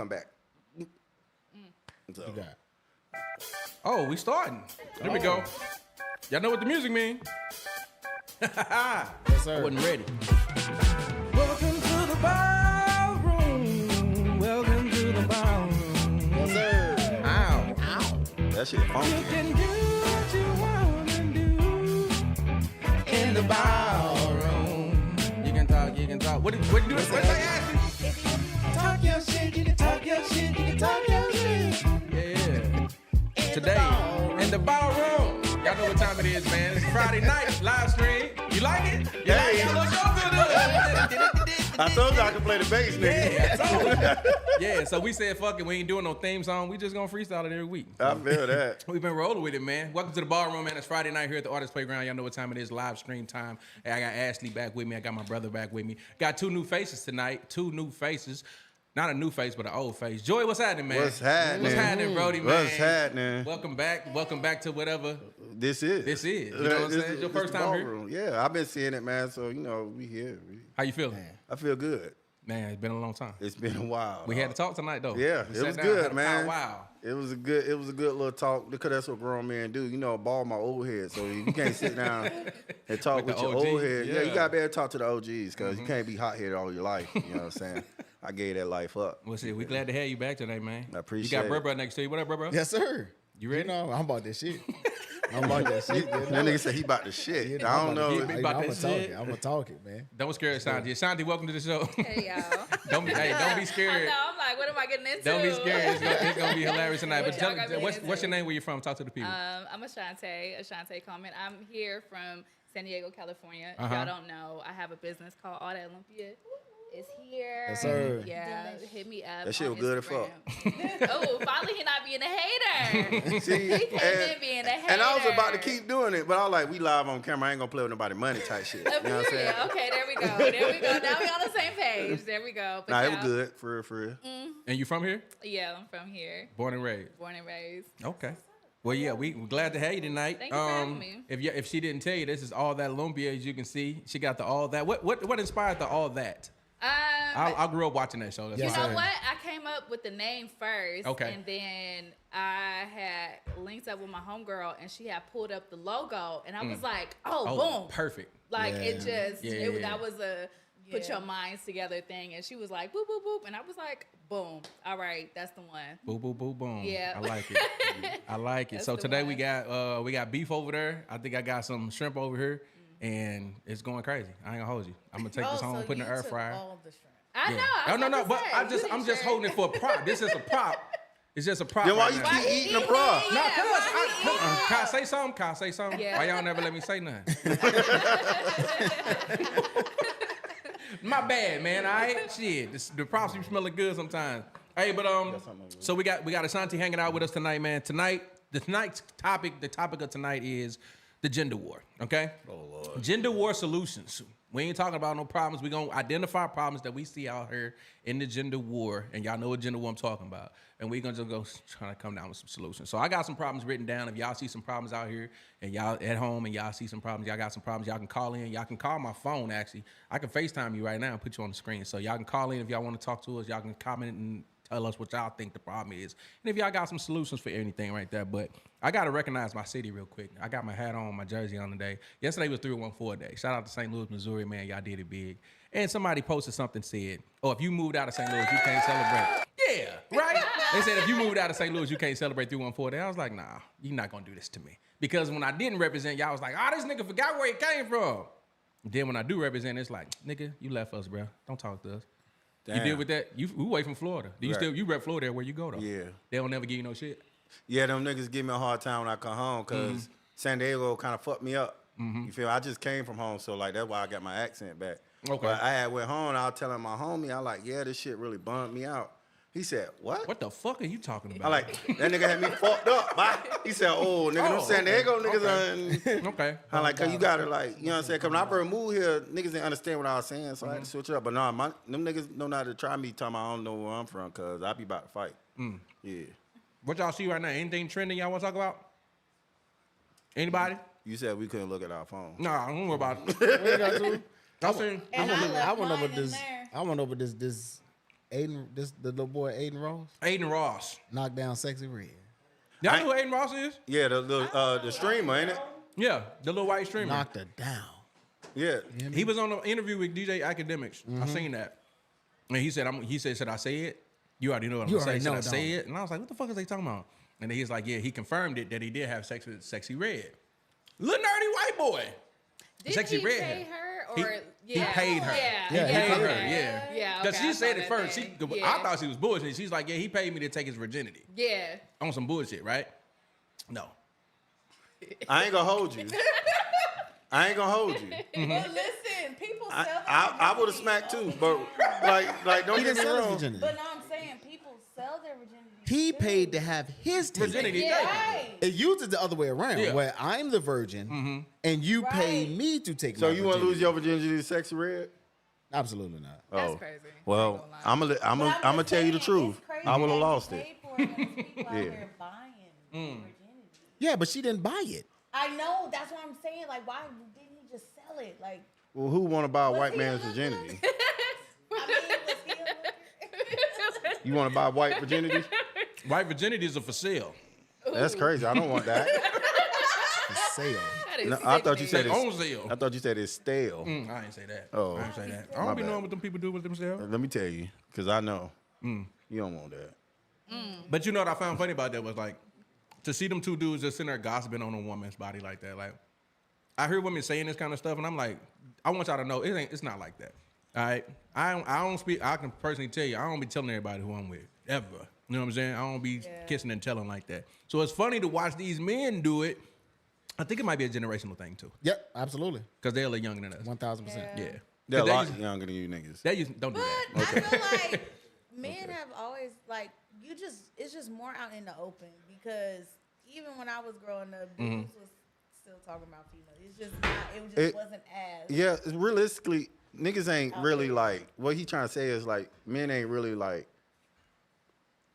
come back. So. You got. Oh, we starting. There we go. Y'all know what the music mean? Yes, sir. I wasn't ready. Welcome to the BallRoom. Welcome to the BallRoom. Yes, sir. Ow. Ow. That shit funky. You can do what you want to do in the BallRoom. You can talk, you can talk. What you do? What they ask you? Talk your shit, you can talk your shit, you can talk your shit. Yeah. Today, in the BallRoom. Y'all know what time it is, man. It's Friday night, live stream. You like it? You like it? Let's go to I told you I could play the bass, nigga. Yeah, I told you. Yeah, so we said, fuck it, we ain't doing no theme song. We just gonna freestyle it every week. I feel that. We've been rolling with it, man. Welcome to the BallRoom, man. It's Friday night here at the Artist Playground. Y'all know what time it is, live stream time. And I got Ashley back with me. I got my brother back with me. Got two new faces tonight. Two new faces. Not a new face, but an old face. Joy, what's happening, man? What's happening? What's happening, Brody, man? What's happening? Welcome back. Welcome back to whatever This is. you know what I'm saying? It's your first time here? BallRoom. Yeah, I've been seeing it, man. So, you know, we here. How you feeling? I feel good. Man, it's been a long time. It's been a while. We had to talk tonight, though. Yeah, We it sat was down, good, had a man. Wow. It was a good little talk because that's what grown men do. You know, ball my old head. So you can't sit down and talk With with the your OG, old head. Yeah, you yeah. gotta be able to talk to the OGs because you can't be hot headed all your life. You know what I'm saying? I gave that life up. Well, shit, we glad to have you back today, man. I appreciate you got it. Bro Bro next to you. What up, Bro Bro? Yes, sir. You ready? You know, I'm about this shit. I'm about that shit. That nigga said he about the shit. You I don't know. He about I'm that gonna talk shit. it. I'm gonna talk it, man. Don't scare Ashanti. Ashanti, welcome to the show. Hey y'all. don't be I scared. know. I'm like, what am I getting into? Don't be scared. It's gonna be hilarious tonight. But What y'all got me what's into? your name? Where you from? Talk to the people. I'm Ashante Coleman. I'm here from San Diego, California. If Uh-huh. y'all don't know, I have a business called All That Olympia. It's here. Yes, sir. Yeah, hit me up. That shit on was good as fuck. Instagram. Oh, finally he not being a hater. See, He came in being a hater. and I was about to keep doing it, but I was like, we live on camera. I ain't gonna play with nobody money type shit. You know what I'm saying? Okay, there we go. There we go. Now we on the same page. There we go. But Nah, it yeah, was good. For real, for real. And you from here? Yeah, I'm from here. Born and raised. Born and raised. Okay. Well, yeah, we're glad to have you tonight. Thank you for having me. If she didn't tell you, this is All That Olympia, as you can see. She got the All That. What inspired the All That? I grew up watching that show. That's Yes, why. You know sir. what? I came up with the name first. Okay. And then I had linked up with my homegirl, and she had pulled up the logo, and I was like, oh, boom. Perfect. Like, Yeah. it just, Yeah, it, yeah. that was a put your minds together thing. And she was like, boop, boop, boop. And I was like, boom. All right, that's the one. Boom, boom, boom, boom. Yeah. I like it. I like it. That's So the today one. we got beef over there. I think I got some shrimp over here, and it's going crazy. I ain't gonna hold you. I'm gonna take this home, put in the air fryer. I know. Yeah. I was No, about to but say, I'm you just didn't just share. holding it for a prop. This is a prop. It's just a prop. Then why right you now. keep eating the bra? No, Yeah, cuz why can I say something? Can I say something? Yeah. Why y'all never let me say nothing? My bad, man. All right, shit. The props be smelling good sometimes. Hey, but so we got Ashanti hanging out with us tonight, man. Tonight's topic, the topic of tonight is the gender war. Okay. Oh Lord. Gender war solutions. We ain't talking about no problems. We gonna identify problems that we see out here in the gender war, and y'all know what gender war I'm talking about. And we gonna just go trying to come down with some solutions. So I got some problems written down. If y'all see some problems out here, and y'all at home, and y'all see some problems, y'all got some problems, y'all can call in. Y'all can call my phone. Actually, I can FaceTime you right now and put you on the screen. So y'all can call in if y'all want to talk to us. Y'all can comment and tell us what y'all think the problem is. And if y'all got some solutions for anything right there. But I got to recognize my city real quick. I got my hat on, my jersey on today. Yesterday was 314 Day. Shout out to St. Louis, Missouri, man. Y'all did it big. And somebody posted something, said, oh, if you moved out of St. Louis, you can't celebrate. Yeah, right? They said if you moved out of St. Louis, you can't celebrate 314 Day. I was like, nah, you're not going to do this to me. Because when I didn't represent, y'all was like, oh, this nigga forgot where he came from. Then when I do represent, it's like, nigga, you left us, bro. Don't talk to us. Damn. You deal with that? You away from Florida. Do you Right. still you rep Florida where you go though? Yeah. They don't never give you no shit. Yeah, them niggas give me a hard time when I come home because San Diego kind of fucked me up. You feel? I just came from home, so like that's why I got my accent back. Okay. But I had went home, and I was telling my homie, I like, yeah, this shit really bummed me out. He said, what? What the fuck are you talking about? I like, that nigga had me fucked up. Bye. He said, oh, nigga, them San Diego niggas Okay. I like, cause you gotta like, you know what I'm saying? Cause when I first moved here, niggas didn't understand what I was saying, so I had to switch it up. But no, them niggas know not to try me, talking about I don't know where I'm from, cause I be about to fight. Yeah. What y'all see right now? Anything trending y'all want to talk about? Anybody? You said we couldn't look at our phone. Nah, don't worry about it. We ain't got to. Y'all seen? I went over left this. mine in there. I went over this the little boy Aiden Ross Aiden Ross. knocked down Sexy Red. Y'all know who Aiden Ross is? Yeah, the streamer, ain't it? Yeah, the little white streamer. Knocked her down. Yeah. He was on an interview with DJ Academics. I seen that, and he said, "Should I say it? You already know what I'm You gonna say. already Should know, I say it?" And I was like, "What the fuck is they talking about?" And then he's like, "Yeah, he confirmed it that he did have sex with Sexy Red, little nerdy white boy." Did Sexy he Red. pay her He- or he paid her. Yeah, Yeah, he paid her, yeah. yeah. Okay, Because she I said saw it that first. thing. I thought she was bullshit. She's like, "Yeah, he paid me to take his virginity Yeah. on some bullshit, right?" No. I ain't gonna hold you. I ain't gonna hold you. But listen, people sell their I would have virginity smacked all too, the but time. like don't He get didn't me sell his wrong. virginity. But no, I'm saying people sell their virginity. He too. paid to have his taken. Virginity. Yeah. taken. Right. It uses the other way around, Yeah. where I'm the virgin and you pay Right. me to take. So my you want to lose virginity. your virginity to Sexy Red? Absolutely not. That's crazy. Well, I I'm But gonna just tell you the saying, truth. it's crazy I would that have you lost it. paid for it, and there's people out Yeah. here buying virginity. Yeah, but she didn't buy it. I know. That's what I'm saying. Like, why didn't he just sell it? Like, Well, who want to buy a Was white he man's a hooker? virginity? I mean, was he a hooker? You want to buy white virginity? White virginity is a for sale. That's crazy. I don't want that. For sale. That is No, I thought you Say said on it's. sale. I thought you said it's stale. I didn't say that. Oh. I didn't say that. I My don't be bad. knowing what them people do with themselves. Let me tell you, because I know you don't want that. But you know what I found funny about that was like to see them two dudes just sitting there gossiping on a woman's body like that. Like I hear women saying this kind of stuff, and I'm like, I want y'all to know it's not like that. All right, I don't speak. I can personally tell you, I don't be telling everybody who I'm with ever. You know what I'm saying? I don't be kissing and telling like that. So it's funny to watch these men do it. I think it might be a generational thing too, Yep, absolutely. because they're a little younger than us. 1000%. Yeah, They're a 'Cause they lot used- younger than you niggas. They used don't do But that. I feel like men have always like it's just more out in the open because even when I was growing up, dudes was still talking about females. It's just not. It just wasn't as. Yeah, realistically, niggas ain't really like. What he trying to say is like, men ain't really like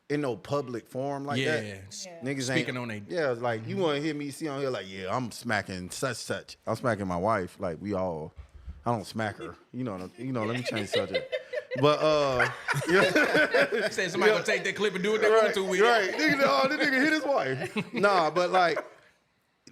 in no public forum like that. Yeah. Niggas Speaking ain't on they- Yeah, it's like you want to hear me see on here like, yeah, I'm smacking such. I'm smacking my wife. Like we all. I don't smack her. You know. Let me change subject. But yeah. Said somebody gonna take that clip and do what they want to with it. Right. Nigga, this nigga hit his wife. Nah, but like,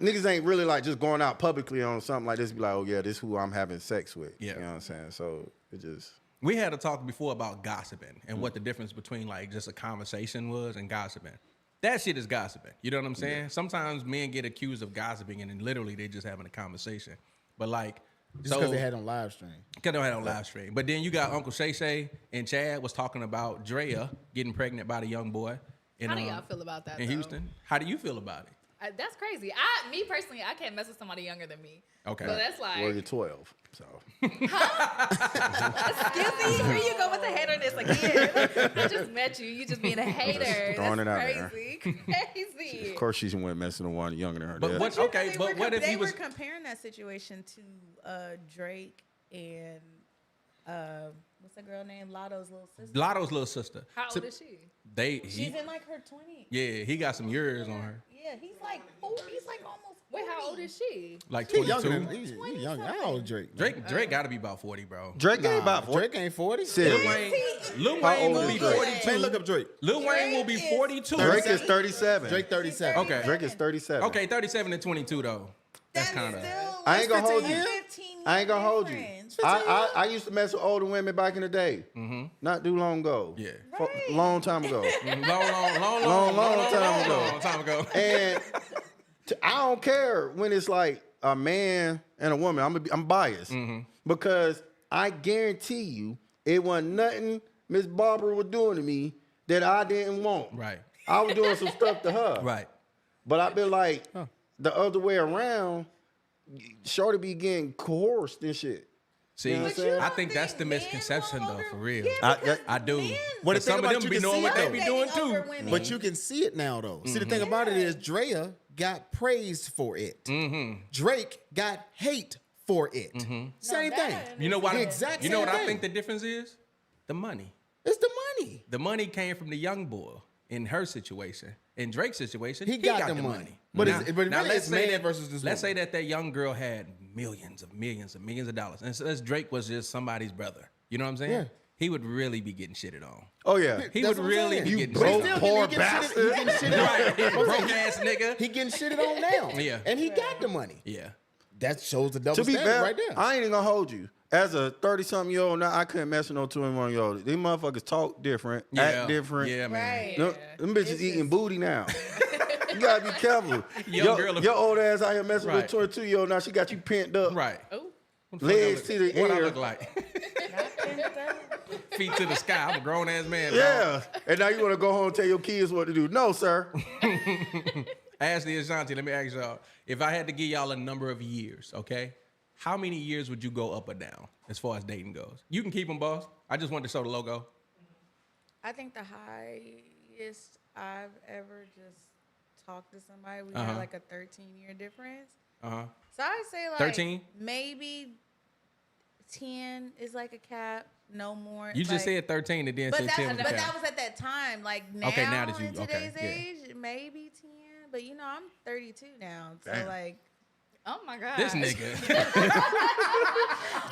niggas ain't really like just going out publicly on something like this. Be like, oh yeah, this who I'm having sex with. Yeah. You know what I'm saying? So it just. We had a talk before about gossiping and what the difference between like just a conversation was and gossiping. That shit is gossiping. You know what I'm saying? Sometimes men get accused of gossiping and then literally they just having a conversation. But like, Just because they had on live stream. Because they had on live stream. But then you got Uncle Shay Shay and Chad was talking about Drea getting pregnant by the young boy in, How do y'all feel about that? in though? Houston. How do you feel about it? That's crazy. Me personally, I can't mess with somebody younger than me. Okay. So that's like, Well, you're 12. So. excuse me, here you go with the haterness again. I just met you. You just being a hater. throwing That's it out there. crazy. Crazy. Of course, she went messing with one younger than her. But Dad. what? Okay, They but were what if he they was? were comparing that situation to Drake and what's that girl named Lotto's little sister? Lotto's little sister. How So old is she? She's in like her 20s. Yeah, he got some years on her. Yeah, he's like he's like almost 40. Wait, how old is she? Like He younger 22. than he younger. How old is Drake? Drake got to be about 40, bro. Drake ain't about 40. Drake ain't 40. Serious. Lil How Wayne old will is be Drake? 42. Man, look up Drake. Lil Wayne will be Drake is 42. Drake is 37. Drake 37. Okay. Drake is 37. Okay, 37 and 22 though. That's That's kind of. still I ain't gonna hold you. 15 I ain't gonna hold you. difference. I used to mess with older women back in the day. Not too long ago. Yeah. Long time ago. Long time ago. And I don't care when it's like a man and a woman. I'm biased because I guarantee you it wasn't nothing Miss Barbara was doing to me that I didn't want. Right. I was doing some stuff to her. Right. But I been like the other way around. Shorty be getting coerced and shit. See, You know what I'm saying? I think that's the misconception though, for real. I do. men- But the Some thing of about them you be can doing see what it, they though. be doing Dating over too. women. But you can see it now, though. See, the thing about it is Drea got praised for it. Drake got hate for it. Same that- thing. You know what? The exact You know same what I thing. think the difference is? The money. It's the money. The money came from the young boy in her situation. In Drake's situation, He got the money. But it's- but really it's man versus this Let's say woman. that young girl had millions of dollars. And so let's Drake was just somebody's brother. You know what I'm saying? Yeah. he would really be getting shitted on. Oh yeah. He That's would what I'm really saying. be You getting broke, shitted on. poor He bastard. getting shitted on. Right, broke ass nigga. He getting shitted on now. Yeah. And he got the money. Yeah. That shows the double To be standard fair, right there. I ain't even gonna hold you. As a 30-something-year-old now, I couldn't mess with no 21-year-old. These motherfuckers talk different, act different. Yeah, man. Right. Them bitches eating booty now. You gotta be careful. Young girl- Your old ass out here messing Right. with 22-year-old now. She got you pent up. Right. Oh, What the fuck Legs I to look- the What I air. look like? Feet to the sky. I'm a grown ass man. Bro. Yeah. And now you wanna go home and tell your kids what to do. No, sir. Ashley and Shanti, let me ask y'all. If I had to give y'all a number of years, okay? How many years would you go up or down as far as dating goes? You can keep them, boss. I just wanted to show the logo. I think the highest I've ever just talked to somebody, we Uh-huh. had like a 13-year difference. Uh-huh. So I'd say like 13? maybe 10 is like a cap, no more. You just like, said 13 and then but said 10 was that, the but cap. that was at that time. Like now, Okay, now that you- in okay, today's yeah. age, maybe 10. But you know, I'm 32 now, so Damn. like, oh my god. This nigga.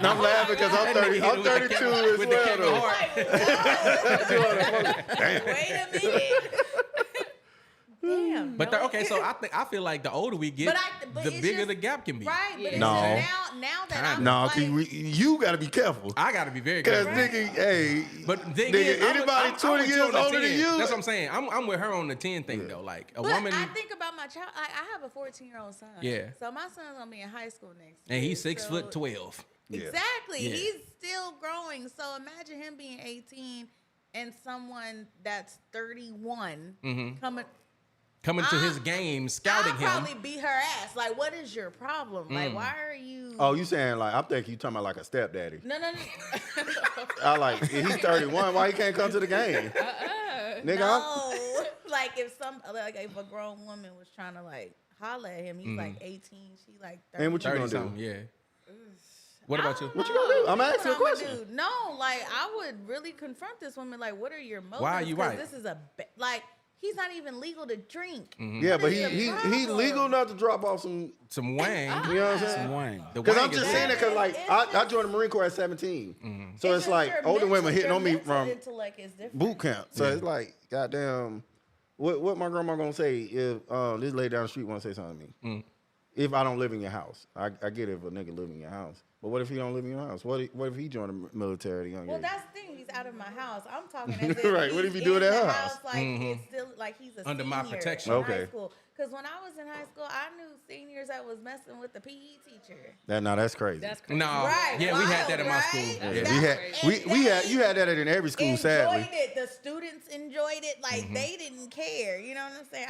I'm laughing because I'm 30. I'm 32 as with the well. Kevin though. Hart. Damn. wait a minute. Damn. But no. okay, so I feel like the older we get, But the it's bigger just- the gap can be. Right, but it's No. just now that I'm No, like, you gotta be careful. I gotta be very Cause careful. nigga, hey, But the thing nigga, is, anybody I'm 20 with you years on the older than 10. you. That's what I'm saying. I'm with her on the 10 thing though. Like a but woman, I think about my child. Like, I have a 14-year-old son. Yeah. So my son's gonna be in high school next year. and he's 6 so- foot 12. Yeah. Exactly. Yeah. He's still growing. So imagine him being 18 and someone that's 31 Coming to his game, scouting I'll him. probably beat her ass. Like, what is your problem? Like, why are you? Oh, you saying like I'm thinking you talking about like a stepdaddy. No. I like he's 31. Why he can't come to the game? Nigga, No. Like if if a grown woman was trying to like holler at him, he's like 18, she like 30. And what you 30 gonna do? something, yeah. What about you? What you gonna do? I'm asking you a What I'ma question. do? No, like I would really confront this woman. Like, what are your motives? Why are you 'Cause right? This is like he's not even legal to drink. Yeah, What but is the he problem? legal enough to drop off some. Some wang. You know what I'm saying? Wang. The Because wang I'm is just real. saying that because like It's I just- joined the Marine Corps at 17, so it's just like your older women mental- hitting your on me mental from intellect is different. boot camp. So it's like, goddamn, what my grandma gonna say if this lady down the street want to say something to me? If I don't live in your house, I get it if a nigga live in your house. But what if he don't live in your house? What if he joined the military at a young Well, age? that's the thing. He's out of my house. I'm talking as if Right, what if he do it in at the her house? Like it's still like he's a Under my senior protection. in Okay. high school. Because when I was in high school, I knew seniors that was messing with the PE teacher. That's crazy. That's crazy. No. Right, Yeah, we had wild, that in my right? school. Yeah, Yeah. we That's had crazy. you had that in every school, Enjoyed sadly. it. The students enjoyed it. Like they didn't care. You know what I'm saying?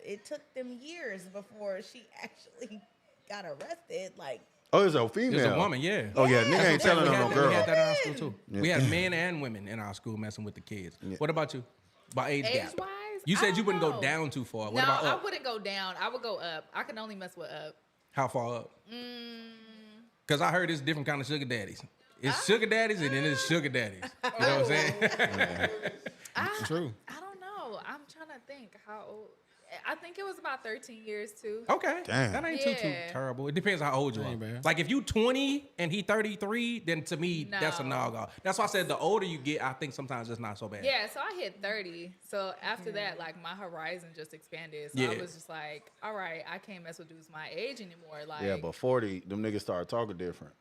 It took them years before she actually got arrested. Like. Oh, it's a female. There's a woman, yeah. Oh yeah, nigga ain't telling we on had no that, girl. We had that in our school too. Yeah. We had men and women in our school messing with the kids. What about you? About age gap? Age-wise, You I said you don't wouldn't go know. down too far. What No, about I up? wouldn't go down. I would go up. I can only mess with up. How far up? Because I heard it's different kind of sugar daddies. It's sugar daddies and then it's sugar daddies. You know what I'm saying? True. I don't know. I'm trying to think how old. I think it was about 13 years too. Okay. Damn. That ain't too Yeah. terrible. It depends how old you are. Ain't bad. Like if you 20 and he 33, then to me, that's a No. no-go. That's why I said the older you get, I think sometimes it's not so bad. Yeah, so I hit 30. So after that, like my horizon just expanded. So Yeah. I was just like, all right, I can't mess with dudes my age anymore. Like Yeah, but 40, them niggas start talking different.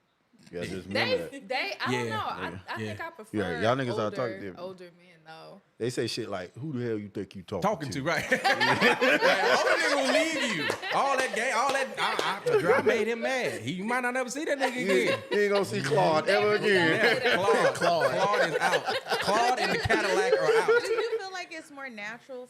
You gotta just remember that. I Yeah. don't know. I Yeah. think I prefer Yeah, y'all niggas are talking older, different. older men though. They say shit like, "Who the hell you think you Talking to, right? Older nigga will leave you. All that game, all that. I made him mad. You might not ever see that nigga again. You ain't gonna see Claude ever again. Yeah, Claude is out. Claude and the Cadillac are out. Do you feel like it's more natural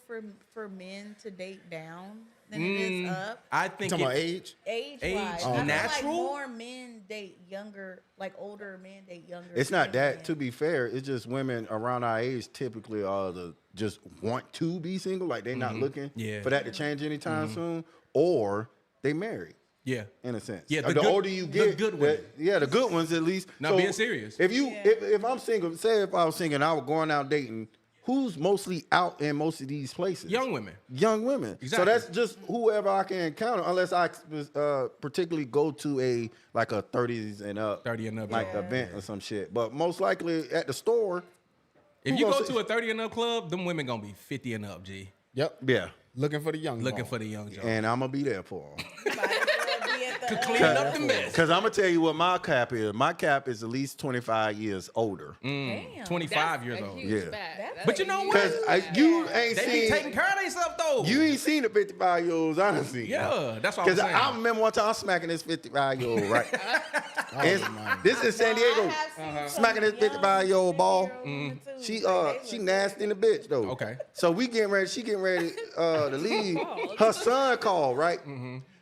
for men to date down than it is up? I think Talking about it, age? Age Age wise, natural? like more men date younger, like older men date younger. It's not that. men. To be fair, it's just women around our age typically are the just want to be single, like they're not looking Yeah. for that to change anytime soon, or they married. yeah. In a sense, Yeah, the the good- older you the get, good the- ones. yeah, the good ones at least. Not being serious. If you, if I'm single, say if I was single and I was going out dating, who's mostly out in most of these places? Young women. Young women. Exactly. So that's just whoever I can encounter, unless I particularly go to a 30s and up, 30 and up, like yeah. event or some shit. But most likely at the store. If who you gonna go say- to a 30 and up club, them women gonna be 50 and up, G. Yep. Yeah, Looking for the young. Looking ball. for the young Joe. and I'm gonna be there for them. Clean up the mess. Cause I'm gonna tell you what my cap is. My cap is at least 25 years older. Damn, 25 that's years a old. huge Yeah. bag. That's But you know what? Cause you ain't They be seen. taking care of themselves though. You ain't seen the 55-year-olds I done seen. Yeah, that's what I'm Cause saying. I remember one time I was smacking this 55-year-old, right? Oh, And my this is San Diego. Smacking this 55-year-old ball. Mm-hmm. She nasty in the bitch though. Okay. So she getting ready to leave. Her son called, right?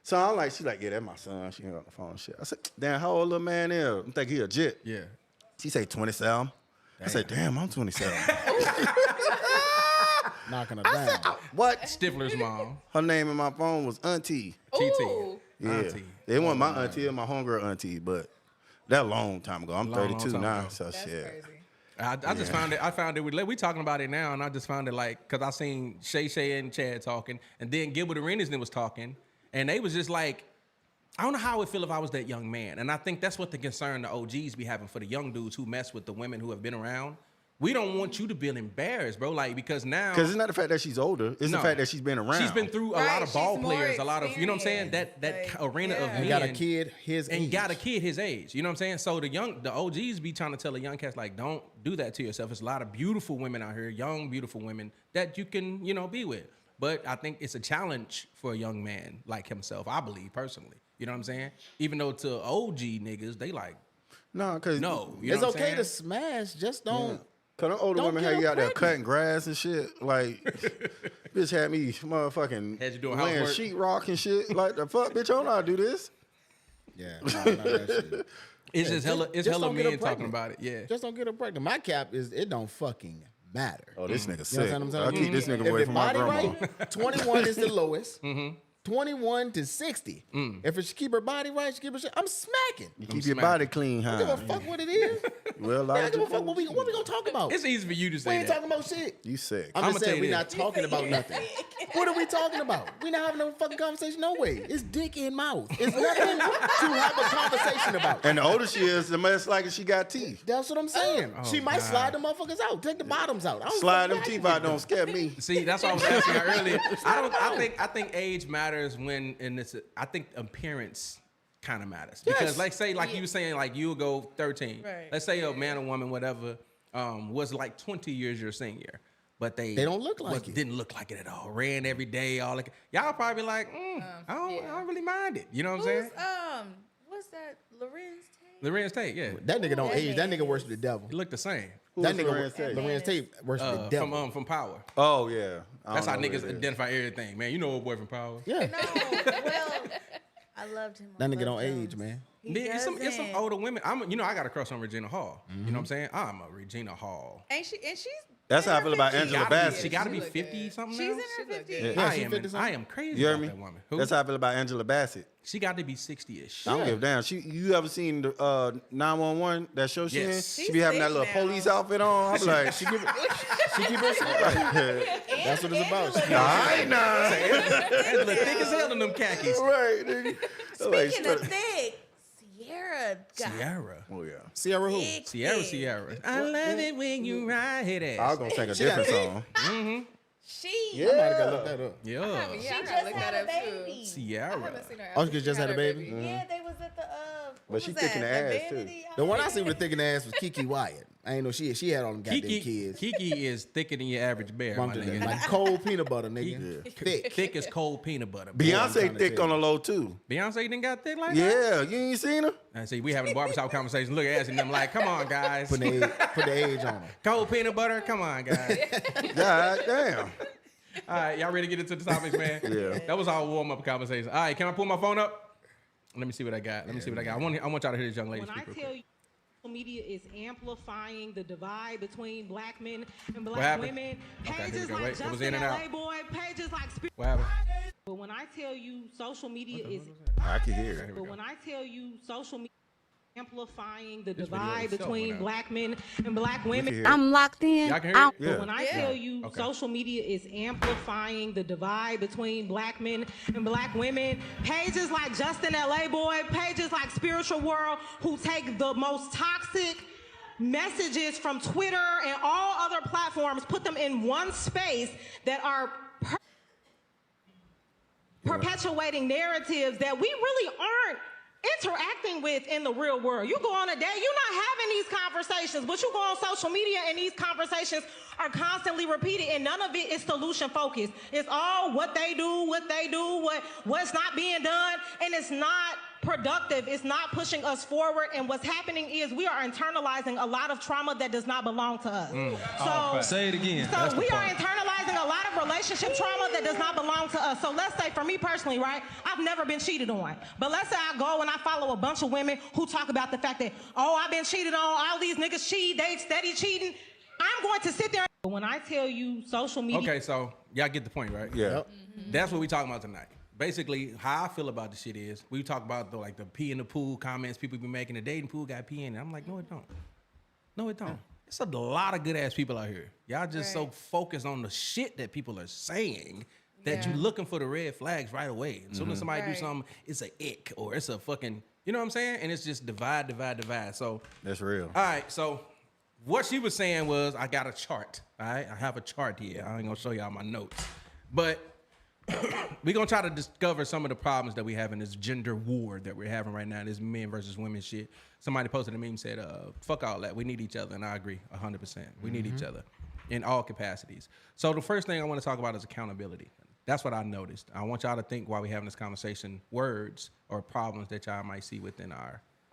So I'm like, she like, yeah, that's my son. She ain't on the phone and shit. I said, damn, how old little man is? I'm thinking he a jit. Yeah. She say 27. I said, damn, I'm 27. knocking her down. What? Stifler's mom. Her name in my phone was Auntie. TT. Ooh. Yeah. Auntie. It wasn't my auntie, it was my homegirl auntie, but that a long time ago. I'm Long 32 time now, ago. so That's shit. crazy. I just found it. I found it. We talking about it now, and I just found it like because I seen Shay and Chad talking, and then Gilbert Arenas was talking, and they was just like, I don't know how I would feel if I was that young man, and I think that's what the concern the OGs be having for the young dudes who mess with the women who have been around. We don't want you to feel embarrassed, bro. Like because now, Because it's not the fact that she's older, it's the No. fact that she's been around. she's been through a Right, lot of ball she's more players, a lot of you know what I'm saying. experienced, That like, arena of yeah. men And got a kid his and age. got a kid his age. You know what I'm saying? So the OGs be trying to tell the young cats like, don't do that to yourself. There's a lot of beautiful women out here, young, beautiful women that you can, be with. But I think it's a challenge for a young man like himself, I believe personally. You know what I'm saying? Even though to OG niggas, they like, No, because no. You It's know what I'm okay saying? to smash. Just don't. Cause them older Don't women get have you her out there pregnant. cutting grass and shit. Like, bitch had me motherfucking Had you doing laying housework? sheetrock and shit. Like the fuck, bitch, I don't know how to do this. Yeah. That shit. It's just hella, it's just hella don't get her men talking pregnant. about it. Yeah. Just don't get her pregnant. My cap is it don't fucking matter. Oh, this nigga You know sick. what I'm saying? I'll keep this nigga If away your from my body grandma. right, 21 is the lowest. 21 to 60. If she keep her body right, she keep her shit. I'm smacking. You keep your smacking. body clean, I don't huh? give a fuck what it is. Well, I don't give a fuck what we gonna talk about. It's easy for you to We say ain't that. talking about shit. You sick. I'm I'ma just tell saying you we're this. not talking about nothing. What are we talking about? We're not having no fucking conversation. No way. It's dick in mouth. It's nothing to have a conversation about. And the older she is, the less likely she got teeth. That's what I'm saying. She might slide the motherfuckers out. Take the bottoms out. I don't Slide them fucking teeth like out don't scare me. See, that's what I was asking you earlier. I think age matters when in this. I think appearance kind of matters because, Yes. like, say, like you were saying, like you'll go 13. Right. Let's say a man or woman, whatever, was like 20 years your senior, but they don't look like it. Didn't look like it at all. Ran every day, all like y'all probably be like, I don't really mind it. You know what I'm saying? Who's, what's that? Lorenz Tate? Lorenz Tate, yeah, That nigga don't That age. That man nigga worship the devil. he looked the same. That Who's nigga Lorenz Tate? Lorenz Tate worship the devil. From Power. Oh, yeah. I That's how don't know niggas who it is. identify everything, man. You know a boy from Power. Yeah. No, well, I loved him. That on nigga don't Love age, Jones. man. He It's some doesn't. older women. I got a crush on Regina Hall. You know what I'm saying? I'm a Regina Hall. And she's. That's in how I her feel about 50s. Angela Bassett. She got to She be look 50 good. something She's now. in her She look 50s. good. Yeah, I she am. 50 something. I am crazy You hear about me? that woman. Who? That's how I feel about Angela Bassett. She got to be 60ish. I don't give a damn. You ever seen the 911 that show she Yes. in? She be having that little She's thick now. police outfit on. I'm like, She keep her shit right. That's what it's about. She keep her all right now. Angela thick as hell in them khakis. Right, nigga. Like, Speaking of thick, Sierra got Sierra. oh, yeah. Sierra who? thick, Sierra, thick. Sierra. I love it when you ride it. I was going to sing a different song. She. I might have got to look that up. Yeah. Yeah, She I just gotta look had that a up too. baby. Sierra. haven't seen her. Oh, she just had a baby? Yeah, they was at the But what she was thick in that? the ass, too. Vanity? The one I seen with thick in the ass was Kiki Wyatt. I ain't know she had all them goddamn kids. Kiki is thicker than your average bear, my Bumped it nigga. like cold peanut butter, nigga. Thick. Thick as cold peanut butter. I'm trying Beyonce to thick tell on you. the low, too. Beyonce didn't got thick like that? Yeah, you ain't seen her? And see, we having a barbershop conversation. Look at us and them like, come on, guys. Put the age on her. Cold peanut butter, come on, guys. God damn. All right, y'all ready to get into the topics, man? Yeah. That was our warm-up conversation. All right, can I pull my phone up? Let me see what I got. I want y'all to hear this young lady When I speak real tell quick. you social media is amplifying the divide between black men and What black happened? women, Okay, here we pages go. like Wait, it was Justin in and out. LA Boy, pages like Spirit. What happened? But when I tell you social media is, I can hear it. but when I tell you social media amplifying the This video divide itself between went out. black men and black We women. can hear it. I'm locked in. Y'all can hear it? Yeah. But when I Yeah. tell you Okay. social media is amplifying the divide between black men and black women, pages like Justin LA Boy, pages like Spiritual World, who take the most toxic messages from Twitter and all other platforms, put them in one space that are perpetuating narratives that we really aren't interacting with in the real world. You go on a day, you're not having these conversations, but you go on social media and these conversations are constantly repeated, and none of it is solution focused. It's all what they do, what's not being done, and it's not productive. It's not pushing us forward, and what's happening is we are internalizing a lot of trauma that does not belong to us. Say it again. So we are internalizing a lot of relationship trauma that does not belong to us. So let's say for me personally, right, I've never been cheated on. But let's say I go and I follow a bunch of women who talk about the fact that, oh, I've been cheated on, all these niggas cheat, they steady cheating. I'm going to sit there. When I tell you social media. Okay, so y'all get the point, right? Yeah. That's what we talking about tonight. Basically, how I feel about the shit is we talk about the pee in the pool comments people be making. The dating pool got pee in it. I'm like, no, it don't. No, it don't. It's a lot of good ass people out here. Y'all just so focused on the shit that people are saying that you looking for the red flags right away. As soon as somebody do something, it's a ick or it's a fucking, you know what I'm saying? And it's just divide. So That's real. all right, so what she was saying was, I got a chart. All right, I have a chart here. I ain't gonna show y'all my notes, but we're gonna try to discover some of the problems that we have in this gender war that we're having right now. This men versus women shit. Somebody posted a meme said, "Fuck all that. We need each other," and I agree 100%. We need each other in all capacities. So the first thing I want to talk about is accountability. That's what I noticed. I want y'all to think while we're having this conversation, words or problems that y'all might see within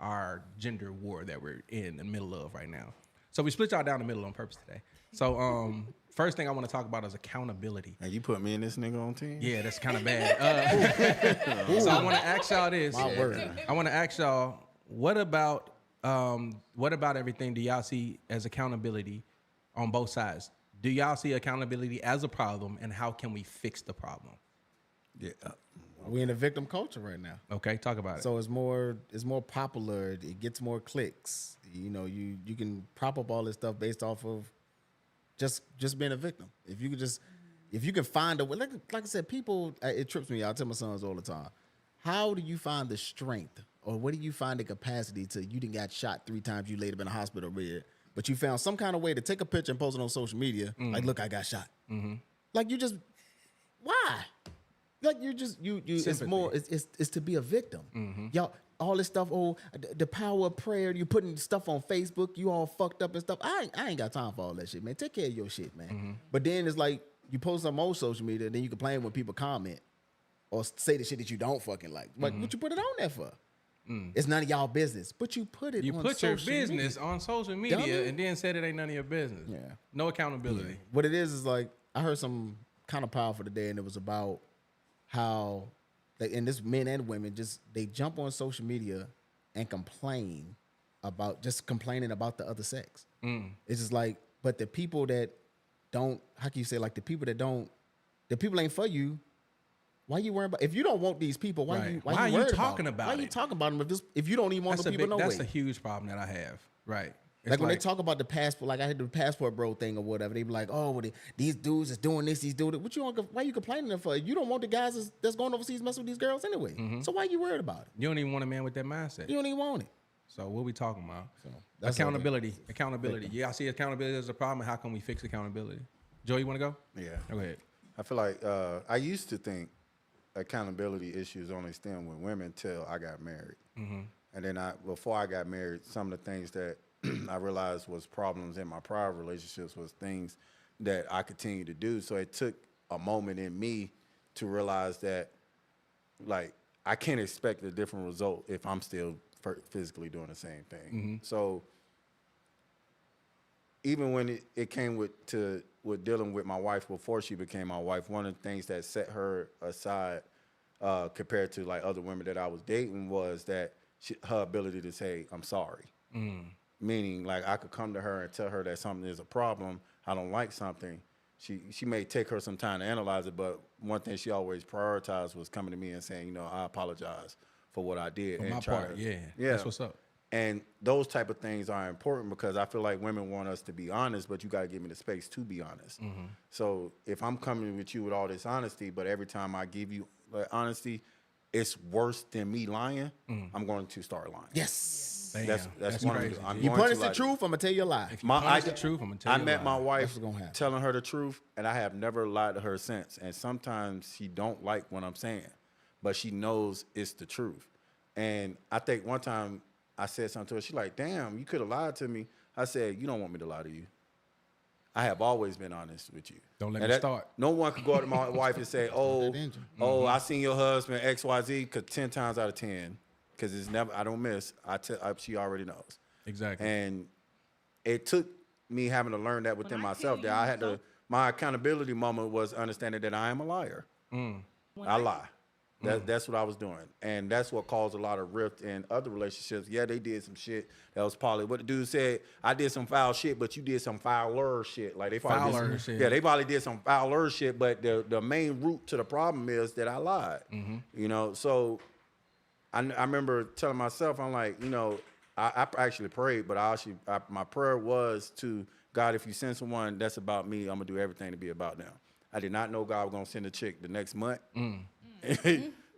our gender war that we're in the middle of right now. So we split y'all down the middle on purpose today. So first thing I want to talk about is accountability. And you put me and this nigga on team? Yeah, that's kind of bad. So I want to ask y'all this. My word. I want to ask y'all, what about everything do y'all see as accountability on both sides? Do y'all see accountability as a problem, and how can we fix the problem? Yeah. We in a victim culture right now. Okay, talk about it. So it's more popular. It gets more clicks. You know, you can prop up all this stuff based off of just being a victim. If you can find a way, like I said, people, it trips me out. I tell my sons all the time. How do you find the strength, or where do you find the capacity to? You done got shot 3 times. You laid up in a hospital bed, but you found some kind of way to take a picture and post it on social media. Like, look, I got shot. Like, you just, why? Like, you it's Sympathy. more, it's to be a victim. Y'all, all this stuff, the power of prayer, you putting stuff on Facebook, you all fucked up and stuff. I ain't got time for all that shit, man. Take care of your shit, man. But then it's like, you post something on social media, and then you complain when people comment or say the shit that you don't fucking like. Like, what you put it on there for? It's none of y'all business, but you put it You on put your social business media. on social media Dummy. and then said it ain't none of your business. Yeah. No accountability. What it is like, I heard some kind of powerful today, and it was about how, and this men and women, they jump on social media and complaining about the other sex. It's just like, but the people that don't, how can you say, like, the people ain't for you. Why you worrying about? If you don't want these people, why Right. you Why are you worried talking them? about Why are you it? talking about them if you don't even want the people no way? That's a huge problem that I have. Right. It's Like when they talk about the passport, like I had the passport bro thing or whatever, they be like, "Oh, well, these dudes is doing this, he's doing it." What you want? Why you complaining for? You don't want the guys that's going overseas messing with these girls anyway. So why you worried about it? you don't even want a man with that mindset. You don't even want it. So what we talking about? that's Accountability. Accountability. Yeah, I see accountability as a problem. How can we fix accountability? Joe, you want to go? Yeah. Go ahead. I feel like I used to think accountability issues only stem with women till I got married. And then before I got married, some of the things that I realized was problems in my prior relationships was things that I continued to do. So it took a moment in me to realize that, like, I can't expect a different result if I'm still physically doing the same thing. So even when it came with dealing with my wife before she became my wife, one of the things that set her aside compared to like other women that I was dating was that her ability to say, "I'm sorry." Meaning, like, I could come to her and tell her that something is a problem, I don't like something. She may take her some time to analyze it, but one thing she always prioritized was coming to me and saying, "I apologize for what I did." For and my try part, to- yeah. Yeah. That's what's up. And those type of things are important because I feel like women want us to be honest, but you got to give me the space to be honest. So if I'm coming with you with all this honesty, but every time I give you honesty, it's worse than me lying, I'm going to start lying. Yes. Damn, That's one crazy. of the, I'm You going punish to the lie. truth, I'm gonna tell you a lie. If you punish the truth, I'm gonna tell I you. met my wife That's what's gonna happen. telling her the truth, and I have never lied to her since. And sometimes she don't like what I'm saying, but she knows it's the truth. And I think one time I said something to her. She's like, "Damn, you could have lied to me." I said, "You don't want me to lie to you. I have always been honest with you. Don't let And me start. No one could go up to my wife and say, "Oh, That engine. I seen your husband XYZ," because 10 times out of 10, because it's never, I don't miss. She already knows. Exactly. And it took me having to learn that within When I myself. hear That I you had to. My accountability moment was understanding that I am a liar. I lie. That's what I was doing, and that's what caused a lot of rift in other relationships. Yeah, they did some shit that was probably what the dude said. I did some foul shit, but you did some fouler shit. Like they probably did Fouler some, shit. Yeah, they probably did some fouler shit. But the main root to the problem is that I lied. You know, so I remember telling myself, I'm like, you know, I actually prayed, but my prayer was to God, if you send someone that's about me, I'm gonna do everything to be about them. I did not know God was gonna send a chick the next month.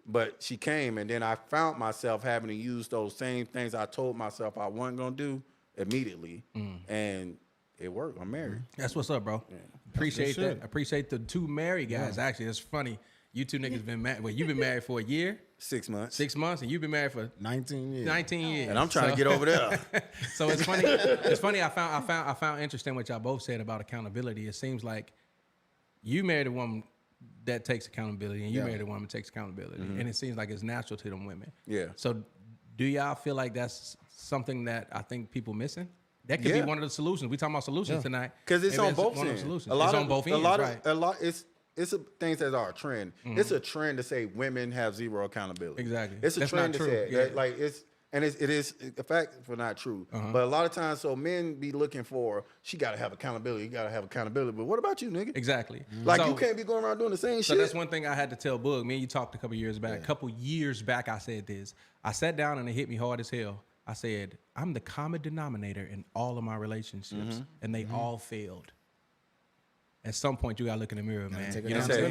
But she came, and then I found myself having to use those same things I told myself I wasn't gonna do immediately, and it worked. I'm married. That's what's up, bro. Appreciate that. Appreciate the two married guys. Actually, it's funny. You two niggas been married. Well, you've been married for a year, 6 months. 6 months, and you've been married for 19 years. 19 years. And I'm trying to get over there. So it's funny. It's funny. I found interesting what y'all both said about accountability. It seems like you married a woman that takes accountability, and you married a woman that takes accountability, and it seems like it's natural to them women. Yeah. So, do y'all feel like that's something that I think people missing? That could be one of the solutions. We talking about solutions tonight Because it's Maybe on that's both one of ends. the solutions. A lot It's of on both a ends, lot right? of a lot. It's things that are a trend. It's a trend to say women have zero accountability. Exactly. It's a That's trend not to true. say it. Yeah. Like it is a fact for not true. But a lot of times, so men be looking for she got to have accountability. You got to have accountability. But what about you, nigga? Exactly. Like So- you can't be going around doing the same So shit. that's one thing I had to tell Boog. Me and you talked a couple years back. A couple years back, I said this. I sat down and it hit me hard as hell. I said, I'm the common denominator in all of my relationships, and they all failed. At some point, you gotta look in the mirror, man. take You know And what I'm say,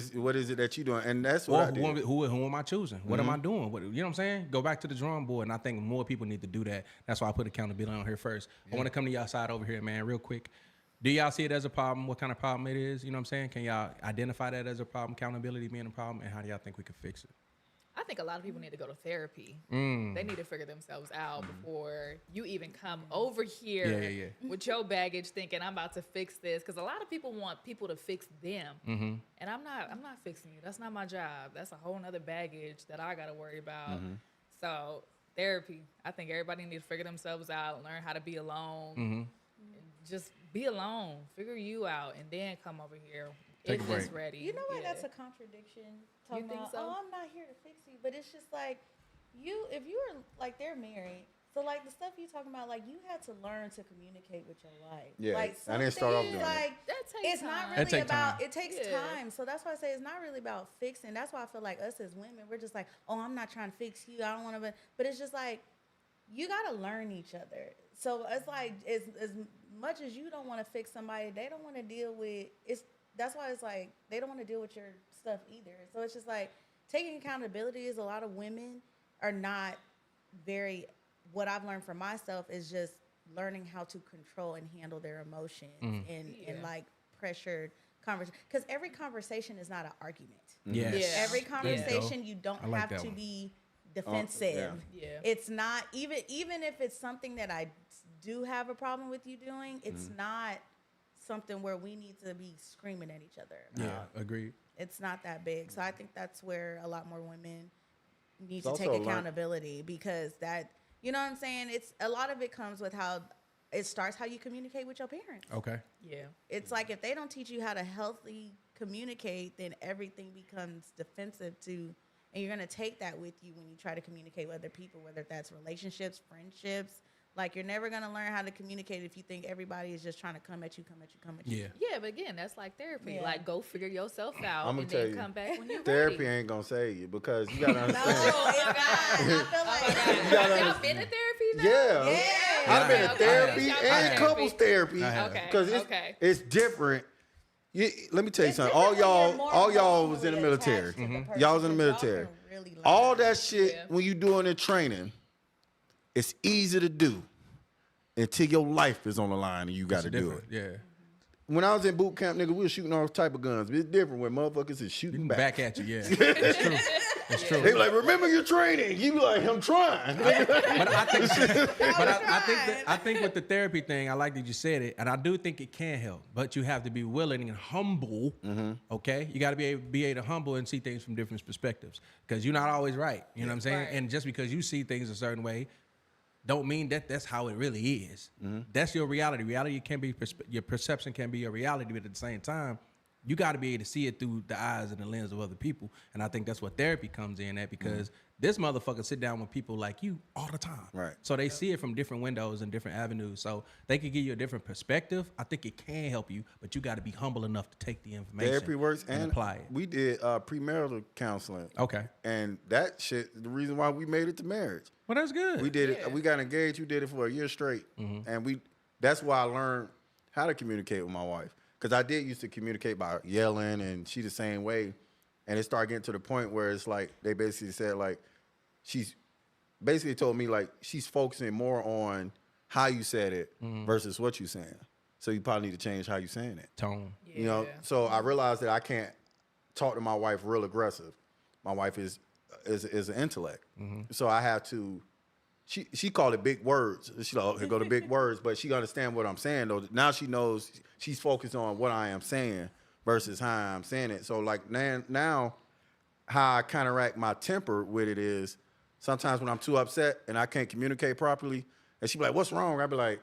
saying? what is it that you doing? And that's what Or I did. who am I choosing? What am I doing? You know what I'm saying? Go back to the drawing board, and I think more people need to do that. That's why I put accountability on here first. I want to come to y'all side over here, man, real quick. Do y'all see it as a problem? What kind of problem it is? You know what I'm saying? Can y'all identify that as a problem, accountability being a problem, and how do y'all think we could fix it? I think a lot of people need to go to therapy. They need to figure themselves out before you even come over here Yeah. with your baggage thinking I'm about to fix this. Because a lot of people want people to fix them. And I'm not fixing you. That's not my job. That's a whole nother baggage that I got to worry about. So therapy. I think everybody needs to figure themselves out, learn how to be alone. And just be alone. Figure you out and then come over here. Take a if it's break. ready. You know why Yeah. that's a contradiction? Talking think about, so? oh, I'm not here to fix you, but it's just like if you were like they're married, so like the stuff you talking about, like you had to learn to communicate with your wife. Yeah, like I didn't start off things, doing it. like That takes it's not time. really That take about. time. It takes Yeah. time, so that's why I say it's not really about fixing. That's why I feel like us as women, we're just like, oh, I'm not trying to fix you. I don't want to, but it's just like you got to learn each other. So it's like as much as you don't want to fix somebody, they don't want to deal with it's. That's why it's like they don't want to deal with your stuff either. So it's just like taking accountability is a lot of women are not very. What I've learned for myself is just learning how to control and handle their emotions and like pressured conversation. Because every conversation is not an argument. Yes. Yeah. Every Yeah. conversation you don't I like have that to one. be defensive. Yeah. It's not even if it's something that I do have a problem with you doing. It's not something where we need to be screaming at each other. Yeah, agreed. It's not that big. So I think that's where a lot more women need It's to also take a lot- accountability because that, you know what I'm saying? It's a lot of it comes with how it starts how you communicate with your parents. Okay. Yeah. It's like if they don't teach you how to healthy communicate, then everything becomes defensive to, and you're going to take that with you when you try to communicate with other people, whether that's relationships, friendships. Like you're never going to learn how to communicate if you think everybody is just trying to come at you. Yeah. Yeah, but again, that's like therapy. Yeah. Like go figure yourself out I'ma and tell then you, come back when you're Therapy ready. ain't gonna save you because you gotta No, understand. it's not. I feel like gotta Y'all been to therapy? now? Yeah. Yeah. I've been in Okay, therapy okay. and Okay. couples therapy Okay, because okay. it's different. Let me tell you It's something. different when you're more All y'all was in the emotionally military. attached to the person, Y'all was in the 'cause y'all military. can really lie. All that shit Yeah. when you doing the training, it's easy to do until your life is on the line and you got to do it. Yeah. When I was in boot camp, nigga, we were shooting all type of guns. It's different when motherfuckers is shooting back. Back at you, yeah. That's true. That's true. They be like, remember your training. You be like, I'm trying. But I think with the therapy thing, I like that you said it, and I do think it can help. But you have to be willing and humble. Okay, you got to be able to humble and see things from different perspectives because you're not always right. You know what I'm saying? Right. And just because you see things a certain way, don't mean that that's how it really is. That's your reality. Reality can be your perception can be your reality, but at the same time, you got to be able to see it through the eyes and the lens of other people. And I think that's what therapy comes in at because this motherfucker sit down with people like you all the time. Right. So they see it from different windows and different avenues. So they can give you a different perspective. I think it can help you, but you got to be humble enough to take the information Therapy works and apply it. We did premarital counseling. Okay. And that shit, the reason why we made it to marriage. Well, that's good. We did it. We got engaged. We did it for a year straight, and that's why I learned how to communicate with my wife. Because I did used to communicate by yelling, and she the same way. And it started getting to the point where it's like they basically said like she's basically told me like she's focusing more on how you said it versus what you saying. So you probably need to change how you saying it. Tone. You know. So I realized that I can't talk to my wife real aggressive. My wife is an intellect, so I have to. She called it big words. She like, oh, here go the big words, but she understand what I'm saying though. Now she knows she's focused on what I am saying versus how I'm saying it. So like now how I counteract my temper with it is sometimes when I'm too upset and I can't communicate properly, and she be like, "What's wrong?" I be like,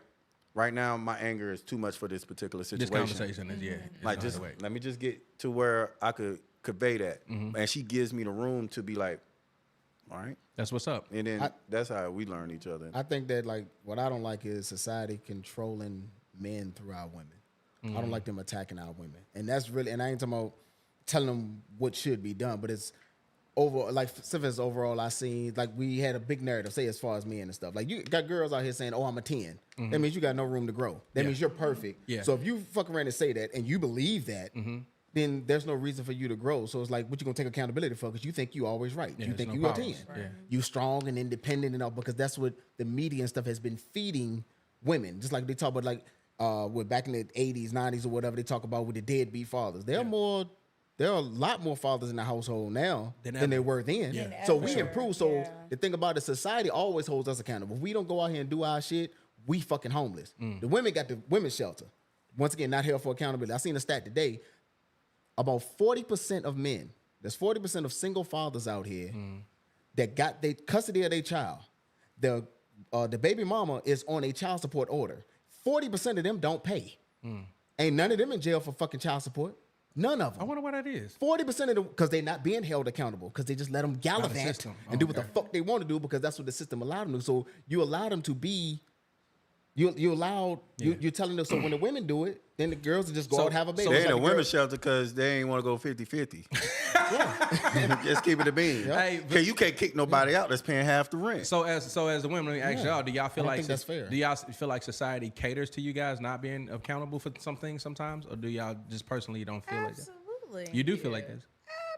"Right now my anger is too much for this particular This situation. conversation is Like just let me just get to where I could convey that." And she gives me the room to be like, all right. That's what's up. And then that's how we learn each other. I think that like what I don't like is society controlling men through our women. I don't like them attacking our women, and that's really. And I ain't talking about telling them what should be done, but it's over. Like as overall, I seen like we had a big narrative. Say as far as men and stuff. Like you got girls out here saying, "Oh, I'm a 10." That means you got no room to grow. That means you're perfect. Yeah. So if you fuck around and say that, and you believe that. Then there's no reason for you to grow. So it's like, what you gonna take accountability for? Because you think you always right. Yeah, you there's think no you a powers. 10. Yeah. You strong and independent and all, because that's what the media and stuff has been feeding women. Just like they talk about like with back in the 80s, 90s or whatever, they talk about with the deadbeat fathers. There are a lot more fathers in the household now than there were then. Yeah. So we improve. So the thing about it, society always holds us accountable. If we don't go out here and do our shit, we fucking homeless. The women got the women's shelter. Once again, not held for accountability. I seen a stat today. About 40% of men, there's 40% of single fathers out here that got their custody of their child. The baby mama is on a child support order. 40% of them don't pay. Ain't none of them in jail for fucking child support. None of them. I wonder what that is. 40% of them, because they're not being held accountable, because they just let them gallivant system. and do what the fuck they want to do, because that's what the system allowed them to do. So you allow them to be, you're telling them, so when the women do it, then the girls will just go out and have a baby. They It's ain't a like women's shelter because they ain't want to go 50-50. Just keep it a bean. Hey, Cause you can't kick nobody out that's paying half the rent. So as the women, let me ask y'all: do y'all feel I don't like think that's fair. Do y'all feel like society caters to you guys not being accountable for some things sometimes, or do y'all just personally don't feel like that? Absolutely. You do feel like this?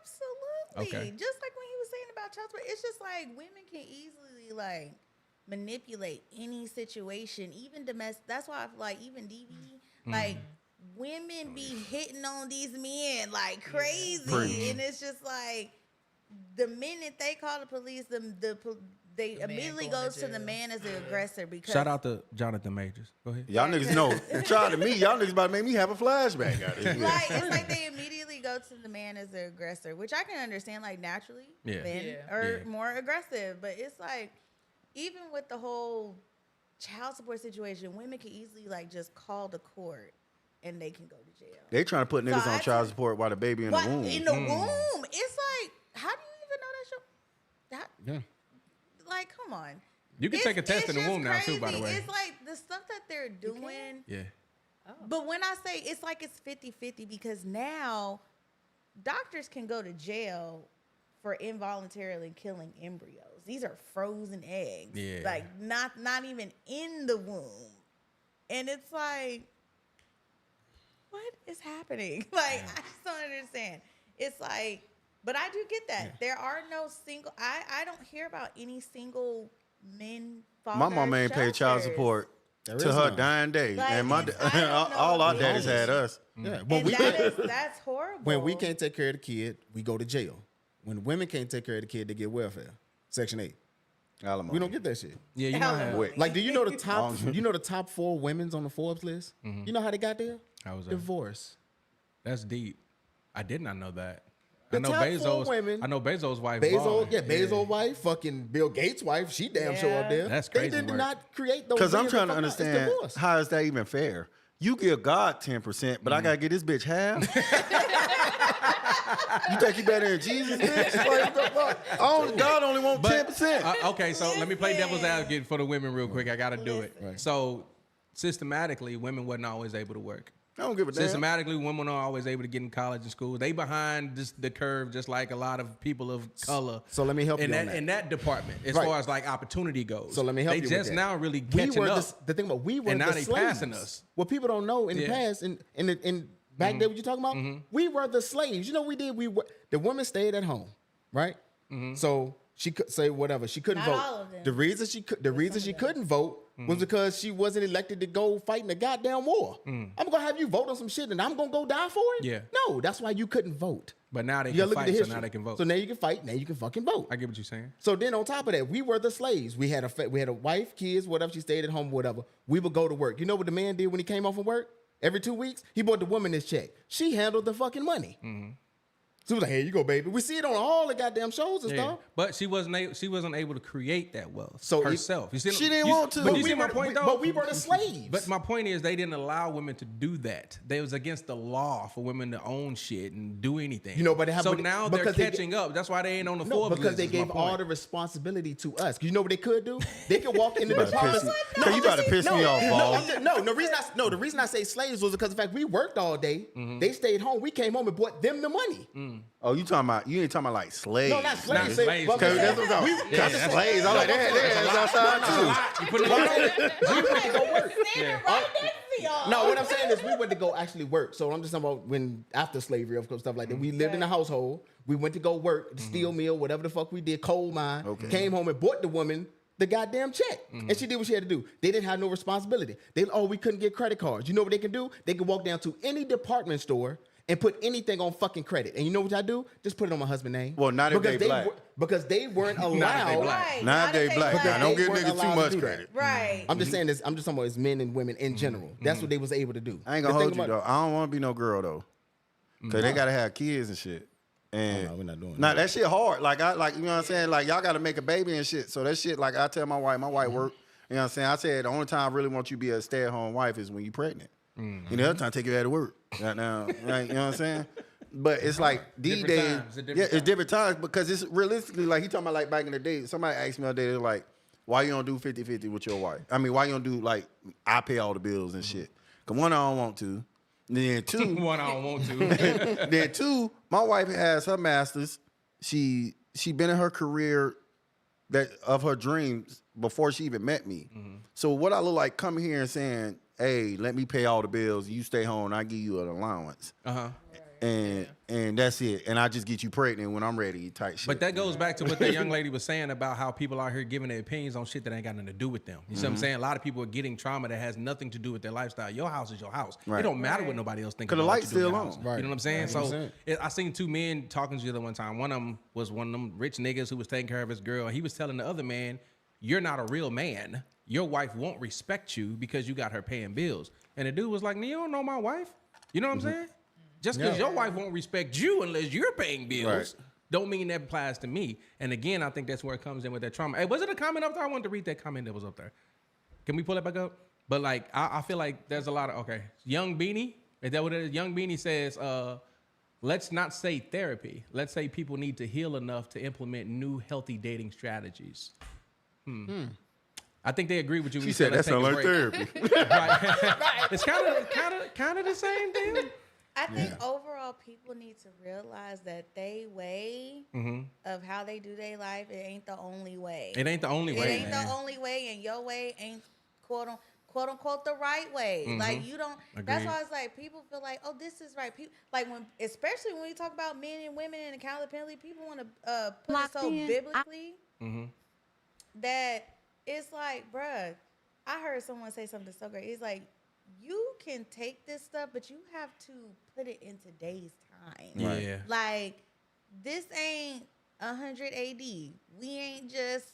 Absolutely. Okay. Just like when he was saying about child support, it's just like women can easily like manipulate any situation, even domestic. That's why I feel like even DV, like women be hitting on these men like crazy, and it's just like the minute they call the police, they immediately going goes to to the jail. man as the aggressor because Shout out to Jonathan Majors. Go ahead. Y'all niggas know. Try to me. Y'all niggas about to make me have a flashback out of this. like it's like they immediately go to the man as the aggressor, which I can understand. Like naturally, Yeah. men Yeah. are more aggressive, but it's like even with the whole child support situation, women can easily like just call the court and they can go to jail. They trying to put niggas So on I child think- support while the baby in But the womb. in the womb, it's like, how do you even know that show? That Yeah. like, come on. You can take a test in the just womb now too, by the crazy. way. It's like the stuff that they're doing. Yeah. But when I say it's like it's 50-50 because now doctors can go to jail for involuntarily killing embryos. These are frozen eggs. Yeah. Like not even in the womb. And it's like, what is happening? Like, I just don't understand. It's like, but I do get that. Yeah. There are no single, I don't hear about any single men fathers. My mama ain't paid child shelters. support There to is her none. dying day, Like, and my it's- I don't know all our the daddies had us. Yeah, And that's horrible. when we can't take care of the kid, we go to jail. When women can't take care of the kid, they get welfare. Section 8. Alimony. We don't get that shit. Yeah, you Hell might have. no. Wait. Like, do you know the top? You know the top 4 women's on the Forbes list? You know how they got there? How was that? Divorce. That's deep. I did not know that. The I know top 4 Bezos. women- I know Bezos' wife. Bezos, balling. yeah, Bezos' wife, fucking Bill Gates' wife. She damn sure up there. That's They crazy did work. not create those. Because I'm millions trying to of fuck- it's understand divorce. how is that even fair? You give God 10%, but I gotta get this bitch half. You think you better than Jesus, bitch? Like, the fuck? God only want 10%. Okay, so let me play devil's advocate for the women real quick. I got to do it. Right. So systematically, women wasn't always able to work. I don't give a damn. Systematically, women are always able to get in college and school. They behind the curve, just like a lot of people of color. So let me help in you that, on that. in that department, as Right. far as like opportunity goes. So let me help they you with just that. now really We catching were up. the thing about we were And now the they slaves. passing us. What people don't know in the Yeah. past, in back then, what you talking about? We were the slaves. You know what we did? We were the women stayed at home, right? So she could say whatever. She couldn't Not vote. all of them. The reason she couldn't vote was because she wasn't elected to go fight in the goddamn war. I'm gonna have you vote on some shit and I'm gonna go die for it. Yeah. No, that's why you couldn't vote. But now they You gotta can look at the fight, so history. now they can vote. So now you can fight. Now you can fucking vote. I get what you're saying. So then on top of that, we were the slaves. We had a wife, kids, whatever. She stayed at home, whatever. We would go to work. You know what the man did when he came off from work? Every 2 weeks, he bought the woman this check. She handled the fucking money. So he was like, "Here you go, baby." We see it on all the goddamn shows and Yeah. stuff. But she wasn't able to create that wealth So herself. You see, She didn't want to. But But you we see my were, point though. But we were the slaves. But my point is, they didn't allow women to do that. They was against the law for women to own shit and do anything. You know, but it so happened- now they're because they catching up. That's why they ain't on the no, Forbes because list. they is my gave all point. the responsibility to us. You know what they could do? They could walk in the You about to piss department. me- Cause you about to piss me off, Paul. The reason I say slaves was because the fact we worked all day. They stayed home. We came home and bought them the money. Oh, you ain't talking about like slaves. No, not slaves. Not Say- slaves. but- Cause that's what I'm talking about. that's- Slaves. I'm like, that's outside too. You putting it on? we went to go work. Standing right next to y'all. No, what I'm saying is we went to go actually work. So I'm just talking about when after slavery, of course, stuff like that. We lived in a household. We went to go work, the steel mill, whatever the fuck we did, coal mine. Okay. Came home and bought the woman the goddamn check. And she did what she had to do. They didn't have no responsibility. We couldn't get credit cards. You know what they can do? They can walk down to any department store and put anything on fucking credit. And you know what I do? Just put it on my husband's name. Well, not if they black. Because they weren't allowed. Not if they black. Right. Now they black. Because Now don't they give weren't niggas allowed too to much do that. credit. Right. I'm just saying this. I'm just talking about it's men and women in general. That's what they was able to do. I ain't gonna The hold thing you though. about- I don't want to be no girl though, cause they gotta have kids and shit. And Oh, no, we're not doing Nah, that. that shit hard. Like you know what I'm saying. Like y'all gotta make a baby and shit. So that shit, like I tell my wife work. You know what I'm saying. I said the only time I really want you to be a stay-at-home wife is when you pregnant. You know, the other time take you out to work. Right now, like, you know what I'm saying. But it's like these Different days, times, it's a different it's time. different times because it's realistically like he talking about like back in the day. Somebody asked me the other day, they're like, why you don't do 50-50 with your wife? I mean, why you don't do like I pay all the bills and shit? Cause one, I don't want to. Then two, One I don't want to. then two, my wife has her master's. She been in her career of her dreams before she even met me. So what I look like coming here and saying, hey, let me pay all the bills, you stay home, I give you an allowance. And that's it. And I just get you pregnant when I'm ready type shit. But that goes back to what that young lady was saying about how people out here giving their opinions on shit that ain't got nothing to do with them. You see what I'm saying? A lot of people are getting trauma that has nothing to do with their lifestyle. Your house is your house. Right. It don't matter what nobody else thinks. 'Cause the about what light's you do in still your house. on. Right. You know what I'm saying? So 100%. I seen two men talking to each other one time. One of them was one of them rich niggas who was taking care of his girl. He was telling the other man, you're not a real man. Your wife won't respect you because you got her paying bills. And the dude was like, you don't know my wife. You know what I'm saying? Just because your wife won't respect you unless you're paying bills, Right. don't mean that applies to me. And again, I think that's where it comes in with that trauma. Hey, was it a comment up there? I wanted to read that comment that was up there. Can we pull that back up? But like, I feel like there's a lot of, okay. Young Beanie, is that what it is? Young Beanie says, let's not say therapy. Let's say people need to heal enough to implement new healthy dating strategies. I think they agree with you. when she you said that let's take sounds a like break. therapy. Right. It's kind of the same thing. I think overall, all, people need to realize that they way of how they do their life, it ain't the only way. It ain't the only way, It ain't man. the only way, and your way ain't quote unquote the right way. Like you don't. That's Agreed. why it's like people feel like, oh, this is right. People like especially when we talk about men and women and accountability, people want to put it so biblically that it's like, bruh. I heard someone say something so great. It's like, you can take this stuff, but you have to put it in today's time. Yeah. Like, this ain't 100 AD. We ain't just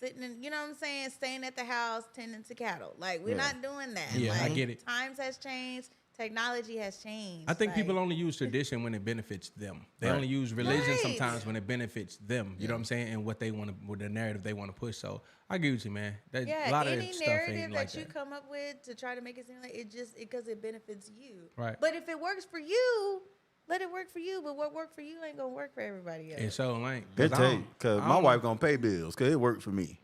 sitting in, you know what I'm saying, staying at the house tending to cattle. Like, we're not doing that. Yeah, like, I get it. Times has changed. Technology has changed. I think like, people only use tradition when it benefits them. They only use religion Right. sometimes when it benefits them. You know what I'm saying? And what they want to, with the narrative they want to push. So I agree with you, man. That, Yeah, a lot any of stuff narrative ain't that like you that. come up with to try to make it seem like it just because it benefits you. Right. But if it works for you, let it work for you. But what worked for you ain't gonna work for everybody else. And so like, They tell you, because my wife gonna pay bills, because it worked for me.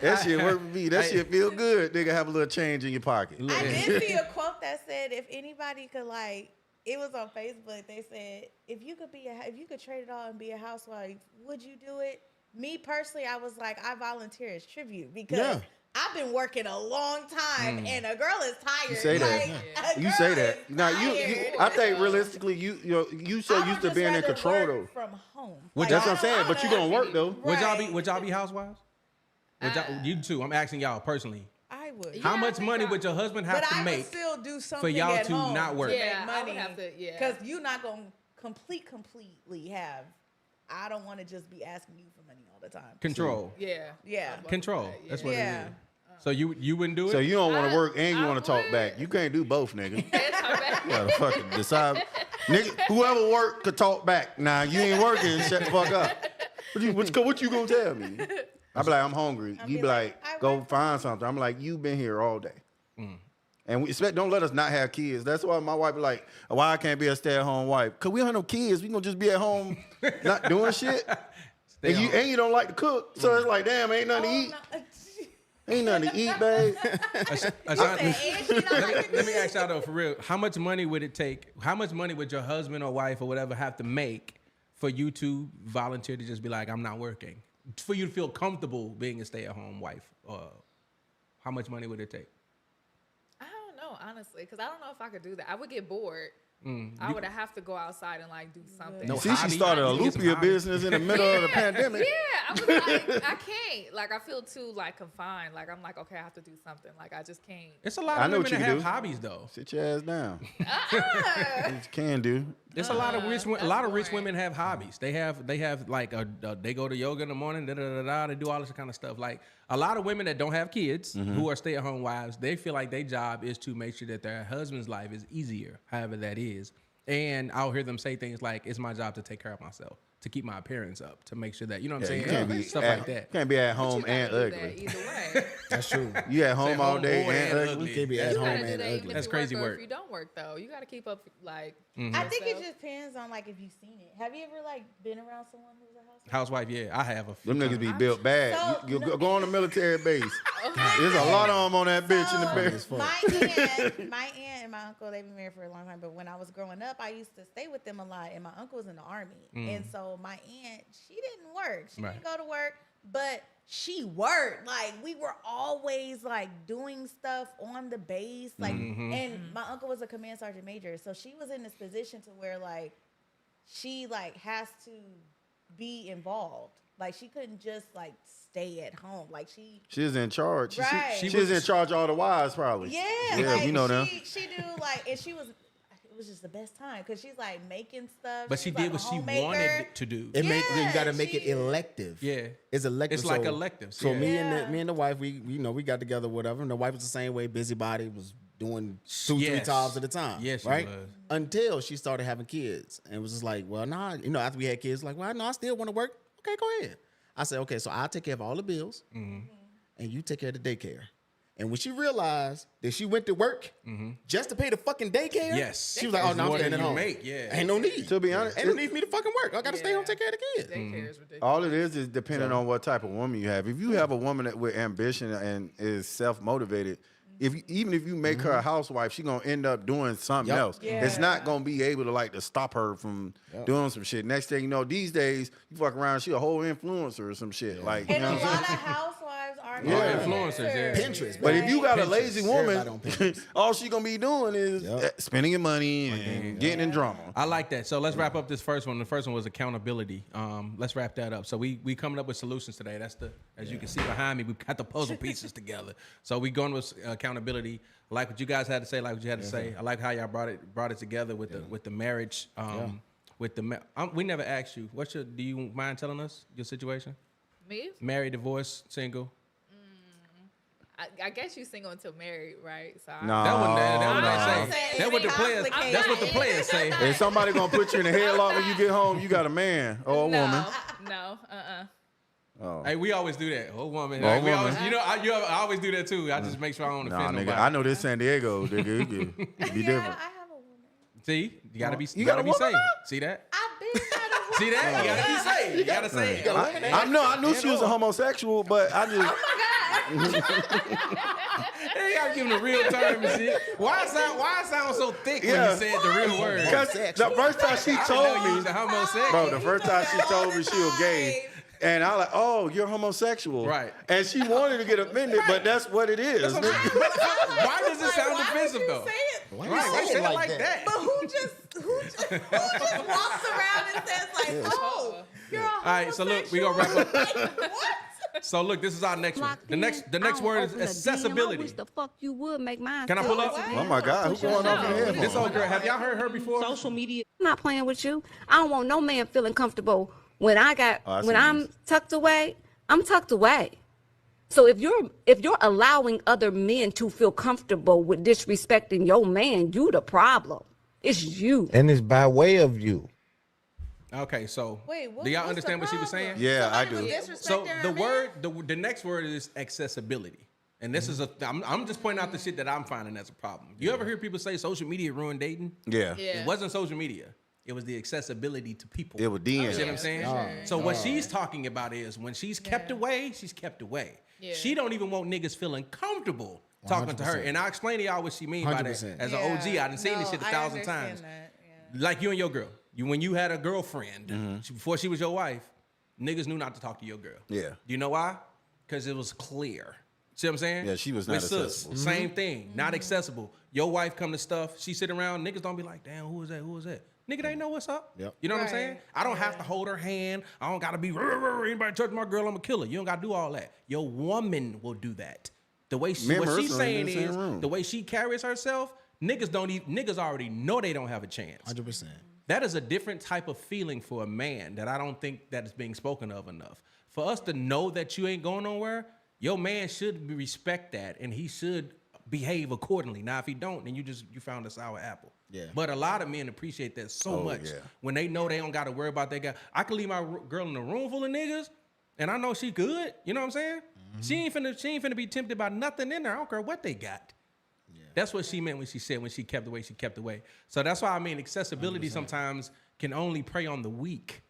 That shit worked for me. That shit feel good. Nigga, have a little change in your pocket. I did see a quote that said, if anybody could like, it was on Facebook. They said, if you could trade it all and be a housewife, would you do it? Me personally, I was like, I volunteer as tribute because I've been working a long time and a girl is tired. You say that. Like, a You girl say is that. Now you tired. I think realistically, you so I used would to just being in rather control work though. from home. Would Like, That's I what I'm saying. don't But you know. gonna work though. Would y'all be housewives? You too. I'm asking y'all personally. I would. How Yeah, I much think money I- would your husband have But to I make would still do something for y'all at to home not work? Yeah, make I money. would have to, yeah. Because you're not going to completely have, I don't want to just be asking you for money all the time. Control. Yeah. Yeah. Control. That's what Yeah. it is. So you wouldn't do it? So you don't want to work and you I want to talk would. back. You can't do both, nigga. It's her back. You gotta fucking decide. Nigga, whoever work could talk back. Nah, you ain't working. Shut the fuck up. What you gonna tell me? I be like, I'm hungry. You be like, I go work- find something. I'm like, you been here all day. And we expect, don't let us not have kids. That's why my wife be like, why I can't be a stay-at-home wife? Cause we don't have no kids. We gonna just be at home not doing shit. And you don't like to cook. So it's like, damn, ain't nothing to eat. Ain't nothing to eat, babe. Let me ask y'all though, for real. How much money would it take? How much money would your husband or wife or whatever have to make for you to volunteer to just be like, I'm not working? For you to feel comfortable being a stay-at-home wife? How much money would it take? I don't know, honestly, because I don't know if I could do that. I would get bored. I would have to go outside and like do something. No See, hobby. she started a You get some loopia hobby. business in the middle of the pandemic. Yeah, I was like, I can't. Like, I feel too like confined. Like, I'm like, okay, I have to do something. Like, I just can't. It's a lot I of know women what that you have do. hobbies though. Sit your ass down. What you can do. There's a lot of rich, that's a lot of rich boring. women have hobbies. They have like they go to yoga in the morning. They do all this kind of stuff. Like a lot of women that don't have kids who are stay-at-home wives, they feel like their job is to make sure that their husband's life is easier, however that is. And I'll hear them say things like, "It's my job to take care of myself, to keep my appearance up, to make sure that you know what I'm You saying, can't be stuff at, like that." Can't be at But you home gotta and do that ugly. either way. That's true. You at home all home day or and and ugly. ugly. You can't be You at You home gotta do and that even ugly. if That's you crazy work or work. if you don't work though. You gotta keep up like. I think it yourself. just depends on like if you've seen it. Have you ever like been around someone who's a housewife? Housewife, yeah, I have a few Them niggas times. be built bad. So- You go on the military base. There's a lot of them on that bitch in the base. My aunt and my uncle, they've been married for a long time. But when I was growing up, I used to stay with them a lot. And my uncle was in the army. And so my aunt, she didn't work. She Right. didn't go to work, but she worked. Like we were always like doing stuff on the base. Like, and my uncle was a command sergeant major. So she was in this position to where like, she like has to be involved. Like she couldn't just like stay at home. Like she She's in charge. Right. She was in charge of all the wives, probably. yeah, Yeah, like you know them. she do like, and it was just the best time because she's like making stuff. But she She's, did like, what a she homemaker. wanted to do. You got to Yeah, make it she- elective. Yeah. It's elective. It's like electives, So yeah. me and the wife, we got together, whatever. And the wife was the same way. Busybody, was doing 2-3 Yes. jobs at a time. Yes, she right. was. Until she started having kids, and it was just like, well, nah. After we had kids, like, well, no, I still want to work. Okay, go ahead. I said, okay, so I'll take care of all the bills, and you take care of the daycare. And when she realized that she went to work just to pay the fucking daycare, Yes. she was like, "Oh It's no, I'm more staying than at you home. make, yeah. Ain't no need. To be honest, ain't no need for me to fucking work. I gotta stay home and take care of the kids." Daycare is ridiculous. all it is depending on what type of woman you have. If you have a woman with ambition and is self-motivated, even if you make her a housewife, she gonna end up doing something else. Yeah. It's not gonna be able to stop her from doing some shit. Next thing you know, these days you fuck around, she a whole influencer or some shit. Like, you And know a what I'm lot of saying? housewives are influencers, yeah. Pinterest. But if you got a Pinterest. lazy Everybody on woman, Pinterest. all she gonna be doing is Yep. spending your money and getting in drama. I like that. So let's wrap up this first one. The first one was accountability. Let's wrap that up. So we coming up with solutions today. That's as you can see behind me, we've got the puzzle pieces together. So we going with accountability. I like what you guys had to say. Like what you had to say. I like how y'all brought it together with the marriage. With the we never asked you. Do you mind telling us your situation? Me? Married, divorced, single. I guess you single until married, right? So Nah. That what I'm they saying say. That's what the players. complicated. That's what the players say. If somebody gonna put you in a headlock when you get home, you got a man or a woman. No. Oh. Hey, we always do that. Oh, woman. Oh, Like, we woman. always, I always do that too. I just make sure I don't Nah, offend nigga, nobody. I know this San Diego, nigga. It could be Yeah, different. I have a woman. See, you gotta be. You You got gotta a be woman safe. now? See that? I've been had a woman. See that? You gotta be safe. You gotta say it. I knew she was a homosexual, but I just Hey, y'all giving the real term and shit. Why it sound so thick when Yeah. you said the real word? because the first time she I told know you me, was a homosexual. bro, the first time she told me she was gay. And I like, oh, you're homosexual. Right. And she wanted to get offended, but that's what it is. nigga. Why does it sound Why would defensive you though? say it? Why Right, why you say say it it like that? But who just walks around and says like, oh, you're a homosexual? All right, so look, we gonna wrap up. Like, what? So look, this is our next one. Locked The in. next I word don't is open a DM. I accessibility. wish the fuck you would make mine. Can I pull up? Oh my God, who's going off in the headphones? This old girl, have y'all heard her before? Social media. I'm not playing with you. I don't want no man feeling comfortable when I see when I'm this. tucked away. I'm tucked away. So if you're allowing other men to feel comfortable with disrespecting your man, you the problem. It's you. And it's by way of you. Okay, so Wait, what, do y'all what's understand the what she was problem? saying? Yeah, I Somebody do. was So disrespecting the her word, the next word is accessibility. And this is I'm just pointing out the shit that I'm finding as a problem. You ever hear people say social media ruined dating? Yeah. Yeah. It wasn't social media. It was the accessibility to people. It was You see DN. what I'm saying? So what she's talking about is when she's kept away, she's kept away. Yeah. She don't even want niggas feeling comfortable talking to her. 100%. And I'll explain to y'all what she mean by that. 100%. As an OG, I done seen this shit 1,000 I times. understand that, Like you and your girl. When you had a girlfriend, before she was your wife, niggas knew not to talk to your girl. Yeah. Do you know why? Because it was clear. See what I'm saying? Yeah, she was not With sis, accessible. Same thing, not accessible. Your wife come to stuff, she sit around, niggas don't be like, damn, who is that? Who is that? Nigga, they know what's up. Yep. You know what I'm Right. saying? I don't have to hold her hand. I don't gotta be anybody touch my girl, I'm a killer. You don't gotta do all that. Your woman will do that. The way she, Me and what Marissa she's in saying the same is room. the way she carries herself, niggas already know they don't have a chance. 100%. That is a different type of feeling for a man that I don't think that is being spoken of enough. For us to know that you ain't going nowhere, your man should respect that and he should behave accordingly. Now, if he don't, then you found a sour apple. Yeah. But a lot of men appreciate that so much yeah. when they know they don't got to worry about that guy. I can leave my girl in a room full of niggas, and I know she good. You know what I'm saying? She ain't finna be tempted by nothing in there. I don't care what they got. That's what she meant when she said when she kept away, she kept away. So that's why I mean accessibility 100%. Sometimes can only prey on the weak.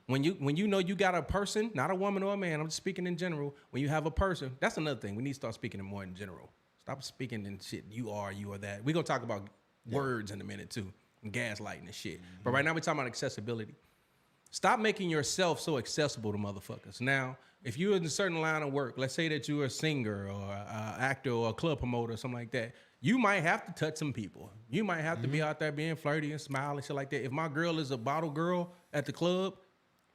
When you know you got a person, not a woman or a man, I'm just speaking in general. When you have a person, that's another thing. We need to start speaking more in general. Stop speaking in shit. You are that. We're gonna talk about words in a minute too, and gaslighting and shit. But right now we're talking about accessibility. Stop making yourself so accessible to motherfuckers. Now, if you're in a certain line of work, let's say that you're a singer or an actor or a club promoter or something like that, you might have to touch some people. You might have to be out there being flirty and smile and shit like that. If my girl is a bottle girl at the club,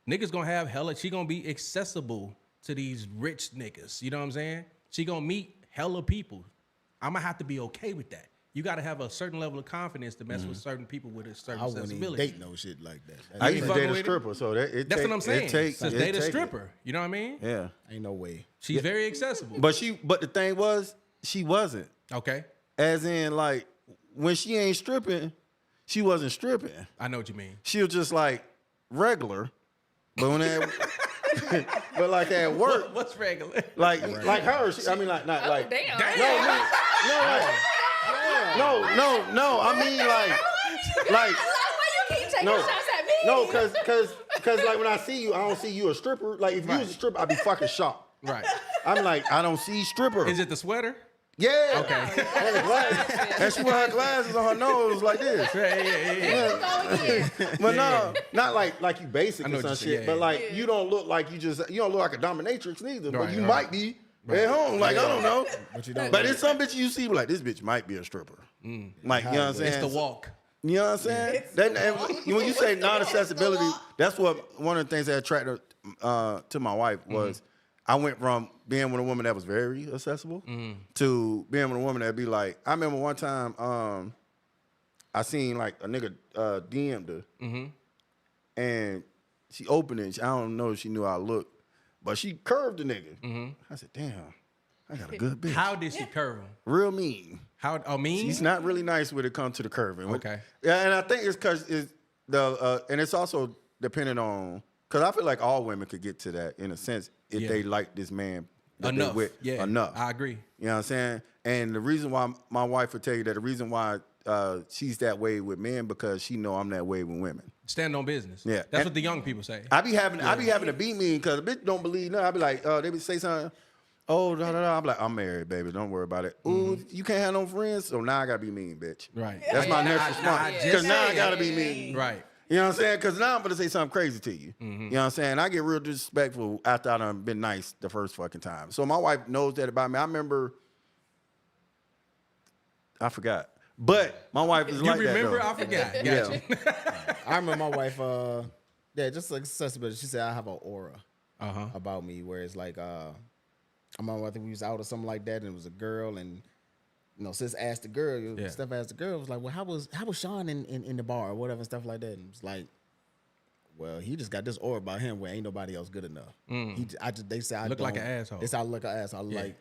niggas gonna have hella, she gonna be accessible to these rich niggas. You know what I'm saying? She gonna meet hella people. I'm gonna have to be okay with that. You gotta have a certain level of confidence to mess with certain people with a certain I wouldn't even accessibility. date no shit like that. I You used ain't to date fucking a with it? stripper, so That's what I'm saying. Just Date a stripper. You know what I mean? Yeah. Ain't no way. She's very accessible. But the thing was, she wasn't. Okay. As in, like, when she ain't stripping, she wasn't stripping. I know what you mean. She was just like regular. But when but like at work, What's regular? like her, I mean like not like Damn. no. I mean like Why you keep taking no, shots at me? no, cause like when I see you, I don't see you a stripper. Like if you was a stripper, I'd be fucking shocked. Right. I'm like, I don't see stripper. Is it the sweater? Yeah. Okay. And she wear her glasses on her nose like this. But no, not like you basic I know or some what you shit. said, but yeah. like you don't look like you don't look like a dominatrix neither. But Right, you right. might be at home. Like I don't know. But you don't. But it's some bitch you see like this bitch might be a stripper. Like you know what I'm saying? It's the walk. You know what I'm saying? When you say non-accessibility, that's what one of the things that attracted to my wife was I went from being with a woman that was very accessible to being with a woman that'd be like, I remember one time I seen like a nigga DM'd her and she opened it. I don't know if she knew how I looked, but she curved the nigga. I said, damn, I got a good bitch. How did she curve him? Real mean. How? Oh, mean? She's not really nice when it comes to the curving. Okay. Yeah, and I think it's because and it's also dependent on, because I feel like all women could get to that in a sense if they like this man that they Enough. with Yeah. enough. I agree. You know what I'm saying? And the reason why my wife would tell you that the reason why she's that way with men because she know I'm that way with women. Stand on business. Yeah. That's And- what the young people say. I be having to be mean because a bitch don't believe nothing. I be like, they be say something. Oh, da, da, da. I'm like, I'm married, baby. Don't worry about it. Ooh, you can't have no friends, so now I gotta be mean, bitch. Right. That's my next I response. just Because now I said- gotta be mean. Right. You know what I'm saying? Because now I'm gonna say something crazy to you. You know what I'm saying? I get real disrespectful after I done been nice the first fucking time. So my wife knows that about me. I remember, I forgot. But my wife is You like remember? that I forgot. Got Yeah. you. I remember my wife. Just like accessibility. She said I have an aura about me, where it's like, I think we was out or something like that, and it was a girl, and sis asked the girl, Steph asked the girl, was like, well, how was Sean in the bar or whatever, stuff like that, and it was like, well, he just got this aura about him where ain't nobody else good enough. They say I Look like don't- an asshole. They say I look like an asshole. Yeah. Like,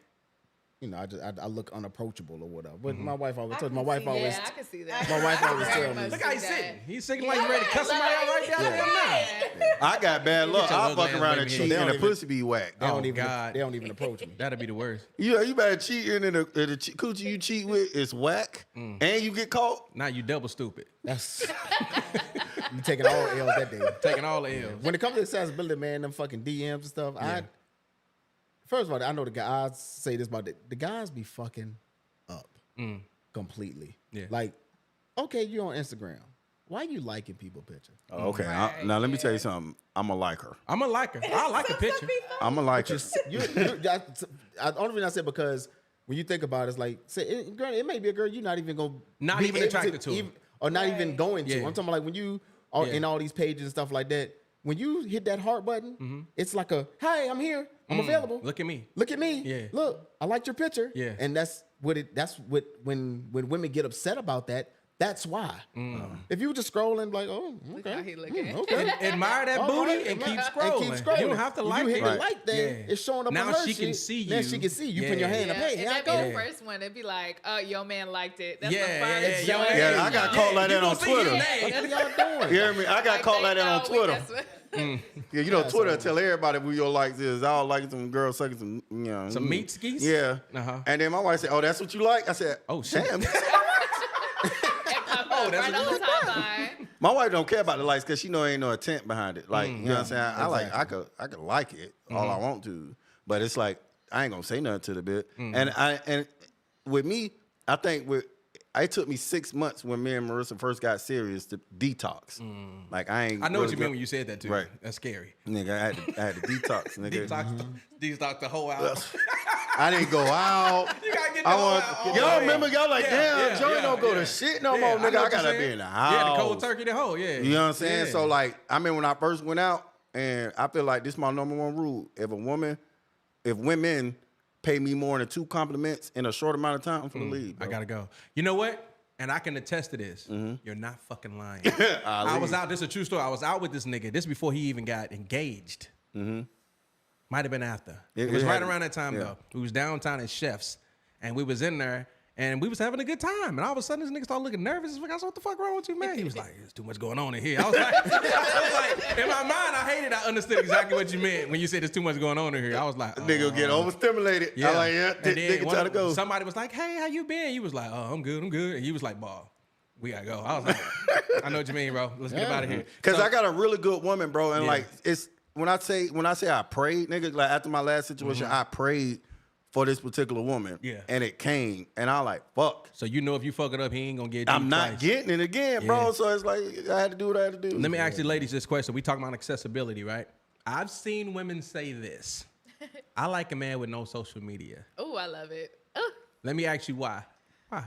I look unapproachable or whatever. But my wife always told me. My wife see that. always. I can see that. My wife always Very tell me. much Look how he's see sitting. that. He's sitting like he's ready to cuss somebody out right down there now. I got bad luck. your I'll ugly fuck ass around and baby cheat head. and the They don't pussy be whack. They don't Oh, even. God. They don't even approach me. That'd be the worst. You better cheating and the coochie you cheat with is whack and you get caught. Now you double stupid. That's you taking all L's that day. Taking all the L's. When it comes to accessibility, man, them fucking DMs and stuff. First of all, I know the guys say this about the guys be fucking up completely. Yeah. Like, okay, you're on Instagram. Why you liking people pictures? Oh, okay. Right, Now let me tell you something. I'm a liker. I'm a liker. I like a picture. I'm a liker. The only reason I said because when you think about it, it's like, say, it may be a girl you're not even gonna Not be even able attracted to. or not even going to. Yeah. I'm talking about like when you are Yeah. in all these pages and stuff like that. When you hit that heart button, it's like a, hey, I'm here, I'm available. Look at me. Look at me. Yeah. Look, I liked your picture. Yeah. And that's what when women get upset about that, that's why. If you were just scrolling like, oh, Look how okay. he looking. Okay. Admire that All booty right. and keep And scrolling. keep scrolling. You don't have to When like you hit it. the like thing, Yeah. it's showing up Now on her she can shit. see Now you. she can see you. Put Yeah. your hand up. Yeah, Hey, and here I that'd be go. the first one. It'd be like, oh, your man liked it. That's Yeah, the yeah, first yeah, one. Yeah, I got caught like You that on gonna see his Twitter. name. What y'all doing? You hear me? I got caught like that on Twitter. Twitter. Yeah, you know, Twitter tell everybody who your likes is. I don't like some girls sucking some, Some meat skis? Yeah. Uh-huh. And then my wife said, "Oh, that's what you like?" I said, Oh, shit. damn." Oh, that's right on what the timeline. My wife don't care about the likes because she know ain't no intent behind it. Like, you know what I'm saying? I could like it all I want to, but it's like I ain't gonna say nothing to the bit. And with me, I think it took me 6 months when me and Marissa first got serious to detox. Like I ain't. I know what really you mean when you said that too. Right. That's scary. Nigga, I had to detox, nigga. Detox the whole hour. I didn't go out. You gotta get the I whole want hour. y'all remember y'all like Yeah, damn Joey don't go to shit no more, nigga. I gotta be in the house. Yeah, the cold turkey, the whole, yeah. You know what I'm saying? Yeah. So like, I mean, when I first went out, and I feel like this is my number one rule: if women pay me more than 2 compliments in a short amount of time, I'm finna leave. I Bro. gotta go. You know what? And I can attest to this. You're not fucking lying. I was leave. out. This is a true story. I was out with this nigga. This before he even got engaged. Might have been after. It was it right had- around that time though. We was downtown at Chef's, and we was in there, and we was having a good time. And all of a sudden, this nigga started looking nervous. I said, "What the fuck wrong with you, man?" He was like, "There's too much going on in here." I was like, in my mind, I hated. I understood exactly what you meant when you said there's too much going on in here. I was like, Nigga get overstimulated. yeah. I like, yeah, And then nigga try to go. Somebody was like, "Hey, how you been?" He was like, "Oh, I'm good. And he was like, "Ball, we gotta go." I was like, "I know what you mean, bro. Let's get out of here." Cause So- I got a really good woman, bro, and Yeah. like it's when I say I prayed, nigga, like after my last situation, I prayed for this particular woman. Yeah. And it came, and I like, fuck. So you know if you fuck it up, he ain't gonna get you I'm not twice. getting it again, bro. Yeah. So it's like I had to do what I had to do. Let me ask you ladies this question. We talking about accessibility, right? I've seen women say this. I like a man with no social media. Oh, I love it. Let me ask you why. Why?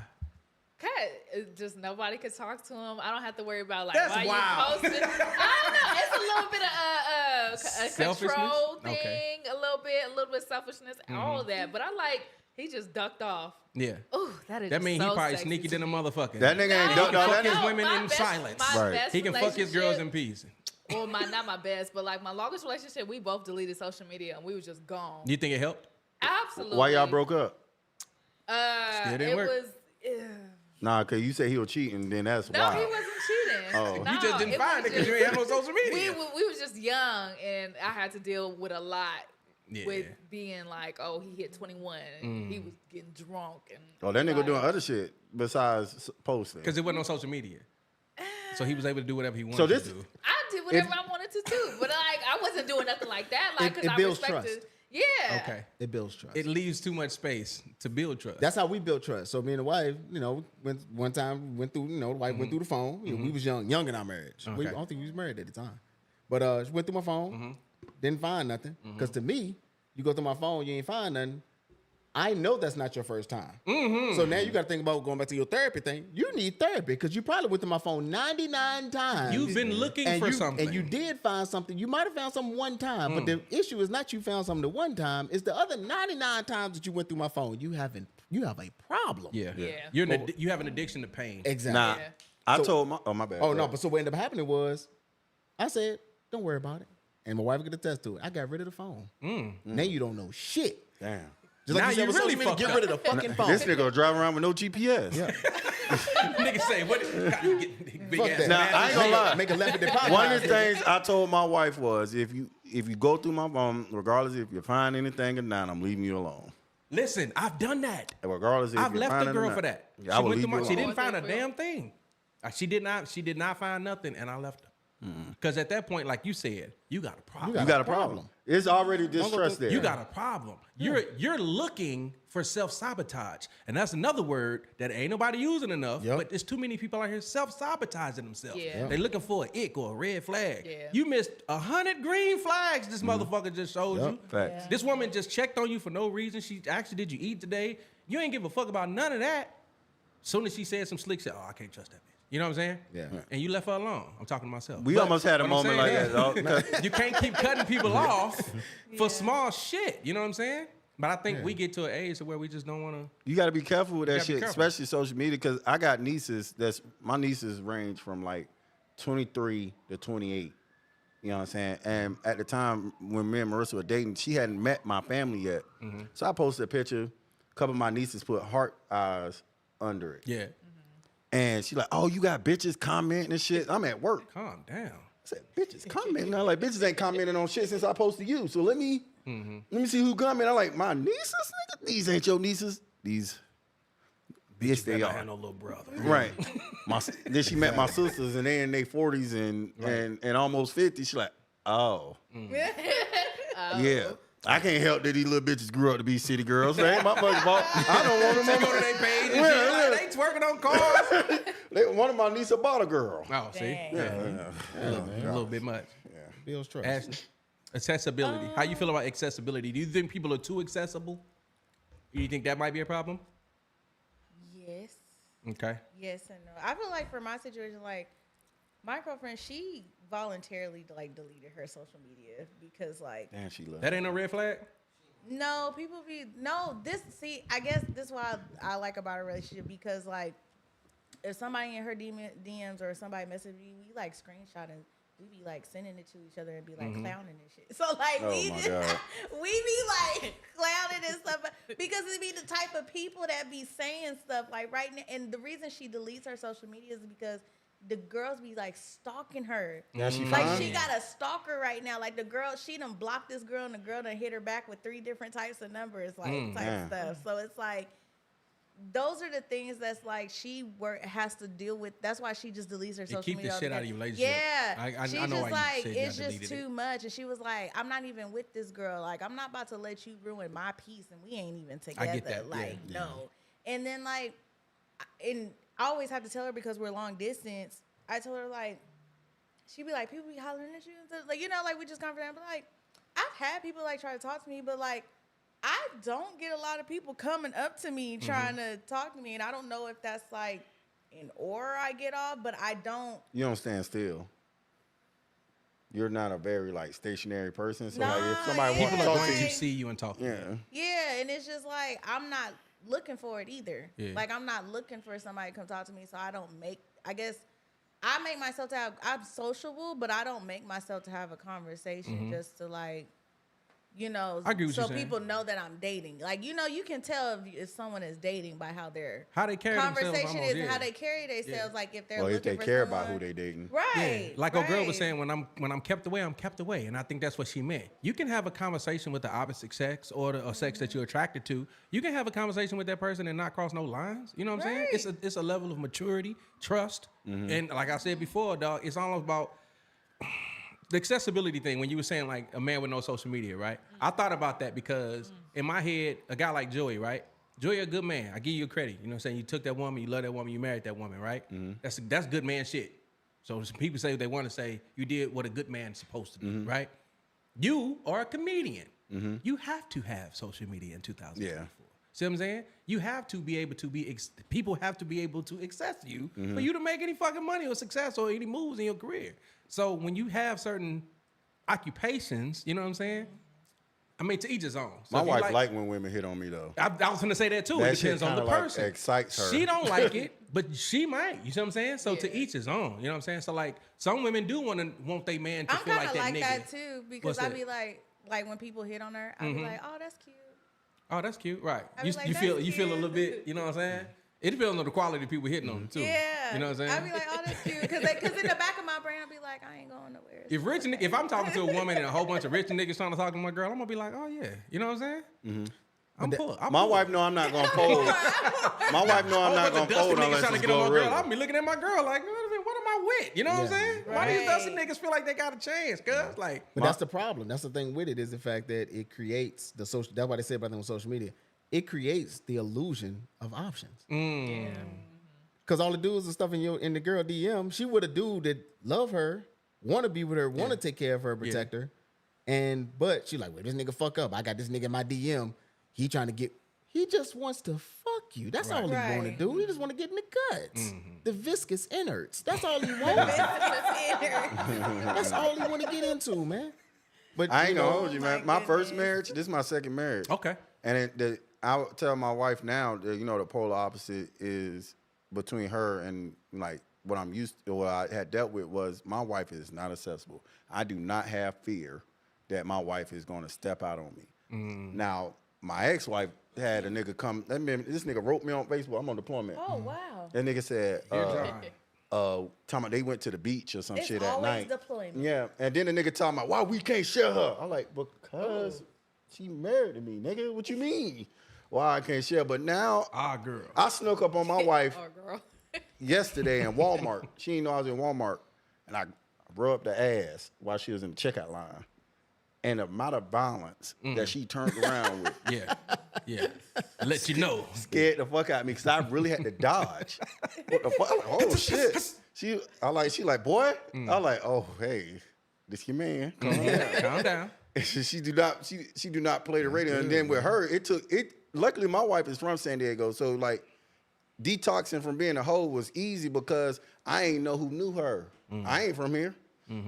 Just nobody could talk to him. I don't have to worry about like That's why wild. you posting. I don't know. It's a little bit of a Selfishness? control thing, Okay. a little bit selfishness, all of that. But I like he just ducked off. Yeah. Ooh, that is. That means so he probably sexy sneaky to than a me. motherfucker. That nigga ain't He ducked can off. fuck That his nigga. women my in best- silence. my Right. best He can fuck his girls in relationship- peace. Well, not my best, but like my longest relationship, we both deleted social media and we was just gone. You think it helped? Absolutely. Why y'all broke up? Still didn't it work. was. Nah, cause you say he was cheating, then that's No, why. he wasn't cheating. Oh. No, You just didn't find it was because you ain't have no social media. We was just young, and I had to deal with a lot Yeah. with being like, oh, he hit 21, and he was getting drunk, and Oh, that nigga like, doing other shit besides posting. Because it wasn't on social media. So he was able to do whatever he wanted So this- to do. I did whatever I wanted to do, but like I wasn't doing nothing like that, like It because I builds respected. trust. Yeah. Okay. It builds trust. It leaves too much space to build trust. That's how we built trust. So me and the wife, one time went through, the wife went through the phone. We was young in our marriage. Okay. I don't think we was married at the time. But she went through my phone, didn't find nothing. Because to me, you go through my phone, you ain't find nothing. I know that's not your first time. So now you got to think about going back to your therapy thing. You need therapy because you probably went through my phone 99 times. You've been looking for something. And you did find something. You might have found something one time, but the issue is not you found something the one time. It's the other 99 times that you went through my phone. You have a problem. Yeah. Yeah. You have an addiction to pain. Exactly. Nah, Yeah. I So- told my bad. Oh Go no, ahead. but so what ended up happening was, I said, "Don't worry about it," and my wife could attest to it. I got rid of the phone. Now you don't know shit. Damn. Just Now like you you said, really with social media, fucked get up. rid of the fucking phone. This nigga drive around with no GPS. Yeah. Nigga say, what? Big Fuck ass that. Now, man. I ain't gonna lie. Make a left at the podcast. One of the things I told my wife was, if you go through my phone, regardless if you find anything or not, I'm leaving you alone. Listen, I've done that. And regardless if I've you left find the it or girl not. for that. Yeah, I will leave you She alone. didn't find a Going through damn thing. She did not find nothing, and I left her. Because at that point, like you said, you got a problem. You got a problem. It's already distrust there. You got a problem. You're looking for self-sabotage. And that's another word that ain't nobody using enough, Yep. but there's too many people out here self-sabotaging themselves. Yeah. They're looking for an ick or a red flag. Yeah. You missed 100 green flags this motherfucker just showed you. Facts. This woman just checked on you for no reason. She asked you, did you eat today? You ain't give a fuck about none of that. Soon as she said some slick shit, oh, I can't trust that bitch. You know what I'm saying? Yeah. And you left her alone. I'm talking to myself. We But almost had a what I'm moment like saying that, is, dog. you can't keep cutting people off for small shit. You know what I'm saying? But I think we get to an age where we just don't want to. You got to be careful with that gotta be shit, careful. especially social media, because I got nieces. My nieces range from like 23 to 28. You know what I'm saying? And at the time when me and Marissa were dating, she hadn't met my family yet. So I posted a picture. A couple of my nieces put heart eyes under it. Yeah. And she like, oh, you got bitches commenting and shit. I'm at work. Calm down. I said, bitches commenting. I'm like, bitches ain't commenting on shit since I posted you. So let me see who comment. I'm like, my nieces, nigga? These ain't your nieces. These, bitch, they Never are. had no little brother. Right. Then she met my sisters, and they in their 40s and almost 50. She like, oh. Yeah. I can't help that these little bitches grew up to be city girls. They ain't my fucking fault. I don't want them They on go to their page and Yeah, shit, yeah. like, they twerking on cars. One of my nieces bought a girl. Oh, see? Dang. A little bit much. Builds trust. Ashley, accessibility. How you feel about accessibility? Do you think people are too accessible? Do you think that might be a problem? Yes. Okay. Yes and no. I feel like for my situation, like my girlfriend, she voluntarily like deleted her social media because like Damn, she love That ain't no red flag? no, people be no, this see, I guess this is why I like about a relationship because like if somebody in her DMs or somebody messaged me, we like screenshot and we be like sending it to each other and be like clowning and shit. So like Oh we my just, God. we be like clowning and stuff because it be the type of people that be saying stuff like right now. And the reason she deletes her social media is because the girls be like stalking her. Now she Like fine? she got a stalker right now. Like the girl, she done blocked this girl and the girl done hit her back with 3 different types of numbers, like type Damn. stuff. So it's like those are the things that's like has to deal with. That's why she just deletes her social keep media. the shit out of your relationship. Yeah, I she know just why you like said you it's deleted just it. too much, and she was like, "I'm not even with this girl. Like, I'm not about to let you ruin my peace, and we ain't even together. I get that. Like, Yeah. no." And then like, and I always have to tell her because we're long distance. I told her like, she be like, people be hollering at you, and stuff. Like, you know, like we just confident, but like, I've had people like try to talk to me, but like, I don't get a lot of people coming up to me trying to talk to me, and I don't know if that's like an aura I get off, but I don't. You don't stand still. You're not a very like stationary person, so like if Nah, somebody yeah. wants People to are talk going to to you, see you and talk to you. yeah. Yeah, and it's just like I'm not looking for it either. Yeah. Like I'm not looking for somebody to come talk to me, so I don't make. I guess I make myself to have. I'm sociable, but I don't make myself to have a conversation just to like, you know, I agree with so you saying. people know that I'm dating. Like, you know, you can tell if someone is dating by how their How they carry themselves. conversation almost, is, yeah. how they carry themselves. Like if they're Or if looking they for care someone, about who they dating. right? Like a girl was right. saying, when I'm kept away, I'm kept away, and I think that's what she meant. You can have a conversation with the opposite sex or the sex that you're attracted to. You can have a conversation with that person and not cross no lines. You know what I'm saying? Right. It's a level of maturity, trust, and like I said before, dog, it's all about the accessibility thing. When you were saying like a man with no social media, right? I thought about that because in my head, a guy like Joey, right? Joey, a good man. I give you credit. You know what I'm saying? You took that woman, you love that woman, you married that woman, right? That's good man shit. So people say what they want to say. You did what a good man's supposed to do, right? You are a comedian. You have to have social media in 2024. Yeah. See what I'm saying? You have to be able to people have to be able to access you for you to make any fucking money or success or any moves in your career. So when you have certain occupations, you know what I'm saying? I mean, to each his own. So My if you wife like when women hit on me though. I was going to say that too. That It depends shit on the kinda, like, person. excites her. She don't like it, but she might. You see what I'm saying? So to each his own. You know what I'm saying? So like some women do want their man to I'm feel kind like of that like nigga. that too because What's I that? be like when people hit on her, I be like, oh, that's cute. Oh, that's cute, right? I You, be like, you feel "That's you feel a cute." little bit. You know what I'm saying? It depends on the quality of people hitting on them too. Yeah. You know what I'm saying? I be like, oh, that's cute. Because in the back of my brain, I'll be like, I ain't going nowhere. If I'm talking to a woman and a whole bunch of rich niggas trying to talk to my girl, I'm gonna be like, oh yeah, you know what I'm saying? I'm poor. My wife know I'm not gonna fold. My wife know I'm not gonna fold unless trying to it's get on my girl. Glorilla. I'm be looking at my girl like, what am I with? You know what I'm saying? Why these dusty niggas feel like they got a chance? Cause like, But that's the problem. That's the thing with it is the fact that it creates the social. That's why they say about them on social media. It creates the illusion of options. Cause all it do is the stuff in the girl DM. She with a dude that love her, want to be with her, want to take care of her, protect her, but she like, wait, this nigga fuck up. I got this nigga in my DM. He trying to get. He just wants to fuck you. That's all he want to do. He just want to get in the guts, the viscous innards. That's all he wants. That's all he want to get into, man. But I ain't you gonna know, hold you, man. My first marriage, this is my second marriage. okay, And I would tell my wife now that, you know, the polar opposite is between her and like what I'm used to, what I had dealt with was my wife is not accessible. I do not have fear that my wife is going to step out on me. Now, my ex-wife had a nigga come, this nigga wrote me on Facebook, I'm on deployment. Oh, wow. That nigga said, talking about they went to the beach or some It's shit at always night. deployment. Yeah, and then the nigga talking about why we can't share her. I'm like, because she married to me, nigga. What you mean? Why I can't share? But now girl. I snuck up on my wife Oh, girl. yesterday in Walmart. She didn't know I was in Walmart, and I rubbed her ass while she was in the checkout line. And the amount of violence that she turned around with Yeah. Let you know. scared the fuck out of me because I really had to dodge. What the fuck? I'm like, oh shit. She like, boy. I like, oh hey, this your man. Calm down. She do not play the radio. And then with her, luckily my wife is from San Diego, so like detoxing from being a hoe was easy because I ain't know who knew her. I ain't from here.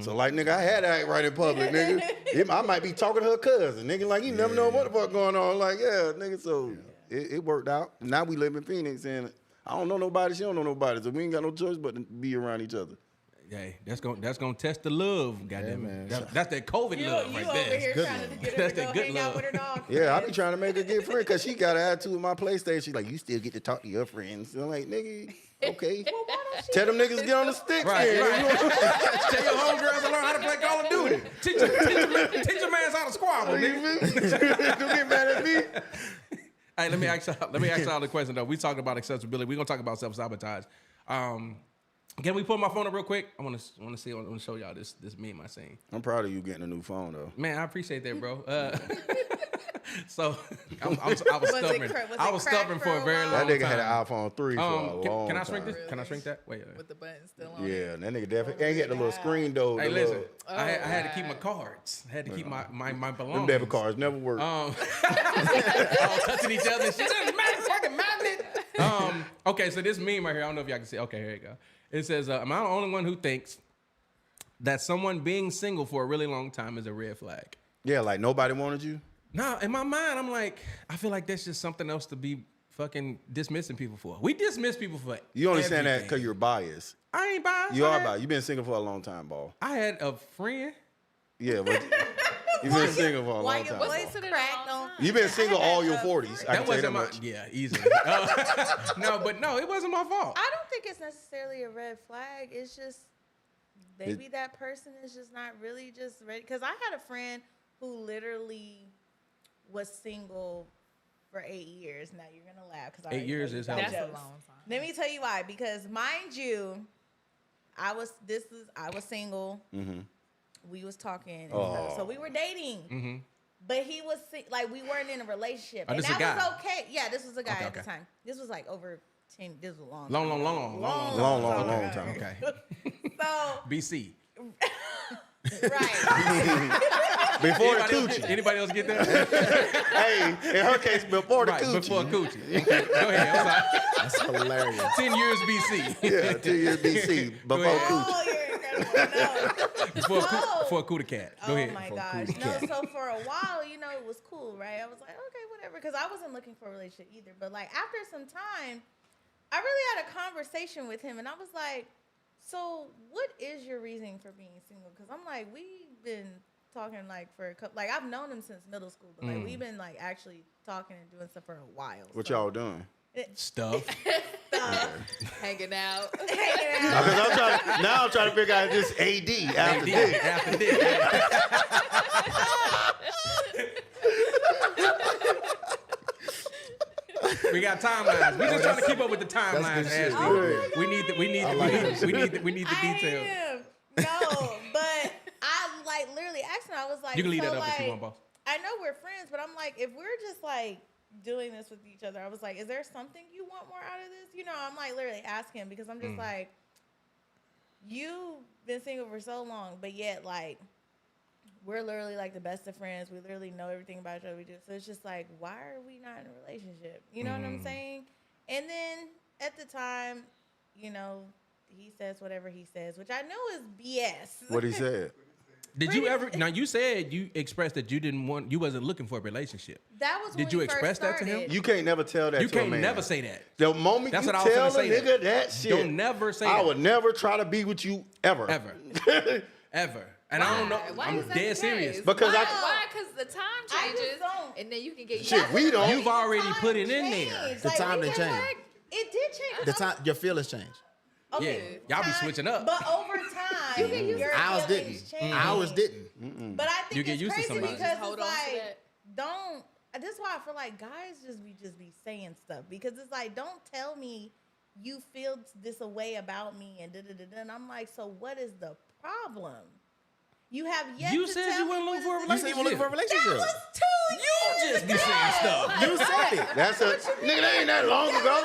So like nigga, I had to act right in public, nigga. I might be talking to her cousin, nigga. Like you never know what the fuck going on. Like yeah, nigga. So it worked out. Now we live in Phoenix, and I don't know nobody. She don't know nobody. So we ain't got no choice but to be around each other. Hey, that's gonna test the love, goddamn it. That's that COVID You love right over there. here trying to get her That's to that go good hang out love. with her dog. Yeah, I be trying to make her get friends because she got an attitude with my PlayStation. She's like, you still get to talk to your friends. I'm like, nigga, okay. Tell them niggas get on the sticks. Right, then. right. Tell your homegirls to learn how to play Call of Duty. Teach your mans how to squabble, nigga. Don't get mad at me. Hey, let me ask y'all the question though. We talked about accessibility. We're gonna talk about self-sabotage. Can we pull my phone up real quick? I want to show y'all this meme I seen. I'm proud of you getting a new phone though. Man, I appreciate that, bro. So I was stubborn. I was stubborn for a very long That time. nigga had an iPhone 3 for a long Can I time. shrink this? Can I shrink that? Wait. With the button still on. Yeah, that nigga definitely ain't get the little screen though. Hey, the listen. little- I had to keep my cards. I had to keep my Them belongings. debit cards never work. All touching each other and shit. Fucking magnet. Okay, so this meme right here, I don't know if y'all can see. Okay, here you go. It says, am I the only one who thinks that someone being single for a really long time is a red flag? Yeah, like nobody wanted you. No, in my mind, I'm like, I feel like that's just something else to be fucking dismissing people for. We dismiss people for You only saying that everything. because you're biased. I ain't biased. You are biased. You've been single for a long time, Ball. I had a friend. Yeah, but you've been single for a Why long your time. voice Ball. cracked on? You've been single all your 40s. I That can tell you that wasn't my. much. Yeah, easily. No, it wasn't my fault. I don't think it's necessarily a red flag. It's just maybe that person is just not really just ready. Because I had a friend who literally was single for 8 years. Now you're gonna laugh because 8 years is how That's long? a long time. Let me tell you why. Because mind you, I was single. Mm-hmm. We was talking, and stuff. So we were dating. Mm-hmm. But he was like we weren't in a relationship, Oh, and this a that was guy? okay. Yeah, this was a guy Okay, at the okay. time. This was like over 10. This was a long, Long time. Okay. So BC. right, Before the Anybody else coochie. Anybody else get that? Hey, in her case, before the Right, coochie. before coochie. Okay, go ahead. I'm sorry. That's hilarious. 10 years BC. Yeah, 2 years BC. Before ahead. coochie. oh, you're incredible. No. Before a coup de cat. Go Oh ahead. my gosh. No, so for a while, it was cool, right? I was like, okay, whatever. Because I wasn't looking for a relationship either. But like after some time, I really had a conversation with him and I was like, so what is your reasoning for being single? Because I'm like, we've been talking like for a couple, like I've known him since middle school, but like we've been like actually talking and doing stuff for a while. What So- y'all doing? Stuff. Hanging out. Because I'm trying to figure out if this AD after this. After this. We got timelines. We just trying to keep up with the timelines, good shit. Ashley. We need the I details. am. No, but I like literally asked him. I was like, You can leave so, that up if you like, want, boss. I know we're friends, but I'm like, if we're just like doing this with each other, I was like, is there something you want more out of this? I'm like literally asking because I'm just like, you've been single for so long, but yet like we're literally like the best of friends. We literally know everything about each other. We do. So it's just like, why are we not in a relationship? You know what I'm saying? And then at the time, he says whatever he says, which I know is BS. What he said. Did you ever? Now you said you expressed that you wasn't looking for a relationship. That was Did when you we first express that to him? started. You can't never tell that You to a can't man. never say that. The moment That's you what I was tell finna a say nigga that shit, Don't never say I that. would never try to be with you ever. Ever. And I don't know. Why I'm is that dead the serious. case? Because why? I- Why? Because the time I just changes, don't. and then you can get Shit, we don't. You've already Time put it in there. changed. The time we didn't can, change. like, it did change. The time, your feelings change. Okay, Yeah, y'all be time- switching up. But over time, your Ours feelings didn't. change. Ours didn't. But I think You get it's used to crazy somebody. because Just hold it's on to like, that. don't. This is why I feel like guys just be saying stuff because it's like, don't tell me you feel this way about me and da da da da. And I'm like, so what is the problem? You have yet You to said tell you me weren't what looking for a is You the- said you were looking for a relationship. That was 2 years. You just be saying stuff. You said it. That's a nigga. That ain't that long ago.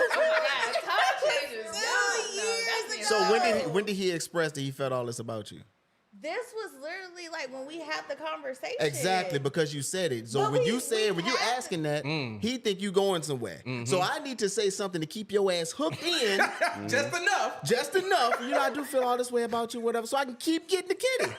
time changes. Two years So ago. when did he express that he felt all this about you? This was literally like when we had the conversation. Exactly, because you said it. So But when we you had- asking that, he think you going somewhere. So I need to say something to keep your ass hooked in Just enough. just enough. I do feel all this way about you, whatever, so I can keep getting the kitty.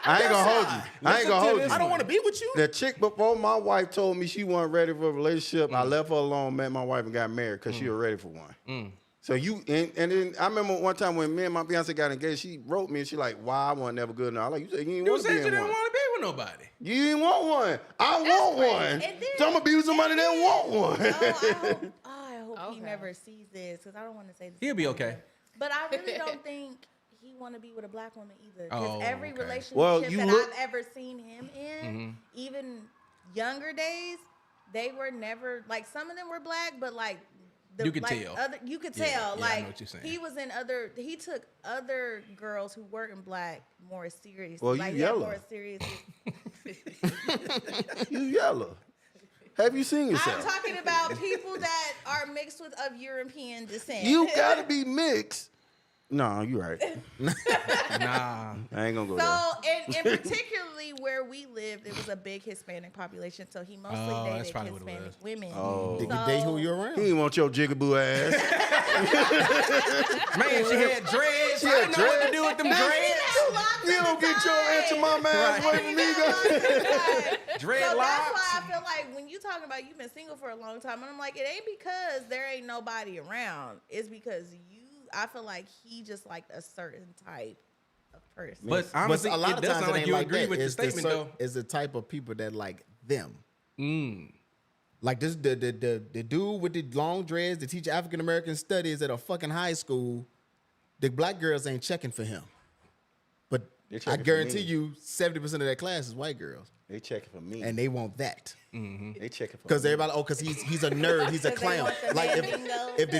I ain't gonna hold you. I ain't gonna hold you. I don't want to be with you. The chick before my wife told me she wasn't ready for a relationship. I left her alone, met my wife, and got married because she was ready for one. So and then I remember one time when me and my fiance got engaged, she wrote me and she like, "Why I wasn't never good enough?" I like, you said you didn't You want to said be you in didn't one. want to be with nobody. You didn't want one. I want great. one. And then- So I'm gonna be with somebody that want one. I hope he Okay. never sees this because I don't want to say this. He'll be okay. But I really don't think he want to be with a black woman either. Because Oh, every okay. relationship Well, you that look- I've ever seen him in, even younger days, they were never like some of them were black, but like You could like, tell. You could Yeah, tell. yeah, I know Like what you're saying. he was in other. He took other girls who weren't black more serious. Well, you like, yellow. More serious. You yellow. Have you seen I'm yourself? talking about people that are mixed with of European descent. You gotta be mixed. No, you right. Nah. I ain't gonna go So, there. and particularly where we lived, it was a big Hispanic population. So he mostly Oh, that's dated probably what it Hispanic was. women. Oh. They can date who you're around. He didn't want your jigaboo ass. Man, she had dreads. She I had didn't know what to dreads. do with them She dreads. had locks You at don't the get your time. Aunt Jemima ass away from me. So that's Dreadlocks. why I feel like when you talking about you've been single for a long time, and I'm like, it ain't because there ain't nobody around. It's because I feel like he just liked a certain type of person. But honestly, a lot it of does times sound it like ain't you like agree that. with the It's statement, though. Is the type of people that like them. Mm. Like this, the dude with the long dreads that teach African American studies at a fucking high school. The black girls ain't checking for him, but They're I checking for guarantee me. you, 70% of that class is white girls, They checking for me. and they want that. They checking for Because me. everybody, because he's a nerd, he's a 'Cause they clown. want the Like bingo. if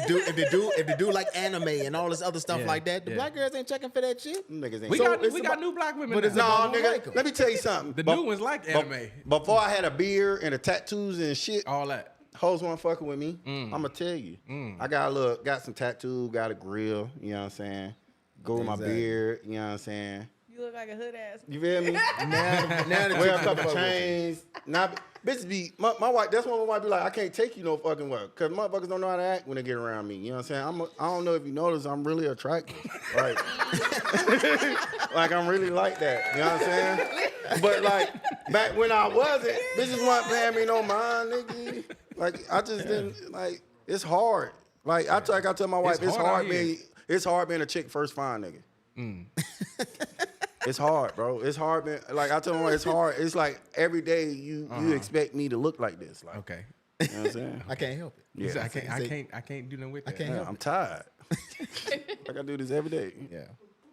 the dude like anime and all this other stuff Yeah, like that, the yeah. black girls ain't checking for that shit. Them niggas ain't We So got it's about- new black women. but it's now. No, about who like nigga, 'em. let me tell you something. The Be- new ones like be- anime. Before I had a beard and the tattoos and shit, All that. hoes weren't fucking with me. I'ma tell you. I got some tattoo, got a grill, you know what I'm saying? Go with my Exactly. beard, you know what I'm saying? You look like a hood ass. You feel me? Now that Wear you a couple fuck with chains. Not bitches be my wife. That's why my wife be like, I can't take you no fucking well, cause motherfuckers don't know how to act when they get around me. You know what I'm saying? I don't know if you notice, I'm really attractive. Like, like I'm really like that. You know what I'm saying? But like back when I wasn't, bitches weren't paying me no mind, nigga. Like I just didn't like. It's hard. Like I tell my wife, It's hard out here. It's hard being a chick first fine nigga. It's hard, bro. It's hard, man. Like I tell my wife, it's hard. It's like every day you expect me to look like this. Like, Okay. you know what I'm saying? I can't help it. He said, Yeah. I can't do nothing with that. can't Yeah, help I'm tired. Like I do this every day. Yeah,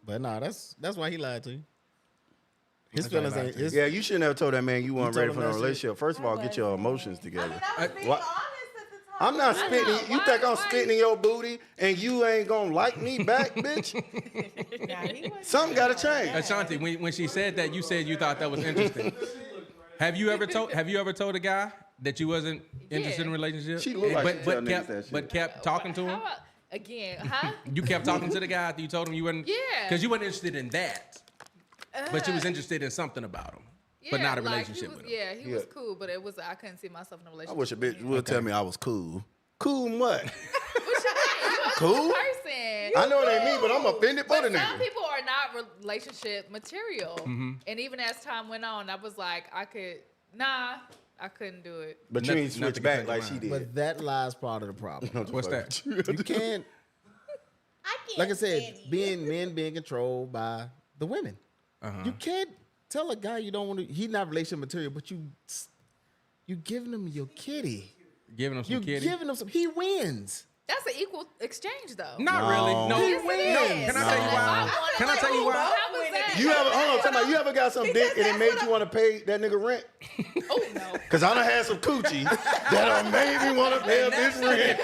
but no, that's why he lied to you. His That's why he feelings lied ain't. to you. His, Yeah, you shouldn't have told that man you weren't told ready him for no that shit? relationship. First of all, get your emotions I together. mean, I was being What? honest at the time. I'm not I spitting. know. You Why- think I'm why spitting in your booty and you ain't gonna like me back, bitch? Nah, he wasn't Something gotta change. Ashanti, when she said that, you said you thought that was interesting. Have you ever told a guy that you wasn't interested in a relationship? She look like she tell niggas kept that shit. but kept talking to How him? about, again, huh? You kept talking to the guy after you told him you wasn't. Yeah. Because you weren't interested in that, but you was interested in something about him, but not a like, relationship he was, with him. Yeah, he Yeah. was cool, but it was I couldn't see myself in a I relationship. wish a bitch with him. would tell me I was cool. Cool in what? What you mean? You a Cool? cool person. I know what they mean, but I'm offended for the But some nigga. people are not relationship material, Mm-hmm. and even as time went on, I was like, I couldn't do it. But you Nothing- ain't switch nothing back can like change she your did. but that lies part of the problem. What's that? You can't, I can't like I said, stand you. men being controlled by the women. You can't tell a guy you don't want to. He's not relationship material, but you giving him your kitty. Giving him You some kitty. giving him some. He wins. That's an equal exchange, though. Not No. really. No. Yes, it is. Can I tell you why? Can I tell you why? How was that? You ever hold on? Somebody, you ever got some dick and it made you want to pay that nigga rent? Oh no. Cause I done had some coochie that done made me want to pay a bitch rent,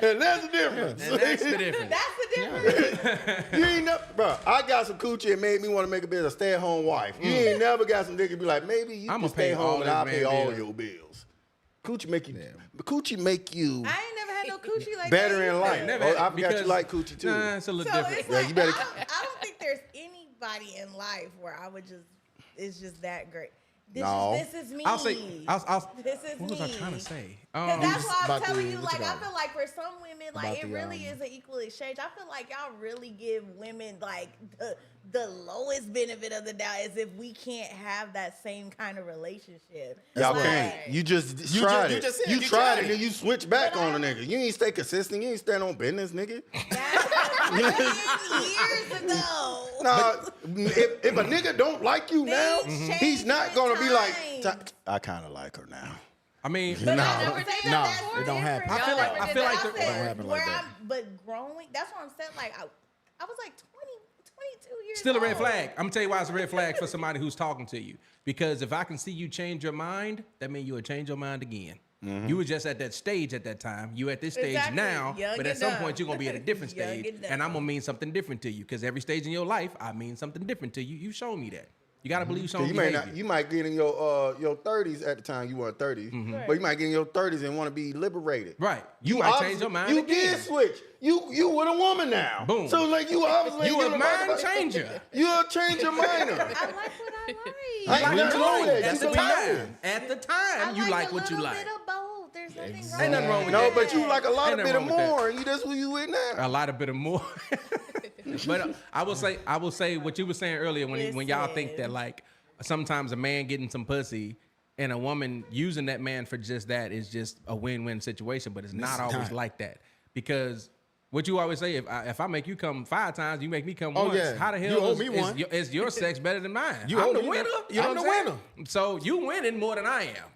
and that's the difference. And that's the difference. That's the difference. You ain't never, bro. I got some coochie and made me want to make a bitch a stay-at-home wife. You ain't never got some dick and be like, maybe you I'ma can stay pay all home and this I'll pay man all bills. your bills. Coochie make you, coochie make you I ain't never had no coochie like better that. in life. Never Oh, had- I forgot you because- like coochie too. Nah, it's a little So different. it's Yeah, like, you better- I don't think there's anybody in life where I would just, it's just that great. No. This is me. I'll say. This is What was I me. trying to say? Cause that's why I'm about telling the- you, what like, you I call it? feel like for some women, like, About it the, really is an equal exchange. I feel like y'all really give women, like, the lowest benefit of the doubt as if we can't have that same kind of relationship. Y'all Like, can't. You just tried you it. just said You you tried tried it and you switch back on a nigga. You ain't stay consistent. You ain't stand on business, nigga. That's years ago. Nah, if a nigga don't like you now, Things he's not change gonna with be like, time. I kind of like her now. I mean, But No. I never did that. No, That's it don't happen. different. I feel like- Y'all I never feel did like that. the- I It don't said happen where like that. but growing, that's what I'm saying. Like, I was like 20, 2 years Still a red old. flag. I'm gonna tell you why it's a red flag for somebody who's talking to you. Because if I can see you change your mind, that means you will change your mind again. You were just at that stage at that time. You at this stage Exactly. now, Young but and at some dumb. point you're gonna be at a different Young stage, and dumb. and I'm gonna mean something different to you. Because every stage in your life, I mean something different to you. You show me that. You gotta believe some You behavior. you might get in your 30s at the time you weren't 30, but you might get in your 30s and want to be liberated. Right. You might change your mind You again. did switch. You with a woman now. Boom. So like you obviously You ain't a giving fuck mind about- changer. You're a change your mind. I like what I like. I ain't nothing wrong with that. At You the can time. learn. At the I time, you like a what you little like. bit of both. There's nothing wrong. Ain't nothing wrong with No, that. but you like a lot Ain't of nothing bit of wrong with that. more, and you that's who you with now. A lot of bit of more. But I will say what you were saying earlier when y'all think that like sometimes a man getting some pussy and a woman using that man for just that is just a win-win situation, but it's not always like that. Because what you always say, if I make you come 5 times, you make me come once. yeah. How the hell You owe is, me is one. is your sex better than mine? You I'm owe the me winner. one. You know I'm what the I'm winner. saying? So you winning more than I am.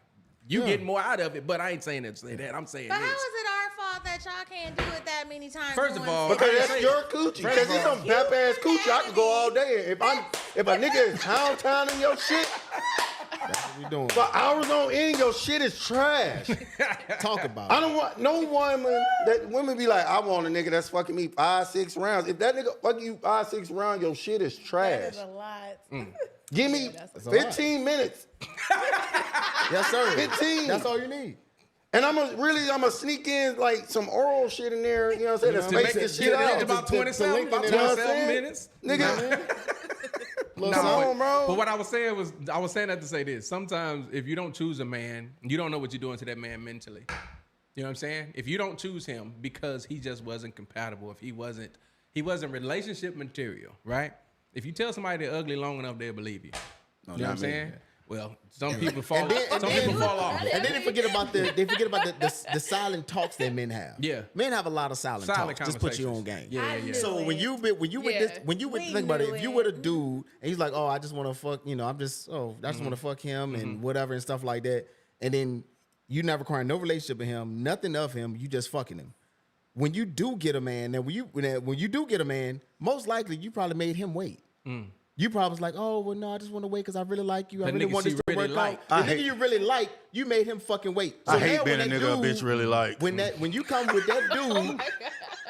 You Yeah. getting more out of it, but I ain't saying that. Say that. I'm saying But how this. is it our fault that y'all can't do it that many times? First of going all, forward? Because I that's say- your coochie. Because it's some bap ass coochie, I could go all day. If a nigga is town in your shit That's what we doing. for hours on end, your shit is trash. Talk about I it. don't want no woman that women be like, I want a nigga that's fucking me 5-6 rounds. If that nigga fuck you 5-6 rounds, your shit is That trash. is a lot. Give me That's a lot. 15 minutes. Yes, sir. 15. That's all you need. And I'm gonna sneak in like some oral shit in there, you know what I'm saying? That's To make making it shit get out. about to 27, lengthen about it out. 27 minutes. Nigga, Little come something. on, bro. But what I was saying that to say this. Sometimes if you don't choose a man, you don't know what you're doing to that man mentally. You know what I'm saying? If you don't choose him because he just wasn't compatible, if he wasn't relationship material, right? If you tell somebody they're ugly long enough, they'll believe you. You know what I'm not me. saying? Well, some people fall. And then- some people fall off. And then they forget about the silent talks that men have. Yeah. Men have a lot of silent Silent talks. Just put you on conversations. game. Yeah, I yeah. knew So when you with Yeah. this, when you would We think about it, knew if you it. were a dude and he's like, oh, I just want to fuck, I just want to fuck him and whatever and stuff like that, and then you never require no relationship with him, nothing of him, you just fucking him. When you do get a man, now when you do get a man, most likely you probably made him wait. You probably was like, oh, well, no, I just want to wait because I really like you. I The really nigga want this she to really work like. out. I The hate- nigga you really like, you made him fucking wait. I hate now being when a that nigga a dude- bitch really like. when you come with that dude,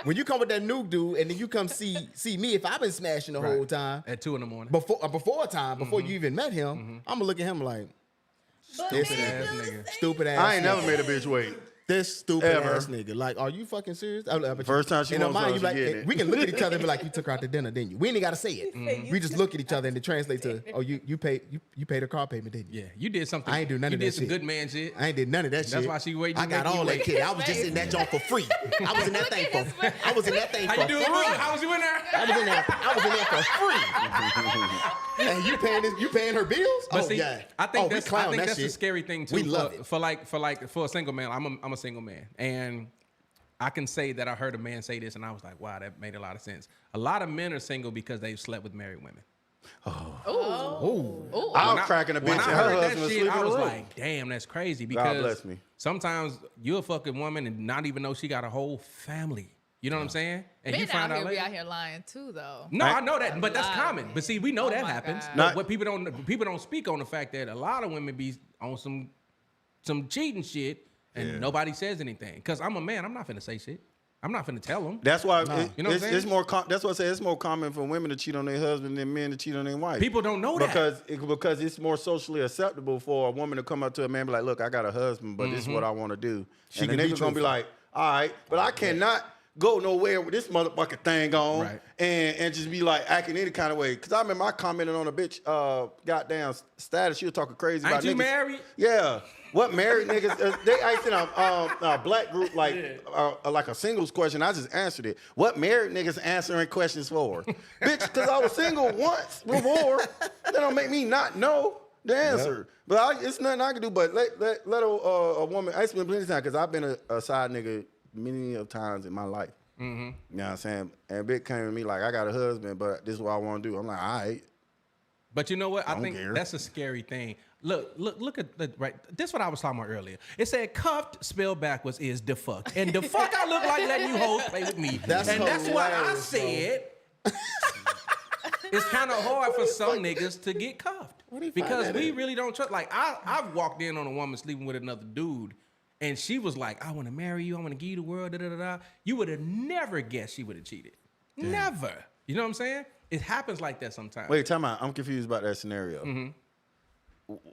when you come with that new dude, and then you come see me, if I've been smashing the whole time At 2 in the morning. before you even met him, I'm gonna look at him like But Stupid men ass do the nigga. same stupid ass. I ain't nigga. never made a bitch wait. This stupid Ever. ass nigga. Like, are you fucking serious? First time she in her wants mind, you something, like, she getting it. we can look at each other and be like, you took her out to dinner, didn't you? We ain't even gotta say it. We just look at each other and it translates to, oh, you paid her car payment, didn't you? Yeah, you did something. I ain't do none you of did that some shit. good man shit. I ain't did none of that shit. That's why she waiting I to got make you all that wait. kid. I was just in that joint for free. I was in that thing for How you doing, free. bro? How was you in there? I was in there for free. And you paying her bills? But oh, see, yeah. I think we that's clown that a shit. scary thing too. We love it. for a single man. I'm a single man, and I can say that I heard a man say this, and I was like, wow, that made a lot of sense. A lot of men are single because they've slept with married women. Ooh. I When was cracking a bitch when and I her heard that husband was shit, sleeping I in was the room. like, damn, that's crazy. God Because bless me. sometimes you'll fuck a woman and not even know she got a whole family. You know what I'm saying? And Men you find out out here be later. out here lying too, though. No, I know that, but that's Lie. common. But see, we know Oh that my happens. God. But Not- what people don't speak on the fact that a lot of women be on some cheating shit, and nobody says anything. Because I'm a man, I'm not finna say shit. I'm not finna tell them. That's why You know what I'm it's saying? more. That's why I say it's more common for women to cheat on their husband than men to cheat on their wife. People don't know that. because it's more socially acceptable for a woman to come up to a man and be like, "Look, I got a husband, but this is what I want to do." And the can be nigga gonna be truthful. like, "All right, but I cannot go nowhere with this motherfucking thing on Right. and just be like acting any kind of way." Because I remember I commented on a bitch goddamn status. She was talking crazy Ain't about you niggas. married? Yeah. What married niggas? They asked in a black group like a singles question. I just answered it. What married niggas answering questions for? Bitch, because I was single once before. That don't make me not know the answer. But it's nothing I can do but let a woman. I spent plenty of time because I've been a side nigga many of times in my life. You know what I'm saying? And Big came to me like, I got a husband, but this is what I want to do. I'm like, all right. But you know what? I don't think care. that's a scary thing. Look at the right. This is what I was talking about earlier. It said cuffed spelled backwards is the fuck. And the fuck I look like letting you hoes play with me. That's and that's what I hilarious, said. it's kind of hard for some niggas to get cuffed Where do you find because that we at? really don't trust. Like I've walked in on a woman sleeping with another dude, and she was like, "I want to marry you. I want to give you the world." Da, da, da, da. You would have never guessed she would have cheated. Never. You know what I'm saying? It happens like that sometimes. Wait, time out. I'm confused about that scenario. Mm-hmm.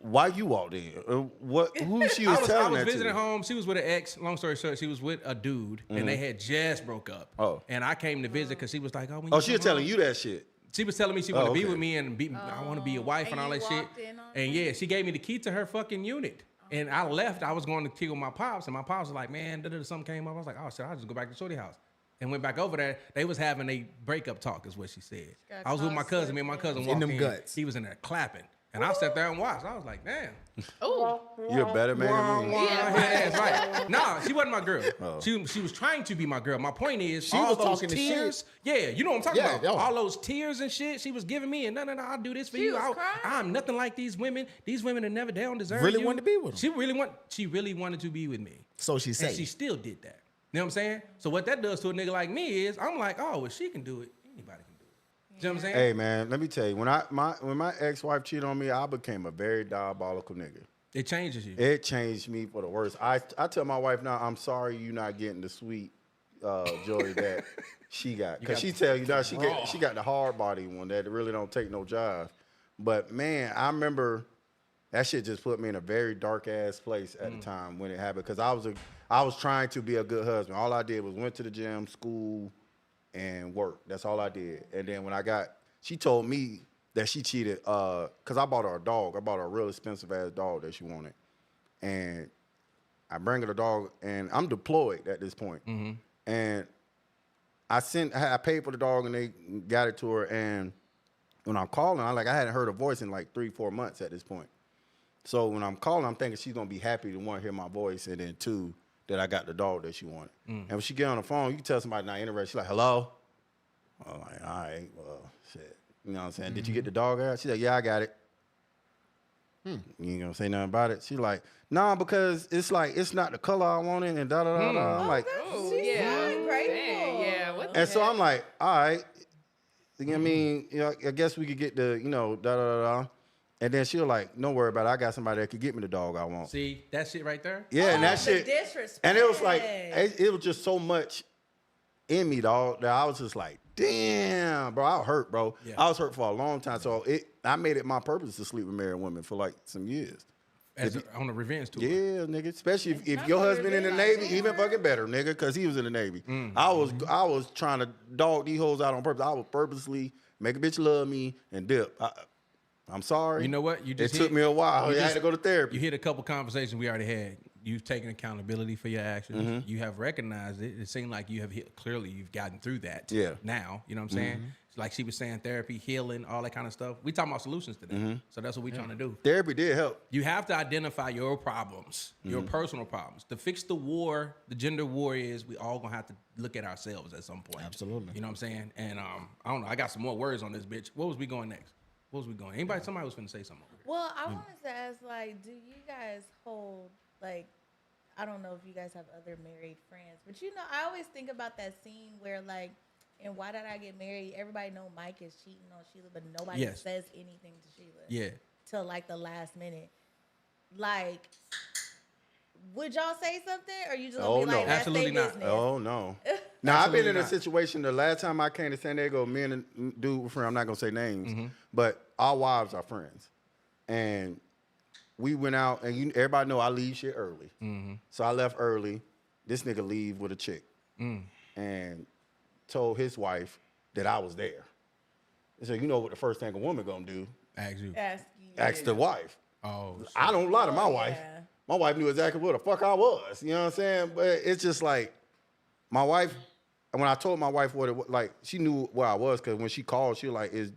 Why you walked in? Who she was I telling was that visiting to? home. She was with an ex. Long story short, she was with a dude, and they had just broke up. Oh. And I came to visit because she was like, "Oh, when Oh, you she was come telling home-" you that shit. She was telling me she wanted to be okay. with me and I want to be your wife and and all you that shit. walked in on And yeah, she gave me the key to her fucking unit. And I left. I was going to kill my pops, and my pops was like, "Man, something came up." I was like, "Oh shit, I'll just go back to Shorty house." And went back over there. They was having a breakup talk, is what she said. got I was with my caught cousin. Me and my cousin In walked them in. guts. He was in there clapping, and I sat there and watched. I was like, "Damn." Ooh. You're a better man than me. Yeah, that's right. Nah, she wasn't my girl. She was trying to be my girl. My point is, She all was those talking the tears. Yeah, you know what I'm talking Yeah, about. yeah. All those tears and shit she was giving me, and no, I'll do this for you. was crying. I'm nothing like these women. These women are never. They don't deserve Really you. wanted to be with them. She really wanted to be with me. So she And said. she still did that. You know what I'm saying? So what that does to a nigga like me is, I'm like, oh, if she can do it, anybody can do it. You know what I'm saying? Hey man, let me tell you, when my ex-wife cheated on me, I became a very diabolical nigga. It changes you. It changed me for the worse. I tell my wife now, I'm sorry you not getting the sweet joy that she got. Because she tell you now she got the hard body one that really don't take no jive. But man, I remember that shit just put me in a very dark ass place at the time when it happened. Because I was trying to be a good husband. All I did was went to the gym, school, and work. That's all I did. And then when she told me that she cheated because I bought her a dog. I bought her a real expensive ass dog that she wanted. And I bring her the dog, and I'm deployed at this point. And I paid for the dog, and they got it to her. And when I'm calling, I hadn't heard her voice in like 3-4 months at this point. So when I'm calling, I'm thinking she's gonna be happy to want to hear my voice, and then two, that I got the dog that she wanted. And when she get on the phone, you can tell somebody not interested. She's like, "Hello." I'm like, "All right, well, shit." You know what I'm saying? Did you get the dog out? She's like, "Yeah, I got it." You ain't gonna say nothing about it. She's like, "Nah, because it's like it's not the color I wanted," and da da da da. I'm like, Yeah. grateful. Dang, yeah. What the and so heck? I'm like, "All right." You know what I mean? You know, I guess we could get the, da da da da. And then she was like, "Don't worry about it. I got somebody that could get me the dog I want." See, that shit right there? Yeah, and that the shit. disrespect. And it was like, it was just so much in me, dog, that I was just like, damn, bro, I was hurt, bro. Yeah. I was hurt for a long time. So I made it my purpose to sleep with married women for like some years. On a revenge tour. Yeah, nigga. Especially if not your gonna husband in the revenge, Navy, like, even fucking better, nigga, because he was in the Navy. I was trying to dog these hoes out on purpose. I would purposely make a bitch love me and dip. I'm sorry. You know what? It took me a while. I had to go to therapy. You hit a couple conversations we already had. You've taken accountability for your actions. You have recognized it. It seemed like you have clearly you've gotten through that. Yeah. Now, you know what I'm saying? Like she was saying, therapy, healing, all that kind of stuff. We talking about solutions today. So that's what we're trying to do. Therapy did help. You have to identify your problems, your personal problems. To fix the war, the gender war is we all gonna have to look at ourselves at some point. Absolutely. You know what I'm saying? And I don't know. I got some more words on this bitch. What was we going next? What was we going? Somebody was finna say something. Over here. Well, I wanted to ask, like, do you guys hold, like, I don't know if you guys have other married friends, but I always think about that scene where, like, in Why Did I Get Married, everybody know Mike is cheating on Sheila, but nobody Yes. says anything to Sheila. Yeah. Till, like, the last minute. Like, would y'all say something, or you just gonna Oh, be like, no. that's Absolutely their not. business? Oh no! Now I've been in a not. situation. The last time I came to San Diego, me and a dude were friends. I'm not gonna say names, but our wives are friends, and we went out. And everybody know I leave shit early, so I left early. This nigga leave with a chick, and told his wife that I was there. And so you know what the first thing a woman gonna do? Ask you. Ask the wife. Oh, shit. I don't lie to my wife. yeah. My wife knew exactly where the fuck I was. You know what I'm saying? But it's just like my wife. When I told my wife what it was, like, she knew where I was because when she called, she was like, "Is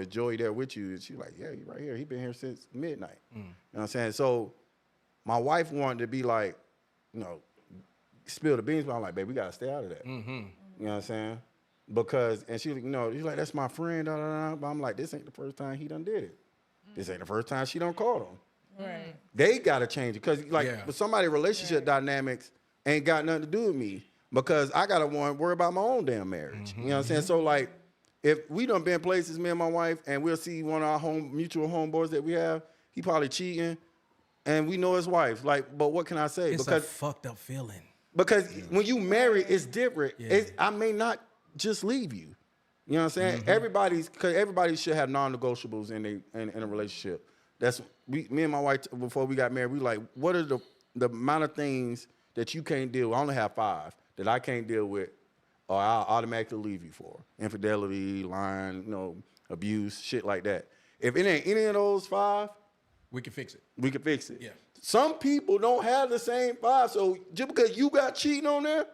Joey there with you?" And she was like, "Yeah, he's right here. He been here since midnight." You know what I'm saying? So my wife wanted to be like, spill the beans, but I'm like, "Babe, we gotta stay out of that." You know what I'm saying? Because she was like, "That's my friend." Da, da, da. But I'm like, "This ain't the first time he done did it. This ain't the first time she done called him." Right. They gotta change it because, like, Yeah. with somebody relationship dynamics ain't got nothing to do with me because I gotta worry about my own damn marriage. You know what I'm saying? So like, if we done been places, me and my wife, and we'll see one of our mutual homeboys that we have, he probably cheating, and we know his wife. Like, but what can I say? It's a fucked up feeling. Because when you marry, it's different. I may not just leave you. You know what I'm saying? Because everybody should have non-negotiables in a relationship. That's me and my wife before we got married. We like, what are the amount of things that you can't deal with? I only have 5 that I can't deal with, or I'll automatically leave you for. Infidelity, lying, abuse, shit like that. If it ain't any of those 5, we can fix it. We can fix it. Yeah. Some people don't have the same 5, so just because you got cheating on there,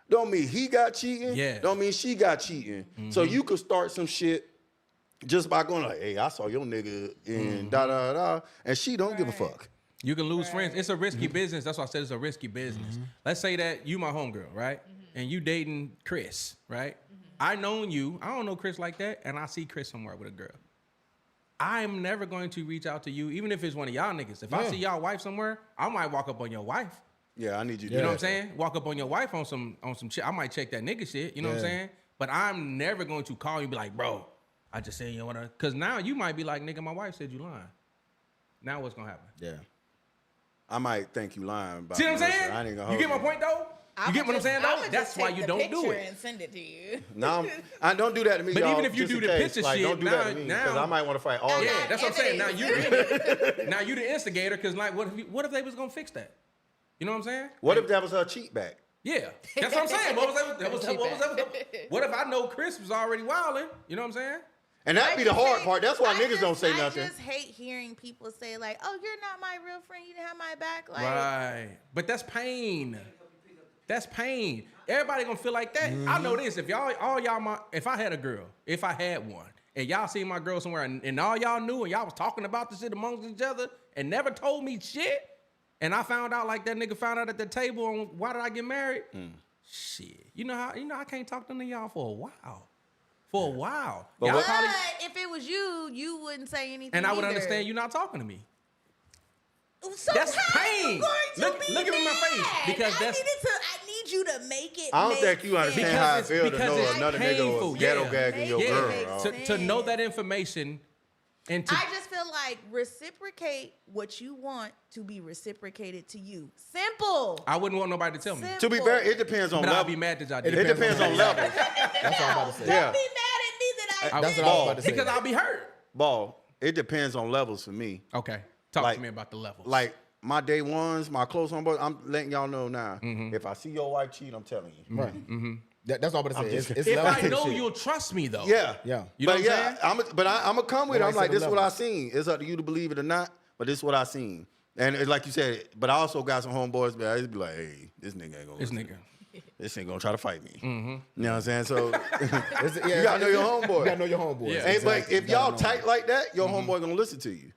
don't mean he got cheating. Yeah. Don't mean she got cheating. So you could start some shit just by going like, hey, I saw your nigga in da-da-da, and she don't give a fuck. You can lose friends. It's a risky business. That's why I said it's a risky business. Let's say that you my homegirl, right? And you dating Chris, right? I known you. I don't know Chris like that, and I see Chris somewhere with a girl. I'm never going to reach out to you, even if it's one of y'all niggas. If I see y'all wife somewhere, I might walk up on your wife. Yeah, I need you to You know what I'm saying? Walk up on your wife on some shit. I might check that nigga shit. You know what I'm saying? But I'm never going to call you and be like, bro, I just said you want to. Because now you might be like, nigga, my wife said you lying. Now what's going to happen? Yeah. I might think you lying about See what I'm saying? I ain't gonna You get my point, though? You get what I'm saying, though? That's why you don't do it. And send it to you. No, I don't do that to me. But y'all, even if you just do in the case. picture like, shit, don't do that to me, now- because I might want to fight all Yeah, that. that's what I'm saying. Now you the instigator, because like, what if they was gonna fix that? You know what I'm saying? What if that was her cheat back? Yeah, that's what I'm saying. What was that? What if I know Chris was already wilding? You know what I'm saying? And that'd be the hard part. That's why niggas don't say I nothing. just hate hearing people say like, "Oh, you're not my real friend. You didn't have my back." Like, Right, but that's pain. That's pain. Everybody gonna feel like that. I know this. If if I had a girl, if I had one, and y'all seen my girl somewhere, and all y'all knew, and y'all was talking about the shit amongst each other, and never told me shit, and I found out like that nigga found out at the table on why did I get married? Shit, you know I can't talk to none of y'all for a while. For a while. But Y'all what- probably, if it was you, you wouldn't say anything. and I would either. understand you not talking to me. So That's how pain. You going to Look at me in my face, mad? because I need you to make it. I don't make think you understand sense. how I Because feel to because know it's another painful. nigga was ghetto Yeah. gagging your Yeah. girl. Makes dog. sense. To know that information, and to I just feel like reciprocate what you want to be reciprocated to you. Simple. I wouldn't want nobody to tell me. To be fair, it depends on But I'll level. be mad that y'all It did. It depends on levels. That's all I'm about to say. Yeah. Don't be mad at me that I That's did what I was it. about to say. Because I'll be hurt. Ball. It depends on levels for me. Okay. Talk Like- to me about the levels. Like my day ones, my close homeboys, I'm letting y'all know now. If I see your wife cheat, I'm telling you. Right. That's all I'm about to say. just- It's if levels I to the know shit. you'll trust me though. Yeah. Yeah. You know but what I'm yeah, saying? I'm gonna come with it. Like I'm like, seven this is what I levels. seen. It's up to you to believe it or not, but this is what I seen. And it's like you said, but I also got some homeboys, but I just be like, hey, this nigga ain't gonna This listen. nigga. This ain't gonna try to fight me. You know what I'm saying? So It's- you gotta know your homeboy. You gotta know your homeboy. Yeah. Hey, but Exactly. if You gotta y'all know tight him. like that, your homeboy gonna listen to you.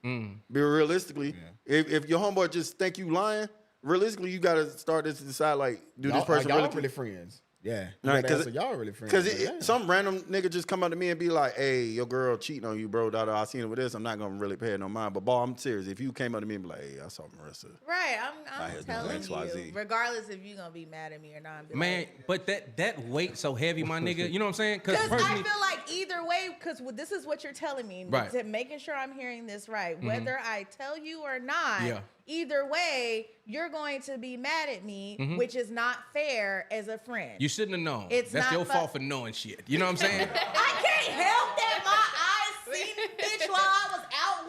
Be realistically, if your homeboy just think you lying, realistically, you gotta start to decide like, do this Y'all- person y'all really? really friends. Yeah. You Right, gotta answer, y'all really friends. Because Yeah. some random nigga just come up to me and be like, hey, your girl cheating on you, bro. I seen it with this. I'm not going to really pay it no mind. But, ball, I'm serious. If you came up to me and be like, hey, I saw Marissa. Right, I I'm had telling XYZ. you, regardless if you're gonna be mad at me or not. Man, but that weight so heavy, my nigga. You know what I'm saying? Because I personally- feel like either way, because this is what you're telling me, Right. to making sure I'm hearing this right. Whether I tell you or not, Yeah. either way, you're going to be mad at me, which is not fair as a friend. you shouldn't have known. It's That's not your fu- fault for knowing shit. You know what I'm saying? I can't help that my eyes seen bitch while I was out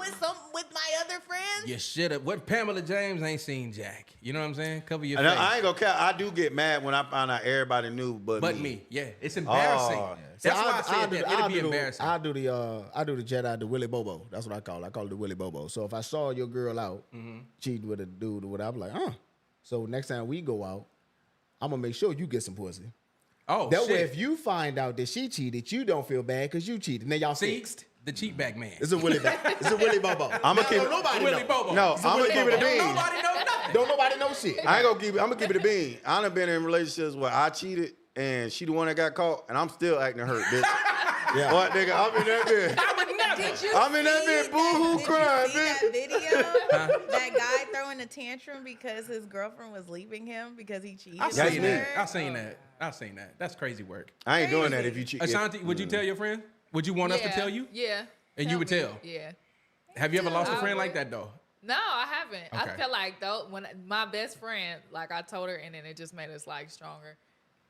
with my other friends. You should have. What Pamela James ain't seen Jack. You know what I'm saying? Cover your And face. I ain't going to care. I do get mad when I find out everybody knew but me. Yeah, it's embarrassing. Oh. That's why I said that. It'd be embarrassing. I do the Jedi, the Willy Bobo. That's what I call it. I call it the Willy Bobo. So if I saw your girl out cheating with a dude or whatever, I'm like, huh. So next time we go out, I'm gonna make sure you get some pussy. Oh, That shit. way, if you find out that she cheated, you don't feel bad because you cheated. Now y'all See, fixed. the cheat back man. It's a Willy It's a Willy Bobo. I'ma Now, keep don't it- nobody Willy know. Bobo. No, It's a I'm going Willy to keep it a Bobo. bean. Nobody know nothing. Don't nobody know shit. I ain't gonna keep it. I'm gonna keep it a bean. I done been in relationships where I cheated and she the one that got caught, and I'm still acting hurt, bitch. Yeah. What, nigga? I'm in that bitch. I would never. Did you I'm in that see bitch boo-hoo did crying, you see bitch. that video? That guy throwing a tantrum because his girlfriend was leaving him because he cheated. I with seen me. that. her? I seen that. I seen that. That's crazy work. I ain't doing that if you cheat. Ashanti, would you tell your friend? Would you want us to tell you? Yeah. And you would me. tell? Yeah. Have you ever lost a I friend would. like that though? No, I haven't. Okay. I feel like though when my best friend, like I told her, and then it just made us like stronger.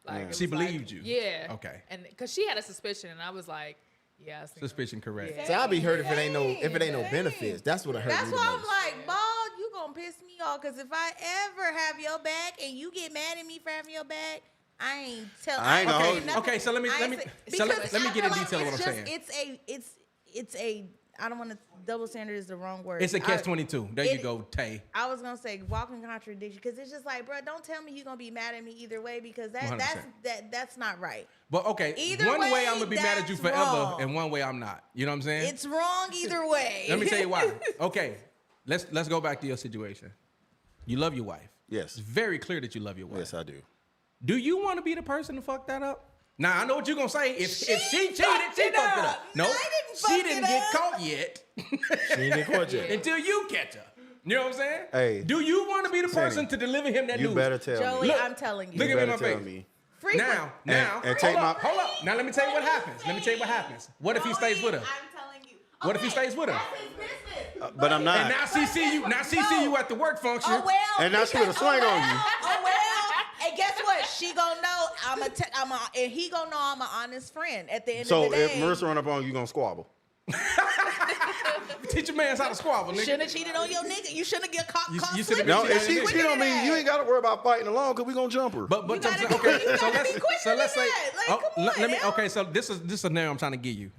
Like it She was like- believed you? Yeah. Okay. And because she had a suspicion, and I was like, yeah, I seen her. Suspicion correct. Yeah. See, I'll be hurt if it ain't no benefits. That's what hurt That's me the why most. I'm like, Ball, you gonna piss me off. Because if I ever have your back and you get mad at me for having your back, I ain't telling. I ain't gonna hold you. nothing. Okay, so let me I ain't let me say- so because let me I get in feel like detail of what I'm it's saying. just- It's a. I don't want to. Double standard is the wrong word. It's a catch-22. There you it- go, Tay. I was gonna say walking contradiction because it's just like, bro, don't tell me you're gonna be mad at me either way because 100%. that's not right. But okay, Either one way way, I'm gonna be mad at you that's forever, wrong. and one way I'm not. You know what I'm saying? It's wrong either way. Let me tell you why. Okay, let's go back to your situation. You love your wife. Yes. It's very clear that you love your wife. Yes, I do. Do you want to be the person to fuck that up? Now I know what you're gonna say. If she cheated, she fucked it up. No, I didn't she fuck didn't it get up. caught yet She ain't get caught yet. until you catch her. You know what I'm saying? Hey. Do you want to be the person Sandy, to deliver him that You news? better tell Joey, me. Look, I'm telling you. look You at me in better my tell face. me. Frequent. Now, and take hold up. Now let me tell you what happens. Let me tell you what happens. What if he stays with her? I'm telling you. What if he stays with her? That's his business. But I'm not. And now she see you. Now she see you at the work function. Oh well. And now she with a swing on you. Oh well. And guess what? She gonna know and he gonna know I'm an honest friend at the end So of the day. if Marissa run up on you, you gonna squabble. Teach your man how to squabble, nigga. Shouldn't have cheated on your nigga. You shouldn't get caught You should've slipping. been No, cheating if she on your cheat on me, you ain't gotta worry about fighting alone because we gonna jump her. But You gotta be- okay. you So gotta be quicker so let's than say that. Like, come on let me now. okay. So this is a scenario I'm trying to give you.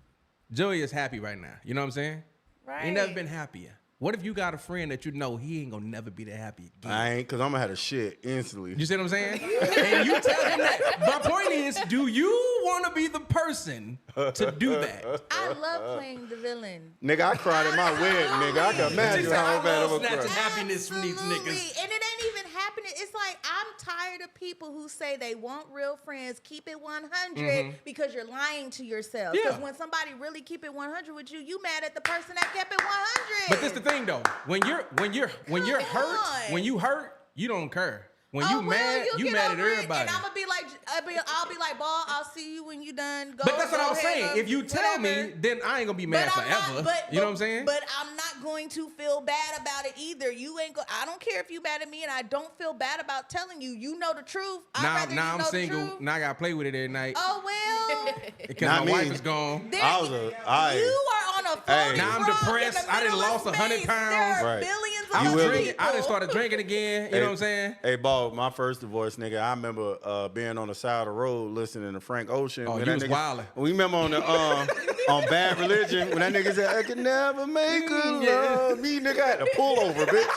Joey is happy right now. You know what I'm saying? Right. He never been happier. What if you got a friend that you know he ain't gonna never be that happy again? I ain't, because I'm gonna have to shit instantly. You see what I'm saying? And you tell him that. My point is, do you want to be the person to do that? I love playing the villain. Nigga, I cried at my wedding, nigga. I can She imagine said, how I bad I love would snatching cry. happiness from these Absolutely. niggas. And it ain't even happening. It's like I'm tired of people who say they want real friends, keep it 100 because you're lying to yourself. Because Yeah. when somebody really keep it 100 with you, you mad at the person that kept it 100. But this the thing though. When you're hurt, on. when you hurt, you don't care. When you well, mad, you get mad at over it, everybody. And I'm gonna be like, I'll be like, Ball, I'll see you when you done. Go, But that's what go I was ahead, saying. love, If you tell whatever. me, then I ain't gonna be mad But I'm forever. not- but- You know what I'm saying? But I'm not going to feel bad about it either. You ain't go. I don't care if you mad at me, and I don't feel bad about telling you. You know the truth. I'd rather now you I'm know the single. truth. Now I gotta play with it every night Oh well. because Not my me. wife is gone. There- I was you are on a floating Now I'm rock depressed. in the I done middle of lost 100 space. pounds. There are Right. billions I of was will. other drinking. people. I done started drinking again. You know what I'm saying? Hey, Ball, my first divorce, nigga, I remember being on the side of the road listening to Frank Ocean. Oh, when you that was nigga- wildin'. We remember on the on Bad Religion when that nigga said, I could never make her love me. Nigga, I had to pull over, bitch.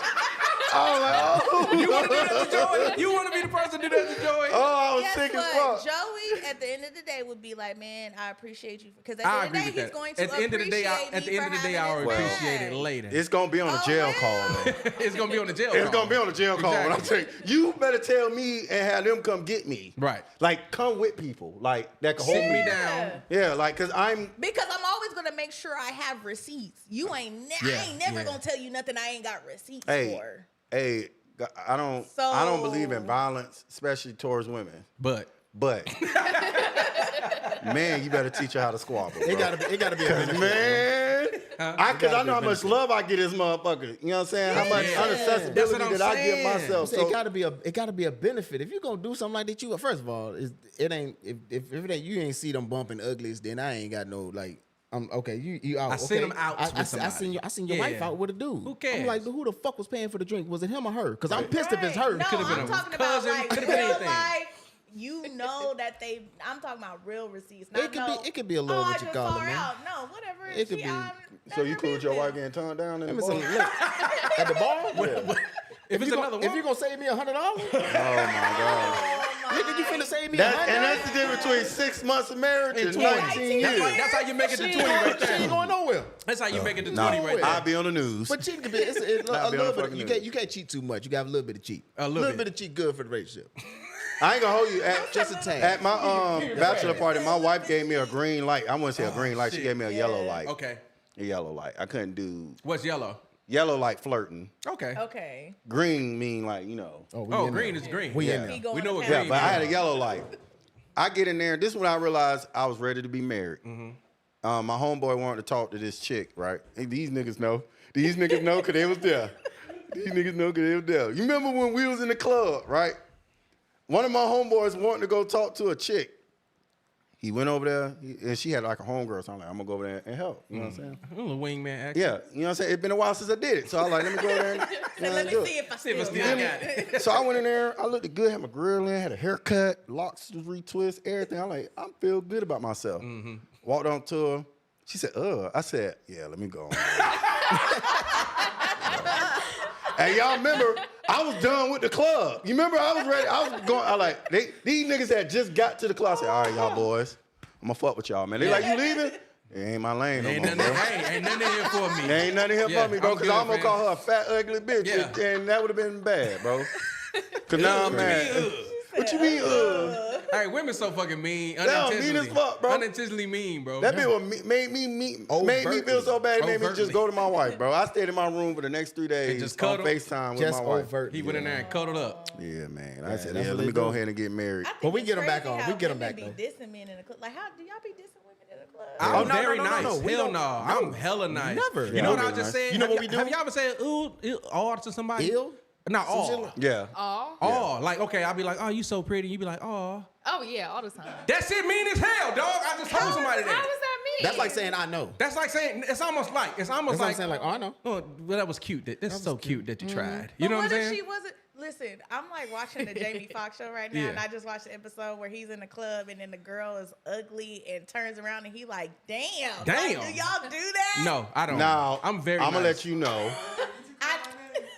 I was like, oh. You want to do that to Joey? You want to be the person to do that to Joey? Oh, I was Guess sick as what? fuck. Joey, at the end of the day, would be like, man, I appreciate you because at the I end of the agree day, with he's that. going to At the end of the day, appreciate at the me end of the for day, I'll having his appreciate back. it later. It's gonna be on the Oh, jail well. call, though. It's gonna be on the jail. It's call. gonna be on the jail call. When I'm Exactly. saying, you better tell me and have them come get me. Right. Like, come with people. Like, that can hold Sit me me down. Yeah, like, cause I'm. Because I'm always gonna make sure I have receipts. You ain't, Yeah, I ain't never yeah. gonna tell you nothing I ain't got receipts Hey, for. hey, I don't believe in violence, especially towards women. But But man, you better teach her how to squabble. It bro. gotta be a benefit. Man, because I know how much benefit. love I get this motherfucker. You know what I'm saying? How much Yeah. unaccessibility That's what I'm that I give saying. myself. So So it gotta be a benefit. If you gonna do something like that, you first of all, it ain't if it ain't you ain't see them bumping uglies, then I ain't got no like. Okay, you out. I okay. seen him out with I somebody. seen your wife Yeah. out with a dude. Who cares? I'm like, who the fuck was paying for the drink? Was it him or her? Because I'm pissed if it's her. No, Could've been I'm a talking cousin, about like could've been real anything. life. You know that I'm talking about real receipts. Not It could be a little I what you just call saw it, her man. out. No, whatever. It could be- so you cool with your wife getting turned down in the Let me see. bar? Look, at the bar. if it's another If one, you gonna save me $100, Oh my god. nigga, you finna save me And $100. that's the difference between 6 months of marriage and 20. 19 That's, years. that's how you make it to 20 right She ain't there. going nowhere. That's how you make it to Nah, 20 right there. I'll be on the news. But cheating could be it's a Not be on little the bit. fucking You can't cheat too much. You got a little bit of cheat. A little bit. bit of cheat good for the relationship. I ain't gonna hold you. At, Just a tad. At my bachelor party, my wife gave me a green light. I wouldn't say a green light. She shit. gave me a yellow light. Okay. A yellow light. I couldn't do What's yellow? yellow light flirting. Okay. Okay. Green mean like, you know. We Oh, in green there. is green. We in Yeah. there. Be going We know to what town. green But I had a yellow light. I get in there, and this is when I realized I was ready to be married. my homeboy wanted to talk to this chick, right? And these niggas know. These niggas know because they was there. These niggas know because they was there. You remember when we was in the club, right? One of my homeboys wanted to go talk to a chick. He went over there, and she had like a homegirl, so I'm like, I'm going to go over there and help. You know what I'm saying? A little wingman action. Yeah, you know what I'm saying? It's been a while since I did it, so I was like, let me go there and Let me do it. see if I See if I still still got got it. it. So I went in there, I looked good, had my grill in, had a haircut, locks was retwist, everything. I'm like, I feel good about myself. Walked on to her. She said, I said, yeah, let me go on. And y'all remember, I was done with the club. You remember I was ready, I was going, I like, these niggas had just got to the club. I said, all right, y'all boys, I'm gonna fuck with y'all, man. They like, you leaving? It ain't my lane no Ain't more, nothing, bro. ain't nothing here for me. Ain't nothing here Yeah, for me, bro, I'm because good, I'm gonna man. call her a fat, ugly bitch, Yeah. and that would have been bad, bro. Because now I'm mad. What you mean, Hey, women so fucking mean. They don't mean as fuck, bro. Unintentionally mean, bro. That bitch made me feel so bad. It made me just Overtly. go to my wife, bro. I stayed in my room for the next 3 days just on cuddle? FaceTime with Just my wife. overtly. He went in there and cuddled up. Yeah, man. I said, that's yeah, what let me they go do. ahead and get married. I think But we it's get 'em back crazy on. how We get 'em women back, be dissing men in the club. Like, how do y'all be dissing women in the club? I'm no, very no, no, nice. no. We Hell don't- no. I'm hella nice. Never. You Yeah, know what I'm I was really just nice. saying? You know Have what we do? Have y'all ever said all to somebody? Ill? Not Some shit all. like- Yeah. Oh. All. Like, okay, I'll be like, oh, you so pretty. You be like, oh. Oh yeah, all the time. That shit mean as hell, dog. I just told somebody How does that. that mean? That's like saying I know. That's like saying, it's almost like, That's what I'm like, saying. Like, oh, I know. oh, well, that was cute. That's so cute that you tried. You But know what I'm what saying? if she wasn't? Listen, I'm like watching the Jamie Foxx show right now, Yeah. and I just watched the episode where he's in the club, and then the girl is ugly and turns around, and he like, damn. Damn. Like, do y'all do that? No, I don't. Now, I'm very I'm going to nice. let you know. I,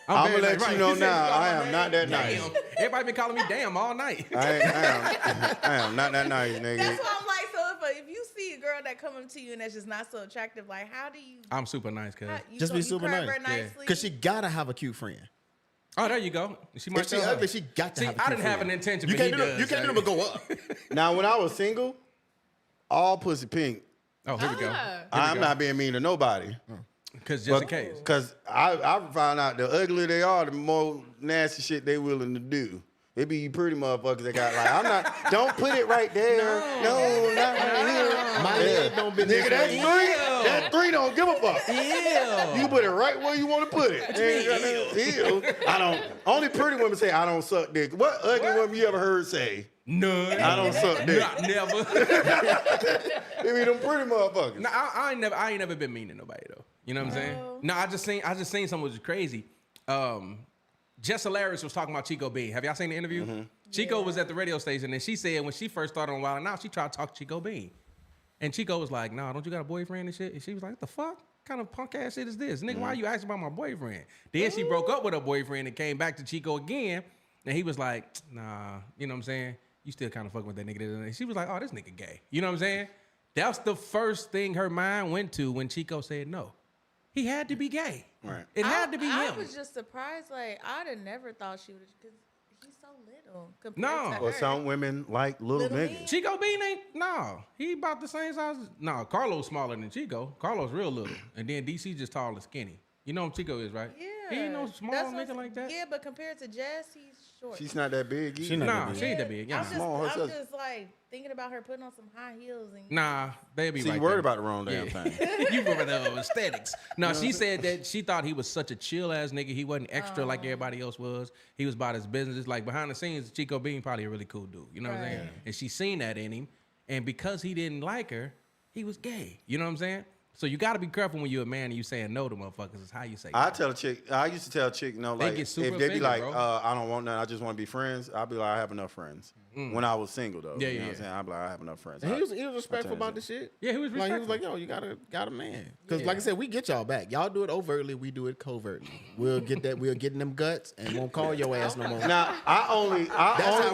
I'm going to very let nice. you know Right. now. I am not that nice. Damn. Everybody been calling me damn all night. I am not that nice, nigga. that's why I'm like, so if you see a girl that come up to you and that's just not so attractive, like, how do you? I'm super nice, cuz. You Just be you super curve nice. her nicely? Because she gotta have a cute friend. Oh, there you go. She might If she tell her. ugly, she got to See, have a I cute didn't have friend. an intention, You but can't he do them. does. You can't do them but go up. Now, when I was single, all pussy pink. Oh, here we go. I'm not being mean to nobody. Because just in case. Because I found out the uglier they are, the more nasty shit they willing to do. It be you pretty motherfuckers that got like, I'm not, don't put it right there. No, not right here. My leg don't been Nigga, this that's way. three. That three don't give a fuck. Ew. You put it right where you want to put it. Ew. I don't, only pretty women say, I don't suck dick. What ugly woman you ever heard say? None. I don't suck dick. Not never. It be them pretty motherfuckers. No, I ain't never been mean to nobody though. You know what I'm saying? No, I just seen something which was crazy. Jess Hilarious was talking about Chico Bean. Have y'all seen the interview? Chico was at the radio station and she said when she first started on Wild 'N Out, she tried to talk to Chico Bean. And Chico was like, nah, don't you got a boyfriend and shit? And she was like, what the fuck? What kind of punk ass shit is this? Nigga, why you asking about my boyfriend? Then she broke up with her boyfriend and came back to Chico again. And he was like, nah, you know what I'm saying? You still kind of fucking with that nigga. And she was like, oh, this nigga gay. You know what I'm saying? That's the first thing her mind went to when Chico said no. He had to be gay. Right. It had to be I him. was just surprised. Like, I'd have never thought she would, because he's so little compared No. to Or her. some women like little Little niggas. men. Chico Bean ain't, no. He about the same size. No, Carlos smaller than Chico. Carlos real little. And then DC just tall and skinny. You know who Chico is, right? Yeah. He ain't no small That's what nigga I'm- like that. Yeah, but compared to Jess, he's short. She's not that big. She either. not Nah, that big. she ain't that big. Yeah. Small I'm herself. just like thinking about her putting on some high heels and Nah, they be See, right you worried there. about the wrong damn Yeah. thing. You remember the aesthetics. No, she said that she thought he was such a chill ass nigga. He wasn't extra like everybody else was. He was about his business. Like behind the scenes, Chico Bean probably a really cool dude. You know what I'm saying? Right. And she seen that in him. And because he didn't like her, he was gay. You know what I'm saying? So you got to be careful when you're a man and you saying no to motherfuckers. Is how you say. I no. tell a chick, I used to tell a chick, you know, They like get super if they be offended, like, bro. I don't want none, I just want to be friends. I'd be like, I have enough friends. When I was single though, Yeah, you know yeah. what I'm saying? I'd be like, I have enough friends. And he was respectful about the shit. Yeah, he was Like, he was respectful. like, yo, you got a man. Because Yeah. like I said, we get y'all back. Y'all do it overtly, we do it covertly. We'll get that. We'll get in them guts and won't call your ass no more. Now, That's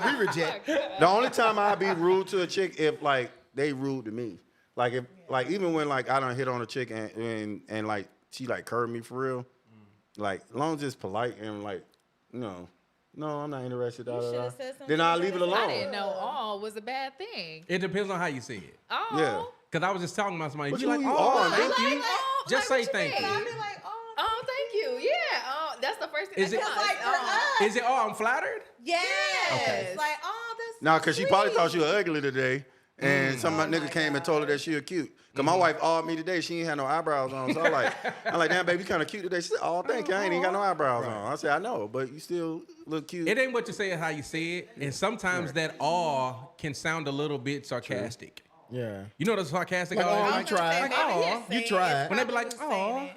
how we reject. the only time I'd be rude to a chick if like they rude to me. Like if like even when like I done hit on a chick and like she like curved me for real. Like as long as it's polite and like, no, I'm not interested. Da, da, da. should've said something Then I'll leave it better. alone. I didn't know all was a bad thing. It depends on how you see it. Oh. Yeah. Because I was just talking about somebody. But You like, who oh, you are, thank man? you. Like, oh, Just like, say what thank mean? you. I'd be like, oh, Oh, thank you. Yeah. Oh, that's the first thing. Is that it- comes. like for Oh. us. Is it, oh, I'm flattered? yes. Okay. Like, oh, that's Now, cause she probably sweet. thought you were ugly today, And some nigga came and told her that she was cute. Cause my wife awed me today. She ain't had no eyebrows on. So I'm like, damn, baby, you kind of cute today. She said, oh, thank you. I ain't even got no eyebrows on. I said, I know, but you still look cute. It ain't what you say, it's how you say it. And sometimes that awe can sound a little bit sarcastic. Yeah. You know the sarcastic Like, awe? oh, you tried. Like, aw. You tried. When they be like, oh,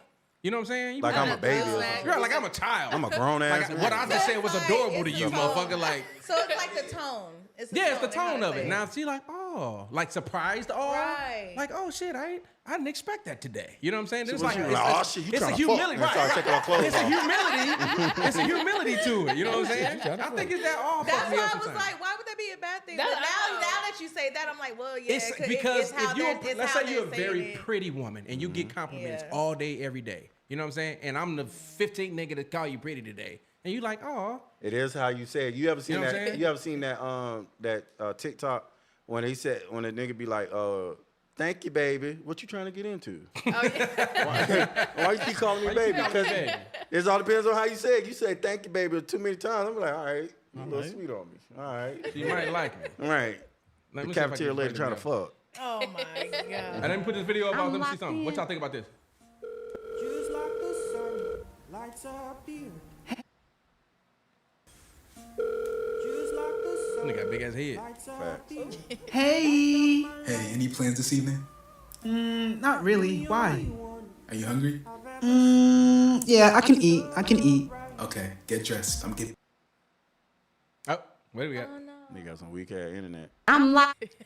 you know what I'm saying? You Like be I'm a baby or something. Yeah, like I'm a child. I'm a grown ass man. What I just said was It's adorable to it's you, the tone. motherfucker. Like, So it's like the tone. It's yeah, it's the and how tone to of say it. Now she like, oh, like surprised awe. Right. Like, oh shit, I didn't expect that today. You know what I'm saying? It's was like, you like, oh, shit, you it's a tryna fuck. humility, And right? start taking her clothes It's a off. humility. It's a humility to it. You know what I'm saying? I think it's that awe. That's fuck me why up I was sometimes. like, why would that be a bad thing? That- But now that you say that, I'm like, well, yeah, It's 'cause because it's how if you're, it's let's how say you're a they're saying very it. pretty woman and you get compliments Yeah. all day, every day. You know what I'm saying? And I'm the 15th nigga to call you pretty today. And you like, oh, It is how you say it. You ever seen know what I'm that? saying? You ever seen that TikTok when they said when a nigga be like, thank you, baby. What you trying to get into? Oh, yeah. Why you keep calling me baby? Because baby? it all depends on how you say it. You say thank you, baby, too many times. I'm like, all right, you a little sweet on me. All right, you might like me. all right. Let The me see if I cafeteria can lady find trying it to now. fuck. Oh my god. And then put this video up. Let me see locked something. What in. y'all think about this? Just like the sun lights up here. Just like the sun Nigga got a big ass head. lights up Facts. here. Hey, Hey, any plans this evening? not really. Why? Are you hungry? Yeah, I can eat. I can eat. Okay, get dressed. I'm getting. Oh, what do we got? Nigga got some weak ass internet. I'm like,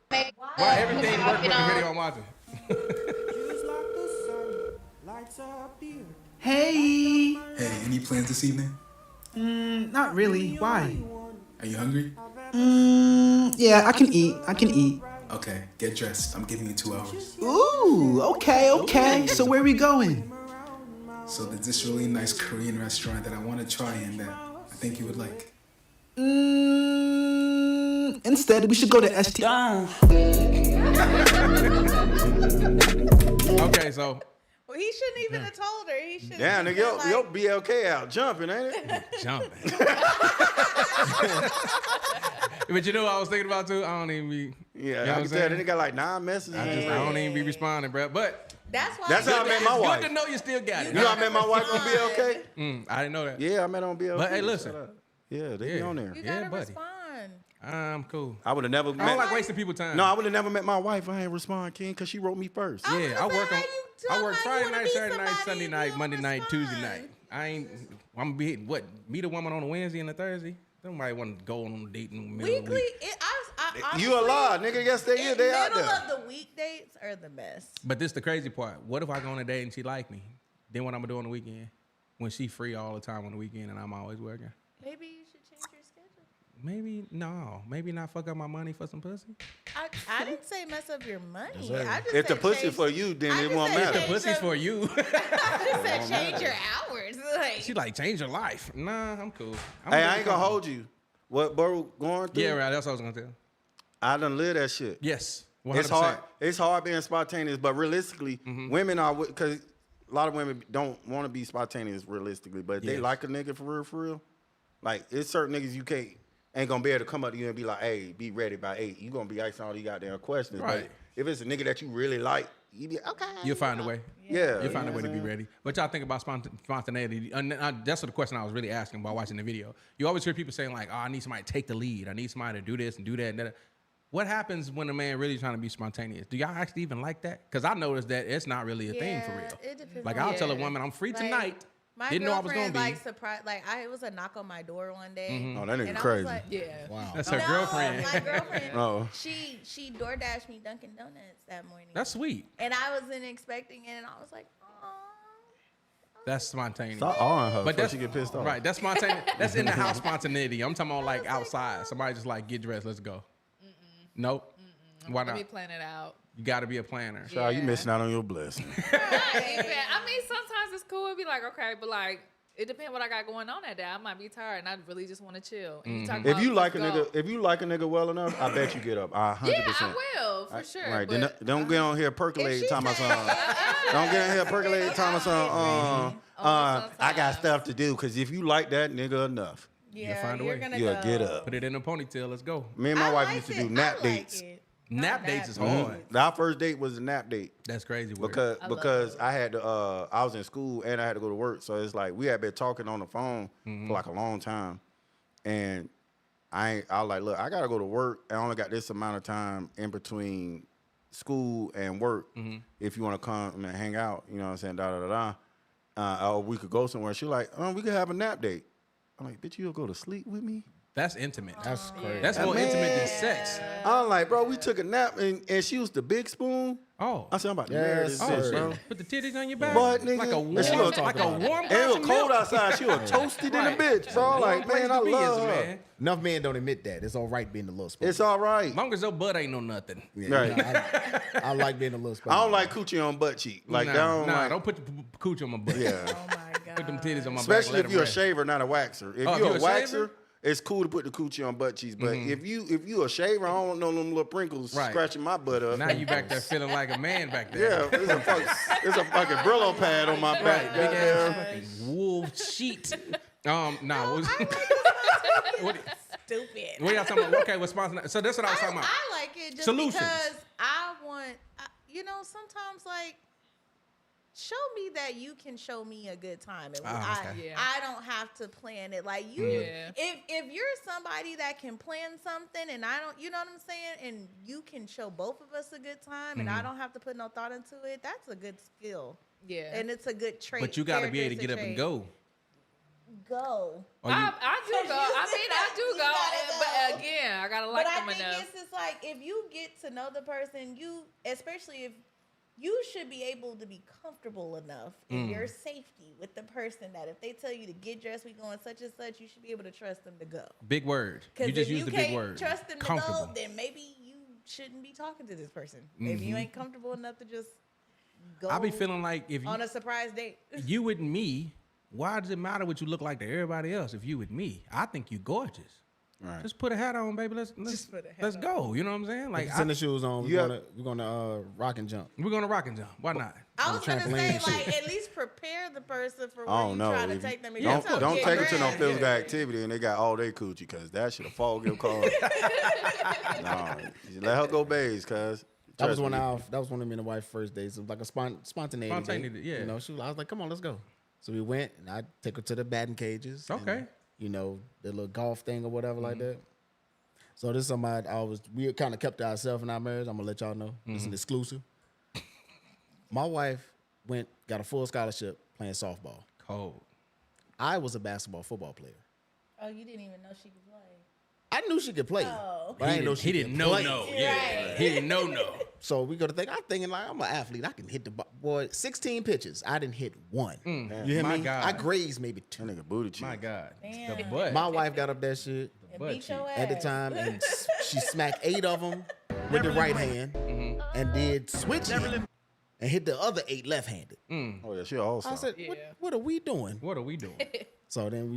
Why everything work with the video I'm watching? Just like the sun lights up here. Hey, Hey, any plans this evening? not really. Why? Are you hungry? Yeah, I can eat. I can eat. Okay, get dressed. I'm giving you 2 hours. Ooh, okay. So where we going? So there's this really nice Korean restaurant that I want to try and that I think you would like. Instead, we should go to ST. Okay, so Well, he shouldn't even have told her. He should. Damn, nigga, your BLK out jumping, ain't it? jumping. But you know what I was thinking about too? I don't even be. Yeah, you know I what can I'm tell. saying? They got like 9 messages. I don't even be responding, bro. But That's why. That's how I met my it's wife. good to know you still got it. You know I met my wife on BLK? I didn't know that. Yeah, I met her on BLK. But hey, listen. Shout out. Yeah, they be Yeah. on there. You Yeah, gotta buddy. respond. I'm cool. I would have never I don't met. like wasting people's time. No, I would have never met my wife. I ain't respond, King, because she wrote me first. I was Yeah, I gonna say, work on. how you I tell work how you Friday wanna night, be Saturday night, somebody Sunday and night, you Monday don't night, Tuesday respond? night. I'm gonna be what? Meet a woman on a Wednesday and a Thursday. Somebody want to go on a date in the middle of the Weekly, week. I You a lie, nigga. Yes, they is. They out middle there. of the week dates are the best. But this the crazy part. What if I go on a date and she like me? Then what I'm gonna do on the weekend? When she free all the time on the weekend and I'm always working? Maybe you should change your schedule. Maybe no. Maybe not fuck up my money for some pussy. I didn't say mess up your money. I just If the said pussy change- for you, then I it just won't said matter. change Pussy's the- for you. I just said change your hours. Like, She like change your life. Nah, I'm cool. Hey, I ain't gonna hold you. What bro going through? Yeah, right. That's what I was gonna tell. I done live that shit. Yes. 100%. It's hard. It's hard being spontaneous, but realistically, women are because a lot of women don't want to be spontaneous realistically. But if they Yes. like a nigga for real, like it's certain niggas you ain't gonna be able to come up to you and be like, "Hey, be ready by 8." You gonna be asking all these goddamn questions. Right. But if it's a nigga that you really like, you be okay. You'll find a way. Yeah, You'll find a you way know to be what I'm ready. What y'all think about spontaneity? And that's what the question I was really asking while watching the video. You always hear people saying like, "Oh, I need somebody to take the lead. I need somebody to do this and do that." And that. What happens when a man really trying to be spontaneous? Do y'all actually even like that? Because I noticed that it's not really a thing for real. It depends Like on- I'll tell a Yeah. woman I'm free Like, tonight. My Didn't know I was girlfriend gonna be. like surprised. Like it was a knock on my door one day. Oh, that nigga and crazy. I was like, Yeah. Wow. That's her no, girlfriend. my girlfriend. Oh. She DoorDashed me Dunkin' Donuts that morning. That's sweet. And I wasn't expecting it, and I was like, oh. That's spontaneous. Stop awing her But before that's she get pissed off. Right. That's spontaneous. That's in the house spontaneity. I'm talking about like outside. Somebody just like get dressed. Let's go. Nope. Why Let not? me plan it out. You got to be a planner. Child, you Yeah. missing out on your blessing. I mean, sometimes it's cool. It'd be like, okay, but like, it depends what I got going on that day. I might be tired and I really just want to chill. And you talk If about, you like a let's nigga, go. if you like a nigga well enough, I bet you get up. 100%. Yeah, I will, for sure. Right. But Then don't get on here percolating If she time or say- something. Don't get on here percolating time or something. I got sometimes. stuff to do. Cause if you like that nigga enough, Yeah, find a you're way. gonna You'll go. get up. Put it in a ponytail. Let's go. Me and my wife like used to it. do nap I like dates. it. Nap Not dates is nap hard. dates. Our first date was a nap date. That's crazy. Word. Because I had to I was in school and I had to go to work. So it's like we had been talking on the phone for like a long time. And I was like, look, I gotta go to work. I only got this amount of time in between school and work. If you wanna come and hang out, you know what I'm saying, or we could go somewhere. She like, we could have a nap date. I'm like, bitch, you'll go to sleep with me? That's intimate. That's crazy. That's more intimate than sex. I'm like, bro, we took a nap and she used the big spoon. Oh. I said, I'm about to marry this Yes, bitch, sir. bro. Put the titties on your back. But, nigga, like a warm, and she was like a warm And it glass was of cold milk. outside. She was toasted in a bitch. So I'm like, man, I Place to be love is, her. man. Enough men don't admit that. It's all right being a little spoon. It's all right. Long as your butt ain't no nothing. Yeah, Right. I like being a little spoon. I don't like coochie on butt cheek. Like, nah, that don't like, don't put the cooch on my butt. yeah. Oh my god. Put them titties on my Especially back. if you're a shaver, not a waxer. If Oh, you're a if you a waxer, shaver? it's cool to put the coochie on butt cheeks. But if you a shaver, I don't want no them little prinkles Right. scratching my butt up. Now you back there feeling like a man back there. Yeah, it's a fucking Brillo pad on my back. Big goddamn. ass fucking wool sheet. Nah. What Stupid. y'all talking about? Okay, what's sponsor? So that's what I was talking about. I like it just Solutions. because I want, sometimes like, show me that you can show me a good time. And okay. Yeah. I don't have to plan it. Like you, Yeah. if you're somebody that can plan something and I don't, you know what I'm saying? And you can show both of us a good time and I don't have to put no thought into it, that's a good skill. Yeah. And it's a good trait. But you got to be able to get up and characteristic go. Go. Or you- I do go. I do You go. gotta go. But again, I gotta like But I them think enough. it's just like if you get to know the person, especially if you should be able to be comfortable enough in your safety with the person that if they tell you to get dressed, we going such and such, you should be able to trust them to go. Big word. Because You just if used you the big can't word. trust them to Comfortable. go, then maybe you shouldn't be talking to this person. Maybe you ain't comfortable enough to just go. I be feeling like if on a surprise date. you with me, why does it matter what you look like to everybody else if you with me? I think you gorgeous. Right. Just put a hat on, baby. Let's put a hat let's on. go. You know what I'm saying? Like Send the shoes on. You We're gonna rock and jump. we're gonna rock and jump. Why not? I was gonna trampoline say, and shit. like, at least prepare the person for I where don't you know. try to If you- take them. If Yeah, you of tell course. them Don't get take it to no dressed, physical activity and they got all day coochie because that should have fall your car. No, let her go bathe, cuz. That was one of me and the wife's first dates. It was like a spontaneity. Spontaneity, date. yeah. You know, I was like, come on, let's go. So we went and I take her to the batting cages. and, Okay. the little golf thing or whatever like that. So this is somebody we kind of kept to ourselves in our marriage. I'm gonna let y'all know. It's an exclusive. My wife got a full scholarship playing softball. Cold. I was a basketball football player. Oh, you didn't even know she could play. I knew she could play. Oh. But I didn't know she He could didn't know play. no. Yeah. Right. He didn't know no. So we go to think. I'm thinking like I'm an athlete. I can hit the ball. Boy, 16 pitches. I didn't hit one. You hear My me? God. I grazed maybe That two. nigga booty cheek. My God. Damn. The butt. My wife got up that shit And butt beat your cheek. ass. at the time, and she smacked 8 of them with the right hand, and did switch it and hit the other 8 left-handed. Oh yeah, she also. I said, Yeah. what are we doing? What are we doing? So then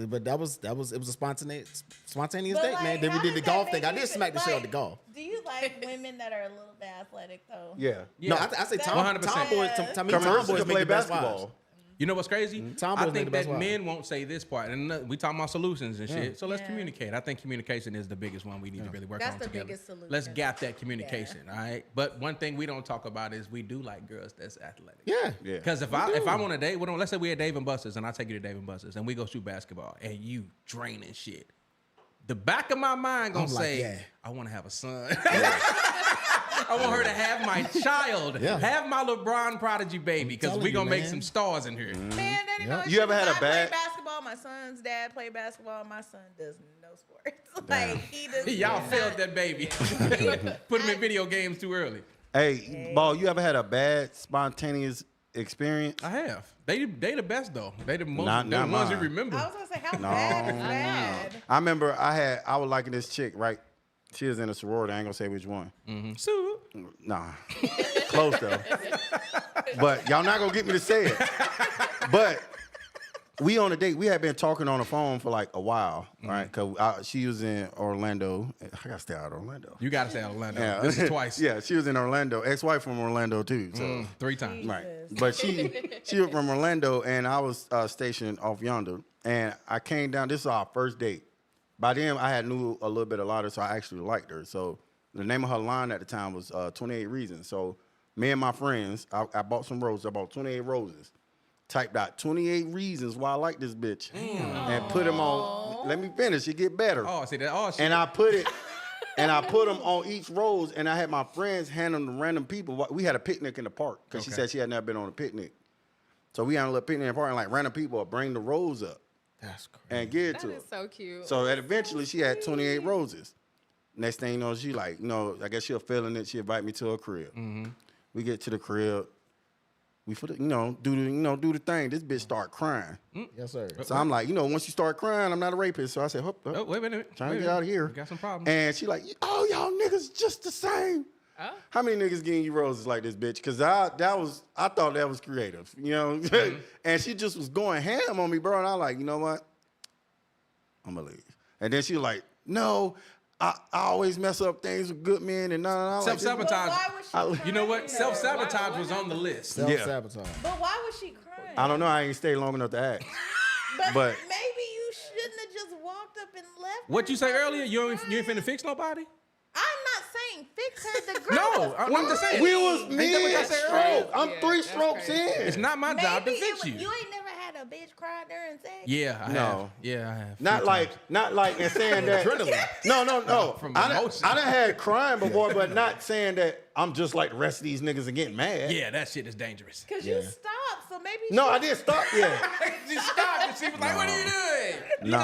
but it was a spontaneous But, date, like, man. Then we how did the does that golf thing. make I you did smack the feel? shit out Like, the golf. Do you like women that are a little bit athletic though? Yeah. Yeah. No, I say 100%. tomboys. To me, Commercial tomboys to make play the best basketball. wives. You know what's crazy? Tom I Boy's made think the best that wives. men won't say this part, and we talking about solutions and shit. So let's Yeah. communicate. I think communication is the biggest one we need to really work That's on the together. biggest solution. Let's gap that communication, all right? But one thing we don't talk about is we do like girls that's athletic. Yeah. Yeah. Because if I'm on a date, let's say we're at Dave and Buster's and I take you to Dave and Buster's and we go shoot basketball and you draining shit. The back of my mind gonna I'm like, say, yeah. I want to have a son. I want her to have my child, Yeah. have my LeBron prodigy baby, because telling we you, gonna make man. some stars in here. Man, that ain't no You ever had a I bad- play basketball. My son's dad played basketball. My son does no sports. Like he does. Y'all not- failed that baby. Put him in video games too early. Hey, Ball, you ever had a bad spontaneous experience? I have. They the best though. They the most. Not They're the ones you mine. remember. I was gonna say how bad is bad? I remember I was liking this chick, right? She was in a sorority. I ain't gonna say which one. So, Nah, close though. But y'all not gonna get me to say it. But we on a date. We had been talking on the phone for like a while, right? Because she was in Orlando. I gotta stay out of Orlando. You gotta stay out of Orlando. Yeah. This is twice. Yeah, she was in Orlando. Ex-wife from Orlando too. So 3 times. right, but she was from Orlando, and I was stationed off yonder. And I came down. This is our first date. By then, I had knew a little bit about her, so I actually liked her. So the name of her line at the time was 28 Reasons. So me and my friends, I bought some roses. I bought 28 roses. Typed out 28 reasons why I like this bitch. And put them on. Let me finish. It get better. Oh, see that? Oh, shit. And I put them on each rose, and I had my friends hand them to random people. We had a picnic in the park because she said she had never been on a picnic. So we had a little picnic in the park, and like random people would bring the rose up. That's crazy. And give it to That her. is so cute. So that eventually she had 28 roses. Next thing you know, she like, I guess she was feeling it. She invite me to her crib. We get to the crib. We do the thing. This bitch start crying. Yes, sir. So I'm like, once you start crying, I'm not a rapist. So I said, Oh, wait a minute. trying to get out of here. We got some problems. And she like, oh, y'all niggas just the same. Oh. How many niggas getting you roses like this, bitch? Because I thought that was creative, And she just was going ham on me, bro. And I like, you know what? I'm gonna leave. And then she was like, no, I always mess up things with good men and nah. Self-sabotage. But why was she crying? You know what? though? Self-sabotage was on the list. Self-sabotage. But why was she crying? I don't know. I ain't stayed long enough to ask. But But maybe you shouldn't have just walked up and left. What her you say while earlier? she You was ain't crying. finna fix nobody? I'm not saying fix her. The girl No, was I'm just saying. we was Ain't that what y'all said mid-stroke. earlier? I'm Yeah, 3 that's strokes crazy. in. It's not my job to Maybe fix it you. was, you ain't never had a bitch cry during sex. Yeah, I No. have. Yeah, I have. Not like and saying that. No. From I done emotion. had crying before, but not saying that I'm just like the rest of these niggas and getting mad. Yeah, that shit is dangerous. Cause you stopped, so maybe. No, I didn't stop yet. She stopped and she was like, "What are you doing?" Nah. All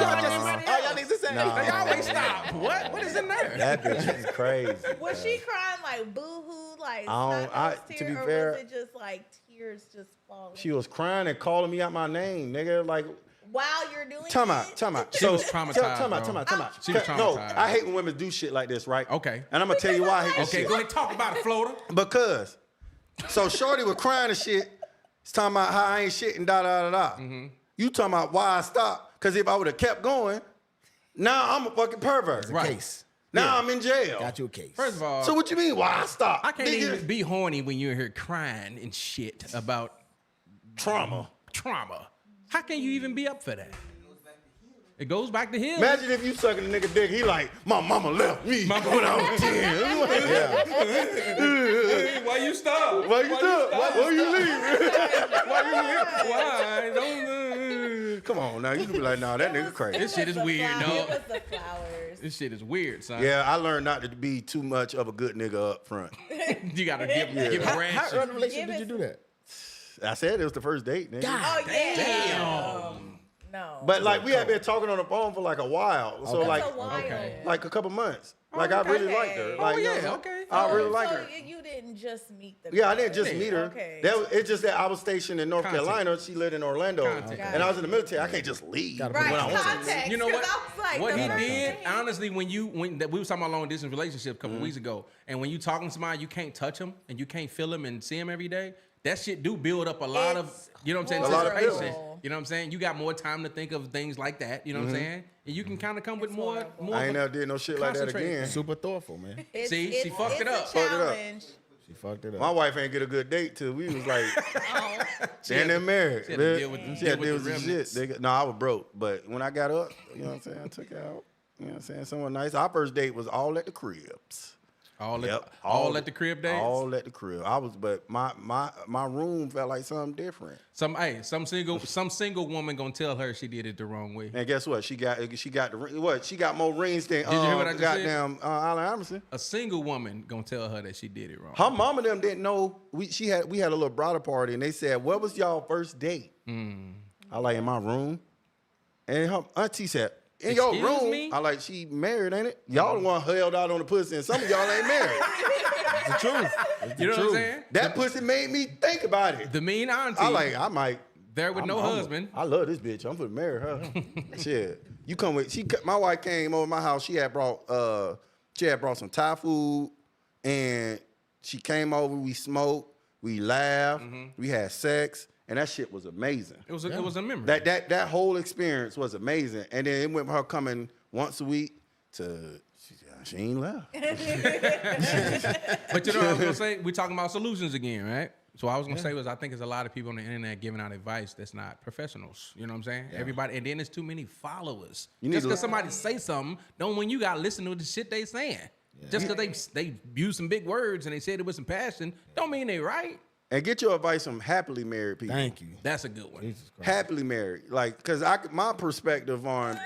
y'all need to say. Nah. They always stop. What is in there? That bitch is crazy. Was she crying like boo-hoo, like To be or fair, was it just like tears just falling? she was crying and calling me out my name, nigga. Like, While you're doing time it? out. She was traumatized, Time bro. out. She was No, traumatized. I hate when women do shit like this, right? Okay. And I'm gonna tell you why I hate this Okay, shit. go ahead, talk about it, Florida. Because, so Shorty was crying and shit. It's talking about how I ain't shit and da. You talking about why I stopped? Because if I would have kept going, now I'm a fucking pervert. Right. Case. Now I'm in jail. Got you a case. First of all, So what you mean? Why I stopped? I can't Nigga, even be horny when you're here crying and shit about trauma. How can you even be up for that? It goes back to him. Imagine if you sucking a nigga dick. He like, my mama left me Mama- when I was 10. Why you stop? Why you stop? Why you leave? Why? Don't. Come on now, you can be like, nah, that nigga crazy. This shit is weird, It dog. was the flowers. This shit is weird, son. Yeah, I learned not to be too much of a good nigga up front. You gotta give How ration. early in a relationship did you do that? I said it was the first date, nigga. Oh yeah. No. But like we had been talking on the phone for like a while, so Okay. like That's a while. Okay. like a couple months. Like I really okay. liked her. Oh, Like, you know yeah, what I'm okay. saying? I really like so her. you didn't just meet the Yeah, I girl. didn't just meet her. Okay. It's just that I was stationed in North Context. Carolina. She lived in Orlando, Context. and I was in the military. I can't just leave Gotta when put I Right, want to. context. You know what? 'cause I was like, What the he first did, date. honestly, when we was talking about long distance relationships a couple weeks ago, and when you talking to somebody, you can't touch them and you can't feel them and see them every day. That shit do build up a lot of, It's you know what I'm saying, A lot of anticipation. horrible. You know what I'm saying? You got more time to think of things like that. You know what I'm saying? And you can kind of come with It's more. horrible. more I ain't of a- never did no shit like that Concentrate. again. Super thoughtful, man. See, she fucked it it's up. a Fucked it up. challenge. She fucked it up. My wife ain't get a good date till we was like had then married. she had to deal with- She deal had to with deal the with some remnants. shit. No, I was broke, but when I got up, you know what I'm saying, I took her out. You know what I'm saying, someone nice. Our first date was all at the cribs. all at the crib days. All at the crib. But my room felt like something different. Some single woman gonna tell her she did it the wrong way. And guess what? She got the ring. What? She got more rings than you hear what I just said? goddamn Allen Iverson. A single woman gonna tell her that she did it wrong. Her mom and them didn't know. We had a little bridal party, and they said, "What was y'all first date?" I like in my room, and her auntie said, "In your Excuse room." me? I like, she married, ain't it? Y'all the one held out on the pussy, and some of y'all ain't married. It's the truth. It's the You know what I'm truth. saying? That pussy made me think about it. The mean auntie. I might. there with no husband. I love this bitch. I'm gonna marry her. Shit. You come with my wife came over my house. She had brought some Thai food, and she came over. We smoked, we laughed, we had sex, and that shit was amazing. It was a memory. That whole experience was amazing, and then it went from her coming once a week to she ain't left. But you know what I was gonna say? We're talking about solutions again, right? So what I was gonna say was I think there's a lot of people on the internet giving out advice that's not professionals. You know what I'm saying? Everybody, and then there's too many followers. Just because somebody say something, don't mean you gotta listen to the shit they saying. Just because they use some big words and they said it with some passion, don't mean they right. And get your advice from happily married people. Thank you. That's a good one. Happily married, like, cause my perspective on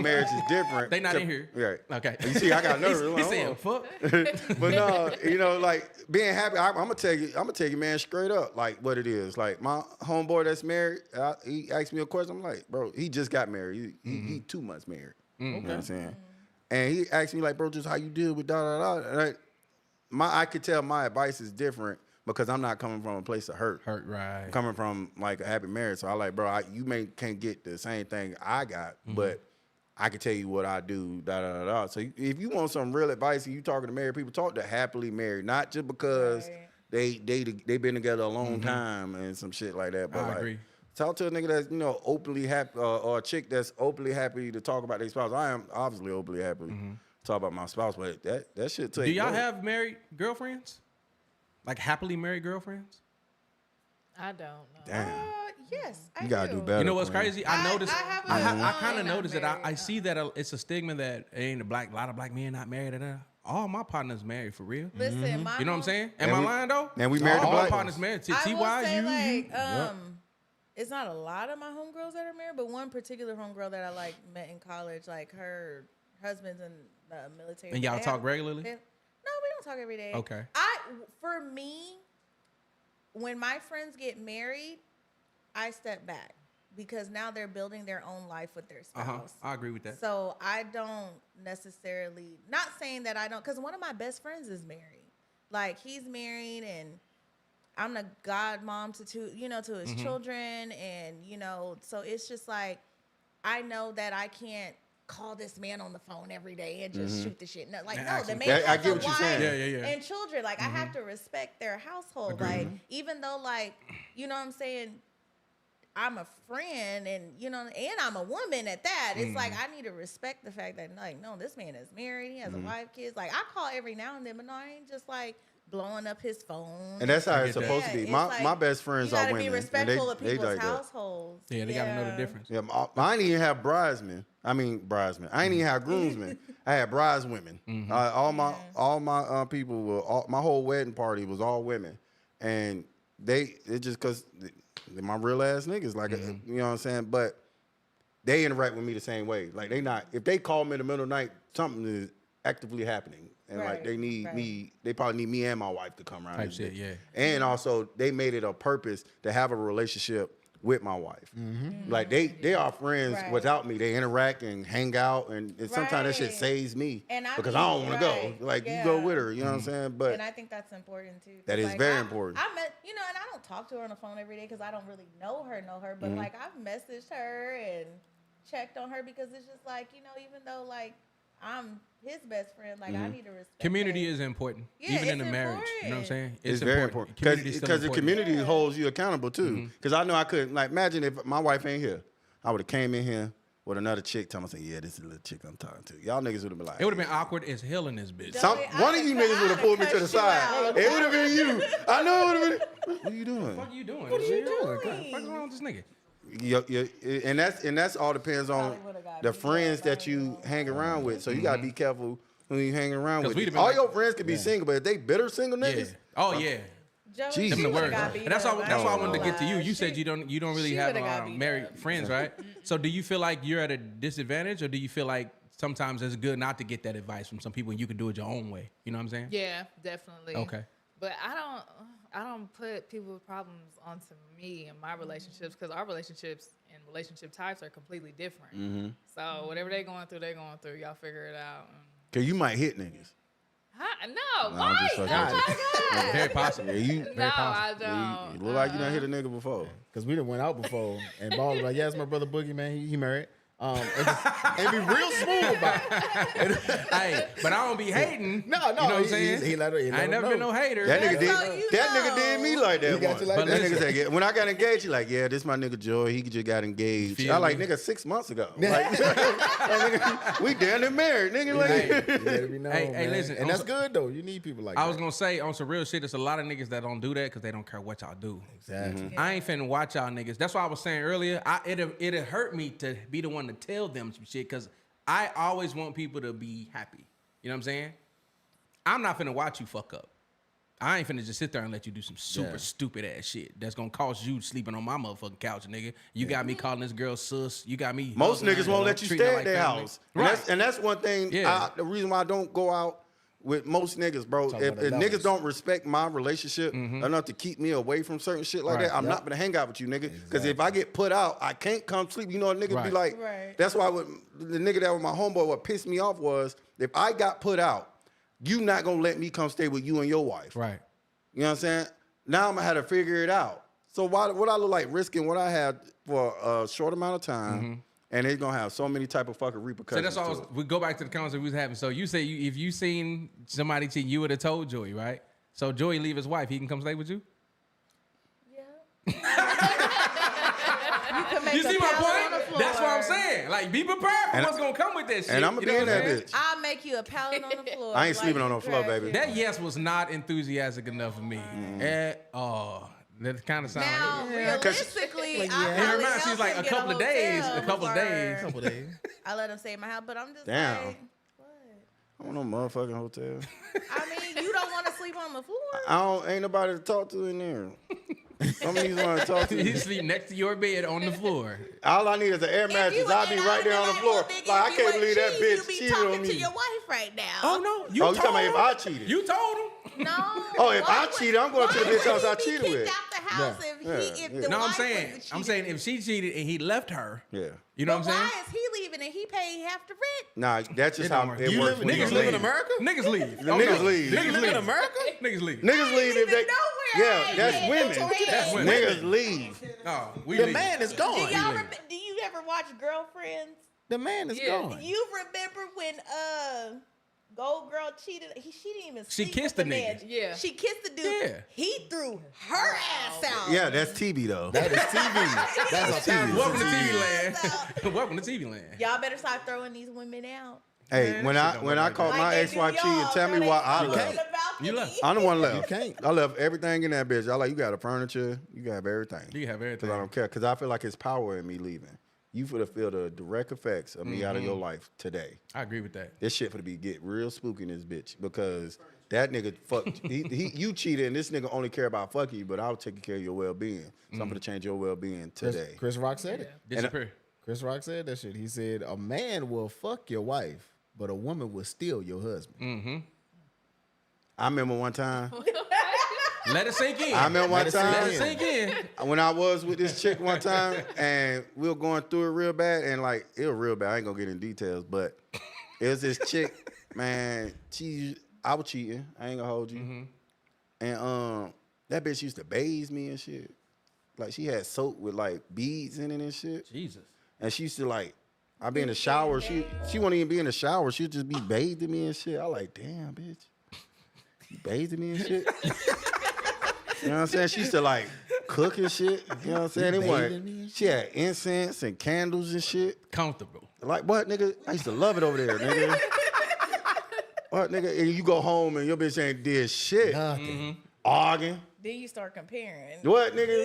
marriage is different. They not in here. Right. Okay. You see, I got nervous. He said, "Fuck." But no, you know, like being happy. I'm gonna tell you, man, straight up, like what it is. Like my homeboy that's married, he asked me a question. I'm like, bro, he just got married. He 2 months married. You know what I'm saying? And he asked me like, bro, just how you deal with da da da. And I could tell my advice is different because I'm not coming from a place of hurt. Hurt, right? I'm coming from like a happy marriage. So I like, bro, you can't get the same thing I got, but I can tell you what I do, da da da da. So if you want some real advice and you talking to married people, talk to happily married, not just because they been together a long time and some shit like that. But I agree. Talk to a nigga that's openly happy, or a chick that's openly happy to talk about their spouse. I am obviously openly happy to talk about my spouse, but that shit take. Do y'all have married girlfriends? Like happily married girlfriends? I don't know. Damn. Yes, I You gotta do do. better. You know what's Queen. crazy? I noticed. have a- I kind of I'm not noticed that. I married. see that it's a stigma that ain't a lot of black men not married. And all my partners married for real. Listen, my You know what I'm home- saying? Am I lying though? And we married to all my black partners ones. married. I will Ty, say, you. it's not a lot of my homegirls that are married, but one particular homegirl that I like met in college, like her husband's in the military. And y'all They talk have- regularly? No, we don't talk every day. Okay. For me, when my friends get married, I step back because now they're building their own life with their spouse. I agree with that. So I don't necessarily, not saying that I don't, because one of my best friends is married. Like he's married and I'm the godmom to his children. And, so it's just like, I know that I can't call this man on the phone every day and just shoot the shit. No, like, no, the man I has get a what you're wife saying. Yeah. and children. Like, I have to respect their household. Like, even though, like, you know what I'm saying? I'm a friend and I'm a woman at that. It's like I need to respect the fact that like, no, this man is married, he has a wife, kids. Like I call every now and then, but no, I ain't just like blowing up his phone. And that's how I it's get that. supposed to be. It's My like, my best friends you are gotta women. be respectful and of people's like that. households. Yeah, they gotta know the difference. Yeah, I didn't even have bridesmen. I didn't even have groomsmen. I had brideswomen. All my people were. My whole wedding party was all women, and it just because they're my real ass niggas. Like you know what I'm saying. But they interact with me the same way. Like they not. If they call me in the middle of the night, something is actively happening. And like they need me, they probably need me and my wife to come around. Type this shit, bitch. yeah. And also they made it a purpose to have a relationship with my wife. Like they are friends Right. without me. They interact and hang out, and sometimes that shit Right. saves me And I because mean, I don't want to right, go. Like yeah. you go with her, you know what I'm saying? But And I think that's important too. That is Like, very important. I met, and I don't talk to her on the phone every day because I don't really know her. But like I've messaged her and checked on her because it's just like, even though like I'm his best friend, like I need to respect. Community that. is important, Yeah, even in it's a marriage. You know what I'm saying? it's very important Community's still because the important. community holds you accountable too. Because I know I couldn't like imagine if my wife ain't here, I would have came in here with another chick telling me, yeah, this is the little chick I'm talking to. Y'all niggas would have been like, It would have been awkward as hell in this bitch. one of you niggas would have pulled me to the side. It would have been you. I know it would have been. What are you doing? What are you doing? What are you doing? What's wrong with this nigga? And that's all depends on the friends that you hang around with. So you gotta be careful who you hanging around 'Cause with. we'd have been All like- your friends could be single, but if they bitter single Yeah. niggas, Oh yeah. Joey, Jesus. she Them the would've words. got beat And that's up. why I ain't wanted to gonna get to you. lie. You said you don't really she have would've got beat married up. friends, right? So do you feel like you're at a disadvantage, or do you feel like sometimes it's good not to get that advice from some people and you can do it your own way? You know what I'm saying? Yeah, definitely. Okay. But I don't put people's problems onto me and my relationships because our relationships and relationship types are completely different. So whatever they're going through, Y'all figure it out. cause you might hit niggas. No, I'm why? just Oh fucking with my God. Very possible. Yeah, you. No, I You don't. look like you done hit a nigga before. Because we done went out before, and Ball was like, yeah, it's my brother Boogie, man. He married. and be real smooth about it. Hey, but I don't be hating. No, You know what I'm saying? He let her, he let I ain't her never know. been no hater. That nigga That's did. all you That nigga know. did me like that He got once. you like That that. nigga said, yeah. When I got engaged, he like, yeah, this my nigga Joy. He just got engaged. Feel I like, me? nigga, 6 months ago. Like, nigga, we damn near married, nigga. Like, You let it be known, Hey, man. listen, and that's good though. You need people like I that. was gonna say on some real shit, there's a lot of niggas that don't do that because they don't care what y'all do. Exactly. I ain't finna watch y'all niggas. That's why I was saying earlier. It'd hurt me to be the one to tell them some shit because I always want people to be happy. You know what I'm saying? I'm not finna watch you fuck up. I ain't finna just sit there and let you do some super stupid ass shit that's gonna cost you sleeping on my motherfucking couch, nigga. You got me calling this girl sus. You got me. most hugging niggas her, won't let you treating her stay at like their family. house. Right. And that's one thing. Yeah. The reason why I don't go out with most niggas, bro. Talking If about the niggas levels. don't respect my relationship enough to keep me away from certain shit like Right. that, I'm not gonna hang out with you, nigga. Because if I get put out, I can't come sleep. You know, niggas be Right. like, Right. that's why the nigga that was my homeboy, what pissed me off was if I got put out, you not gonna let me come stay with you and your wife. Right. You know what I'm saying? Now I'm gonna have to figure it out. So what I look like risking what I had for a short amount of time, and it's gonna have so many type of fucking So repercussions. that's all. We go back to the conversation we was having. So you say if you seen somebody cheat, you would have told Joey, right? So Joey leave his wife, he can come stay with you. Yeah. You can make You a see my pallet on the point? floor. That's what I'm saying. Like, be prepared for And what's gonna come with that shit. and I'm gonna You be know in what that I'm saying? bitch. I'll make you a pallet on the floor. I ain't sleeping on you no floor, crack baby. it. That yes was not enthusiastic enough for me. That kind of sound Now, like realistically, I In her probably mind, she's help like him a get couple of days. hotel A couple of or days. Couple days. I let him stay in my house, but I'm just Damn. like, what? I don't know motherfucking hotel. I mean, you don't want to sleep on the floor. Ain't nobody to talk to in there. Some of these want to talk to He me. sleep next to your bed on the floor. All I need is an air mattress. I'll be right there on the floor. Like, I can't believe that bitch You be cheated talking on to me. your wife right now. Oh no, you Oh, you talking told about if him. I cheated? You told him. No. Oh, if Why I would- cheated, I'm going to the why bitch house would I he be cheated kicked with. out the house if the No, wife I'm saying was the cheater? if she cheated and he left her. Yeah. You know But what I'm saying? why is he leaving and he paying half the rent? Nah, that's just It how don't work. it You works. live- when niggas you live in leave. America? Niggas leave. The niggas leave. Niggas You live in America? Niggas leave. Niggas leave if they. Nowhere. Yeah, that's ain't women. no rent. That's women. Niggas leave. No, we The leave. man is Do gone. y'all do you ever watch Girlfriends? The man is Yeah. gone. You remember when Gold Girl cheated? She didn't even She sleep kissed with the man. nigga. Yeah. She kissed the dude. Yeah. He threw her ass out. Yeah, that's TV though. That is TV. That's a TV. Welcome to TV TV. land. Welcome to TV land. Y'all better start throwing these women out. Hey, Man, when that I shit when don't I work caught like my they ex-wife do cheating, y'all, tell me so why they I can left. go to the balcony. You left. I'm the one left. You can't. I left everything in that bitch. I like, you got the furniture, you got everything. You have everything. Because I don't care. Because I feel like it's power in me leaving. You finna feel the direct effects of me out of your life today. I agree with that. This shit finna be get real spooky in this bitch because that nigga fucked. You cheated and this nigga only care about fucking you, but I'll take care of your well being. So I'm finna change your well being today. Chris Rock said it. Disappear. Chris Rock said that shit. He said a man will fuck your wife, but a woman will steal your husband. I remember one time. Let it sink in. I remember one Let it sink Let time it sink in. when I was with this chick one time and we were going through it real bad and like it was real bad. I ain't gonna get in details, but it was this chick, man. I was cheating. I ain't gonna hold you. And that bitch used to bathe me and shit. Like she had soap with like beads in it and shit. Jesus. And she used to like, I be in the shower. She wouldn't even be in the shower. She'd just be bathing me and shit. I like, damn, bitch. You bathing me and shit? You know what I'm saying? She used to like cook and shit. You know what I'm saying? It wasn't, she had incense and candles and shit. Comfortable. Like, what, nigga? I used to love it over there, nigga. What, nigga? And you go home and your bitch ain't did shit. Arguing. Then you start comparing. What, nigga?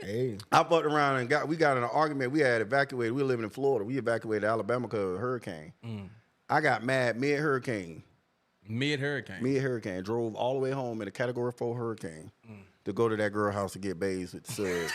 Hey, I fucked around and we got in an argument. We had evacuated. We were living in Florida. We evacuated Alabama because of a hurricane. I got mad mid-hurricane. Mid-hurricane. Drove all the way home in a Category 4 hurricane to go to that girl house to get bathed with the suds.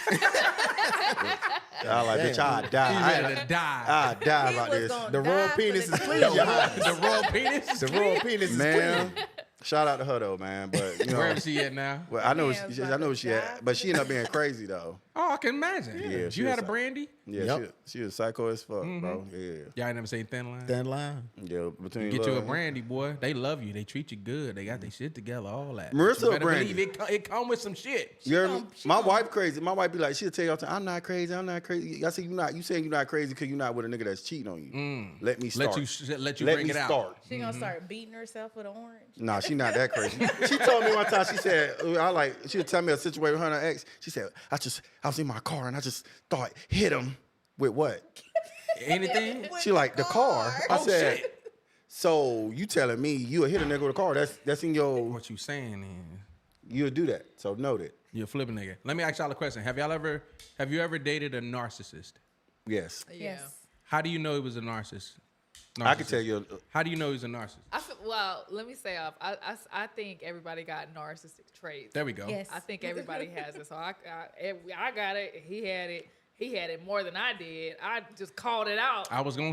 I like, bitch, I'd die. You ready to die. I'd die He about was this. gonna the die royal for penis the is dick. clean. y'all. The raw penis. The royal penis is Man, clean. Shout out to her though, man. But you know, Where is she at now? well, I know, Yeah, I know where she at, job. but she ended up being crazy though. Oh, I can imagine. Yeah, she you had was a Brandy? Yeah, Yep. she was psycho as fuck, bro. Yeah, Y'all ain't never seen Thin Line? Thin line. yeah. Between Get you a love- Brandy, boy. They love you. They treat you good. They got their shit together, all that. Marissa You better Brandy. believe it come with some shit. You heard me? gon- she My gon- wife crazy. My wife be like, she'll tell you all the time, I'm not crazy. I'm not crazy. I say you not. You saying you're not crazy because you're not with a nigga that's cheating on you. Let me start. Let you Let bring me it out. start. She gonna start beating herself with an orange. Nah, she not that crazy. She told me one time, she said, she would tell me a situation with her and her ex. She said, I was in my car and I just thought, hit him with what? Anything? She like, the car. I Oh, said, shit. so you telling me you'll hit a nigga with a car. That's in your, What you saying is you'll do that. So note it. you're a flipping nigga. Let me ask y'all a question. Have you ever dated a narcissist? Yes. Yeah. Yes. How do you know he was a narcissist? I can tell you. How do you know he's a narcissist? Well, let me say off. I think everybody got narcissistic traits. There we go. Yes. I think everybody has it. So I got it. He had it. He had it more than I did. I just called it out. I was gonna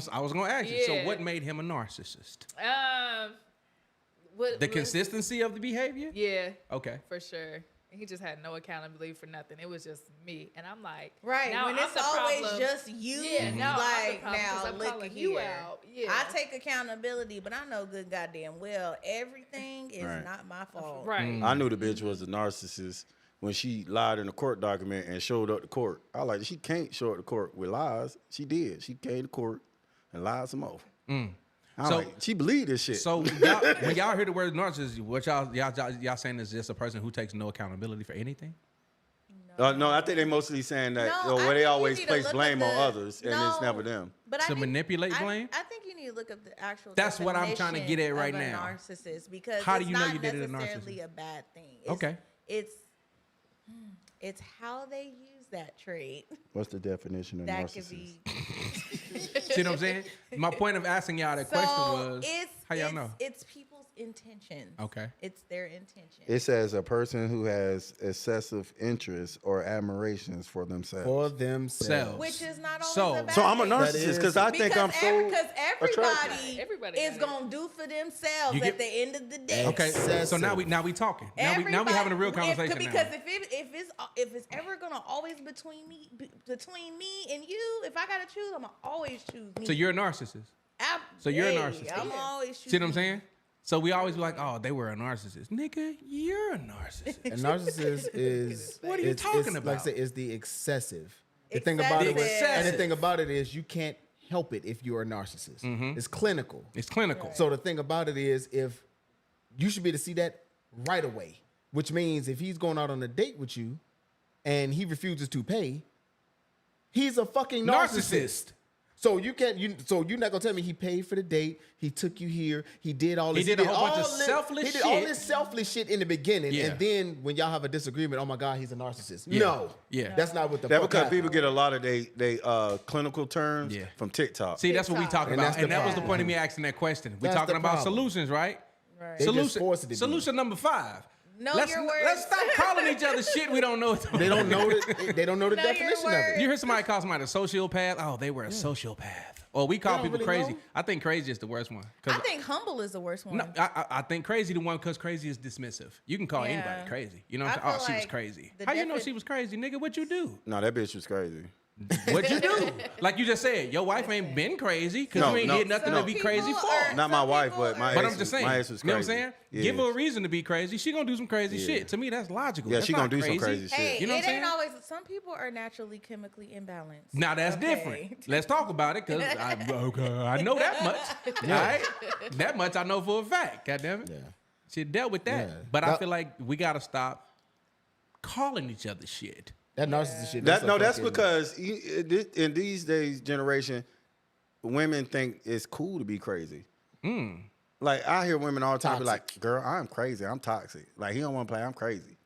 ask you. So Yeah. what made him a narcissist? What, The consistency of the behavior? Yeah, Okay. for sure. He just had no accountability for nothing. It was just me, and I'm like, Right. now When I'm it's the always problem. just you, Yeah, now I'm the like problem 'cause now I'm look calling at you here. out. Yeah. I take accountability, but I know good goddamn well everything is Right. not my fault. Right. I knew the bitch was a narcissist when she lied in a court document and showed up to court. I like, she can't show up to court with lies. She did. She came to court and lied some more. I'm So- like, she believed this shit. So when y'all hear the word narcissist, what y'all saying is just a person who takes no accountability for anything? No, I think they mostly saying that, No, I where they think you always need to place look blame up on the- others, and it's No, never them. But To I think, manipulate blame? I think you need to look up the actual. That's what I'm trying to get at right definition of now. a narcissist, because How do it's you know not you dated a necessarily narcissist? a bad thing. Okay. It's how they use that trait What's the definition of that could narcissist? be. See what I'm saying? My point of asking y'all that question was, how y'all know? It's people's intentions. Okay. It's their intention. It says a person who has excessive interest or admirations for themselves. For themselves. Which is not always So- a bad So I'm a thing. narcissist because I think I'm so because attractive. Everybody is got it. gonna do for themselves You get- at the end of the day. Okay, so now we Excessive. talking. Now we having a real conversation Because now. if it's ever gonna always between me and you, if I gotta choose, I'm gonna always choose me. So you're a narcissist. So you're a narcissist. I'm always choosing. See what I'm saying? So we always be like, oh, they were a narcissist. Nigga, you're a narcissist. A narcissist is What are you talking Like I about? said, is the excessive. The thing about it, Excessive. and the thing about it is, you can't help it if you're a narcissist. It's clinical. It's clinical. So the thing about it is, if you should be able to see that right away, which means if he's going out on a date with you and he refuses to pay, he's a fucking narcissist. So you're not gonna tell me he paid for the date, he took you here, he did all this. He did a whole bunch of all this- selfless He did all shit. this selfless shit in the beginning, Yeah. and then when y'all have a disagreement, oh my god, he's a narcissist. Yeah. No, Yeah. that's not what the That fuck because happened. people get a lot of they clinical terms Yeah. from TikTok. See, that's what we talking And about. that's the And that was the problem. point of me asking that question. We're That's talking the about problem. solutions, right? Right. They just force it to be. Solution number 5. Know let's, your words. let's stop calling each other shit we don't know. They don't know the, they don't know the Know your definition of words. it. You hear somebody call somebody a sociopath? Oh, they were a sociopath. Or we call don't people really crazy. know. I think crazy is the worst one. I think humble is the worst one. No, I think crazy the one because crazy is dismissive. You can call Yeah. anybody crazy. You know what I I'm saying? Oh, feel she was like crazy. the How you know defi- she was crazy, nigga? What you do? No, that bitch was crazy. What you do? Like you just said, your wife ain't been crazy because No, you ain't no, did nothing no. to be crazy People for. are- Not my Some wife, people but my are- But ex. I'm just saying, My ex was you know what I'm crazy. saying? Yeah. Give her a reason to be crazy. She gonna do some crazy Yeah. shit. To me, that's logical. Yeah, That's she gonna not do some crazy shit. Hey, You know what it I'm ain't saying? always. Some people are naturally chemically imbalanced. Now that's Okay. different. Let's talk about it because I know that much. All right, that much I know for a fact. God damn it. Yeah. She dealt with that, Yeah. but I That- feel like we gotta stop calling each other shit. That narcissist shit. That's a fucking- because in these days generation, women think it's cool to be crazy. Like I hear women all the time be like, "Girl, I'm crazy. I'm toxic. Like he don't want to play. I'm crazy."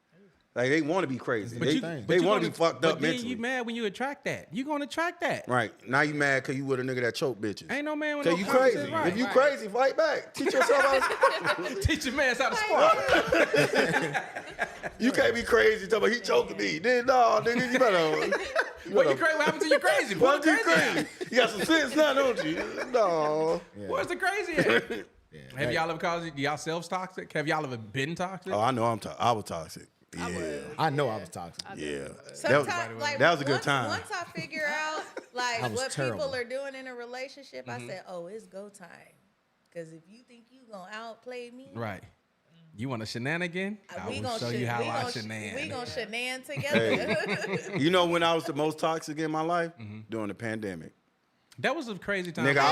Like they want to be crazy. But They, you, they but you want to gonna- be fucked but up then mentally. you mad when you attract that. You gonna attract that. Right now you mad because you with a nigga that choke bitches. Ain't no man with Cause no you confidence, crazy. right, If you right. crazy, fight back. Teach yourself how to. Teach your man how to spark. You can't be crazy. Talking about he choking me. Then no, nigga, you better. What you crazy? What happened to you crazy? Why Put you the crazy crazy? You got some sense now, don't you? No. Where's the crazy at? Have y'all ever called yourselves toxic? Have y'all ever been toxic? Oh, I know I was toxic. Yeah. I know I was toxic. Yeah. Sometimes, like, that was a good time. Once I figure out like what terrible. people are doing in a relationship, I said, "Oh, it's go time." Because if you think you gonna outplay me, Right. You want a shenanigan? I we will gonna show you how I shenan. We gonna shenan together. You know when I was the most toxic in my life? During the pandemic. That was a crazy time. Nigga,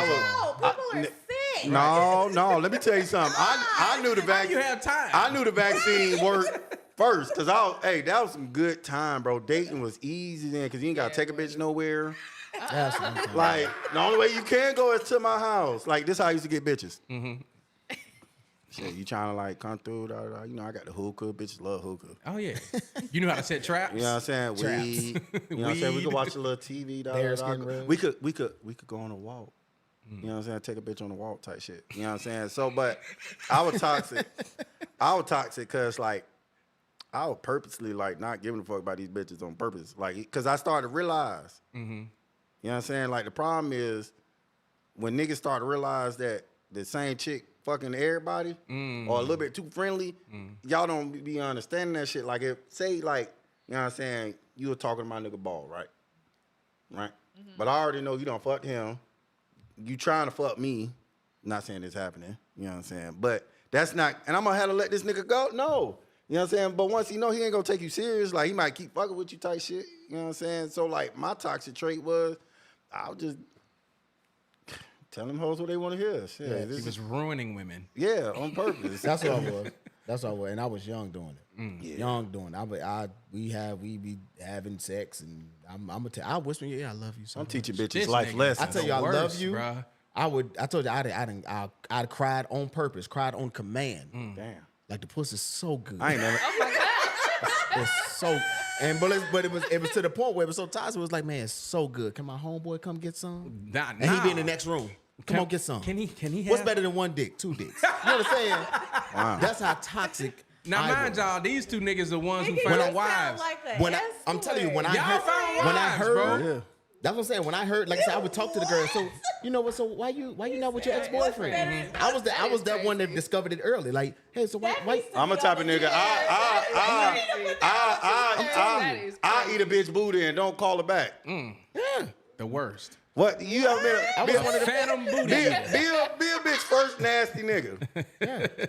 People are sick. No. Let me tell you something. I knew the vaccine. You have time. I knew the vaccine worked first, cause that was some good time, bro. Dating was easy then, cause you ain't gotta take a bitch nowhere. Like the only way you can go is to my house. Like this, how I used to get bitches. Shit, you trying to like come through? You know, I got the hookah. Bitches love hookah. Oh yeah. You knew how to set traps. You know what I'm saying? Weed. You know what I'm saying? We could watch a little TV. We could go on a walk. You know what I'm saying? Take a bitch on a walk type shit. You know what I'm saying? So, but I was toxic. Because like I was purposely like not giving a fuck about these bitches on purpose. Like, because I started to realize. You know what I'm saying? Like the problem is when niggas start to realize that the same chick fucking everybody or a little bit too friendly, y'all don't be understanding that shit. Like if say like, you know what I'm saying, you were talking to my nigga Ball, right? Right? But I already know you don't fuck him. You trying to fuck me. Not saying it's happening. You know what I'm saying? But that's not, and I'm gonna have to let this nigga go? No. You know what I'm saying? But once he know he ain't gonna take you serious, like he might keep fucking with you type shit. You know what I'm saying? So like my toxic trait was, I'll just tell them hoes what they want to hear. Shit, Yeah, he was ruining women. Yeah, on purpose. That's what I was. That's what I was, and I was young doing it. Young doing it. We be having sex, and I'm gonna tell. I whisper, I love you. So I'm much. teaching bitches This life nigga lessons. I tell you, I love you. Bruh. I told you, I'd cried on purpose, cried on command. Damn. Like the pussy's so good. I ain't never. It's so, but it was to the point where it was so toxic. It was like, man, it's so good. Can my homeboy come get some? Nah, And he be in the next room. Come on, get some. Can he have? What's better than one dick? Two dicks. You know what I'm saying? Wow. That's how toxic. Now, I mind was. y'all, these two niggas are the ones who Nigga, found you sound wives. like a When escort. I'm telling you, when I Y'all heard, found when I wives, heard, bro. Yeah. that's what I'm saying. When I heard, like I said, I would talk to the girl. So you know what? So why you not with your ex boyfriend? I was that one that discovered it early. Like, hey, so why? I'm a type of nigga. I eat a bitch booty and don't call her back. Yeah. The worst. What you ever been? I was one of the Phantom booty. Be a bitch first nasty nigga.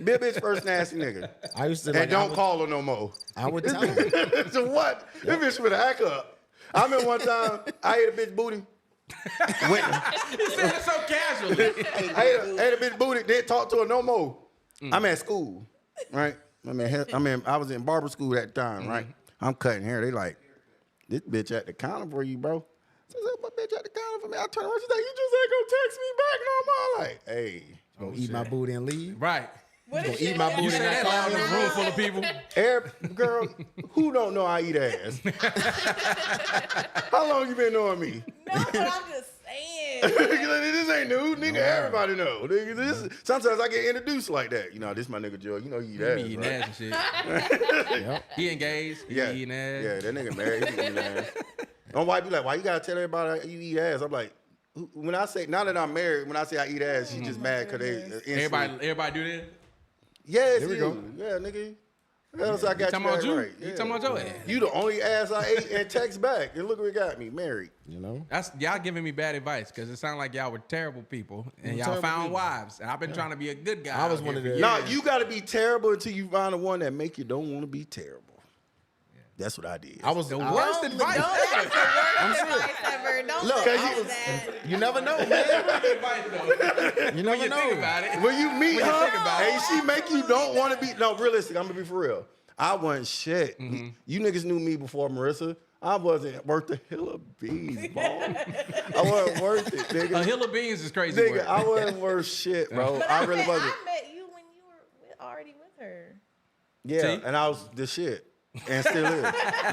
Be a bitch first nasty nigga. I used to And like, don't call her no more. I would tell her. So what? This bitch would act up. I remember one time I ate a bitch booty. Went, He said it so casually. I ate a bitch booty. Didn't talk to her no more. I'm at school, right? I was in barber school at the time, right? I'm cutting hair. They like, this bitch at the counter for you, bro. So I said, what bitch at the counter for me? I turn around, she's like, you just ain't gonna text me back no more. Like, hey. Gonna eat my booty and leave. Right. Gonna eat my booty You and said that not loud call in a me. room full of people. Girl, who don't know I eat ass? How long you been knowing me? No, but I'm just saying. This ain't new, nigga. Everybody know. Nigga, sometimes I get introduced like that. You know, this my nigga Joe. You know he eat ass. He eating right? ass and shit. Yep. He engaged. He Yeah, eating ass. yeah, that nigga married. He eating ass. My wife be like, "Why you gotta tell everybody you eat ass?" I'm like, when I say now that I'm married, when I say I eat ass, she just mad because they Everybody do that? Yes, Here we you. go. Yeah, nigga. What else I got talking you about at you? right? You talking about your ass? You the only ass I ate and text back, and look what it got me married. You know. That's y'all giving me bad advice because it sounded like y'all were terrible people and y'all terrible found people. wives. And I've been trying to be a good guy. I was out one here of for the- years. No, you got to be terrible until you find the one that make you don't want to be terrible. That's what I did. I was The worst Don't- advice don't- ever. That's the worst advice ever. Don't Look, say I was- that. You never know, man. Advice, though. You never When you know. think about it. When you meet When you her, think about it. and she make you don't want to be. No, realistic. I'm gonna be for real. I wasn't shit. You niggas knew me before Marissa. I wasn't worth a hill of beans, bro. I wasn't worth it, nigga. A hill of beans is crazy. Nigga, Word. I wasn't worth shit, bro. But I really wasn't. I met you when you were already with her. Yeah, See? and I was the shit. And still is.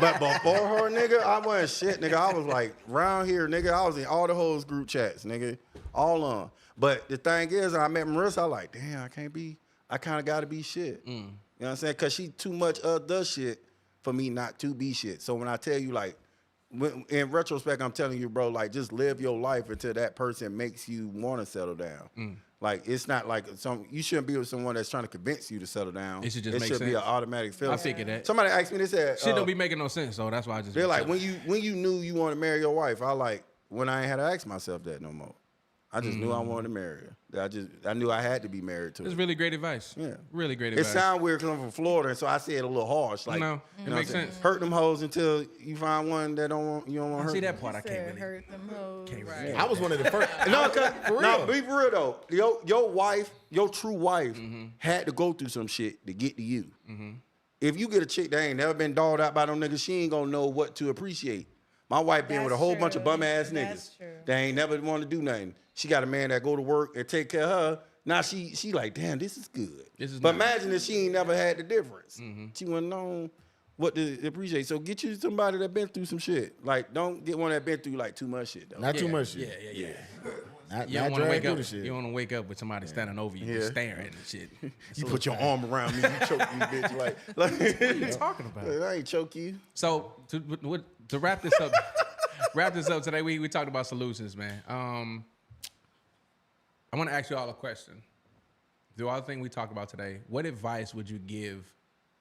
But before her, nigga, I wasn't shit, nigga. I was like, round here, nigga, I was in all the hoes group chats, nigga. All on. But the thing is, I met Marissa, I like, damn, I kind of got to be shit. You know what I'm saying? Because she too much of the shit for me not to be shit. So when I tell you, like, in retrospect, I'm telling you, bro, like, just live your life until that person makes you want to settle down. Like it's not like you shouldn't be with someone that's trying to convince you to settle down. It should just make be sense. an automatic feeling. I figured that. Somebody asked me, they said, Shit don't be making no sense, so that's why I just. they're like, when you knew you wanted to marry your wife, I like when I ain't had to ask myself that no more. I just knew I wanted to marry her. I knew I had to be married to her. It's really great advice. Yeah. Really great It advice. sounds weird because I'm from Florida, and so I say it a little harsh. Like, No, it makes sense. Hurt them hoes until you find one that you don't want to hurt. See them. that part I can't really. Hurt them hoes. Right. I was one of the first. No, be for real though. Your wife, your true wife, had to go through some shit to get to you. If you get a chick that ain't never been dogged out by them niggas, she ain't gonna know what to appreciate. My wife been with a whole bunch of bum ass niggas that ain't never want to do nothing. She got a man that go to work and take care of her. Now she like, damn, this is good. But imagine if she ain't never had the difference. She wouldn't know what to appreciate. So get you somebody that been through some shit. Like, don't get one that been through like too much shit though. Not too much shit. Yeah. Not, You not don't want to wake drag up. through the shit. You don't want to wake up with somebody standing over you, just staring and shit. You put your arm around me, you choke me, bitch. Like What are you talking about? I ain't choke you. So to wrap this up, today, we talked about solutions, man. I want to ask you all a question. Through all the things we talked about today, what advice would you give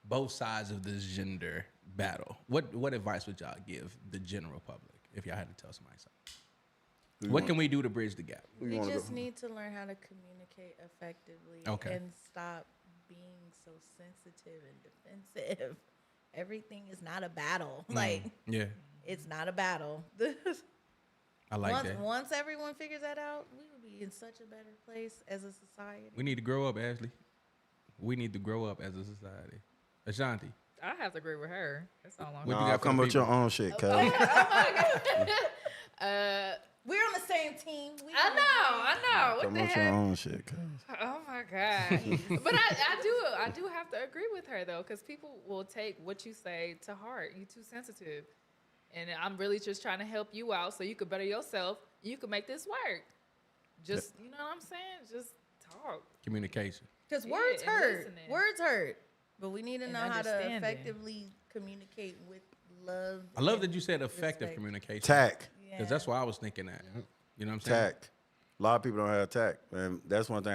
both sides of this gender battle? What advice would y'all give the general public if y'all had to tell somebody something? What can we do to bridge the gap? We just need to learn how to communicate effectively and stop being so sensitive and defensive. Everything is not a battle. It's not a battle. I like that. Once everyone figures that out, we will be in such a better place as a society. We need to grow up, Ashley. We need to grow up as a society. Ashanti. I have to agree with her. That's all I'm What you Nah, got for come the with your people? own shit, cuz. We're on the same team. I know. What Come the with your heck? own shit, cuz. Oh my god! But I do have to agree with her though, because people will take what you say to heart. You're too sensitive, and I'm really just trying to help you out so you could better yourself. You could make this work. Just you know what I'm saying? Just talk. Communication. Because Yeah, words and hurt. listening. Words hurt. But we need to And know how to understanding. effectively communicate with love. I love and that you said effective respect. communication. Tact. Because that's what I was thinking at. You know what I'm saying? Tact. A lot of people don't have tact, and that's one thing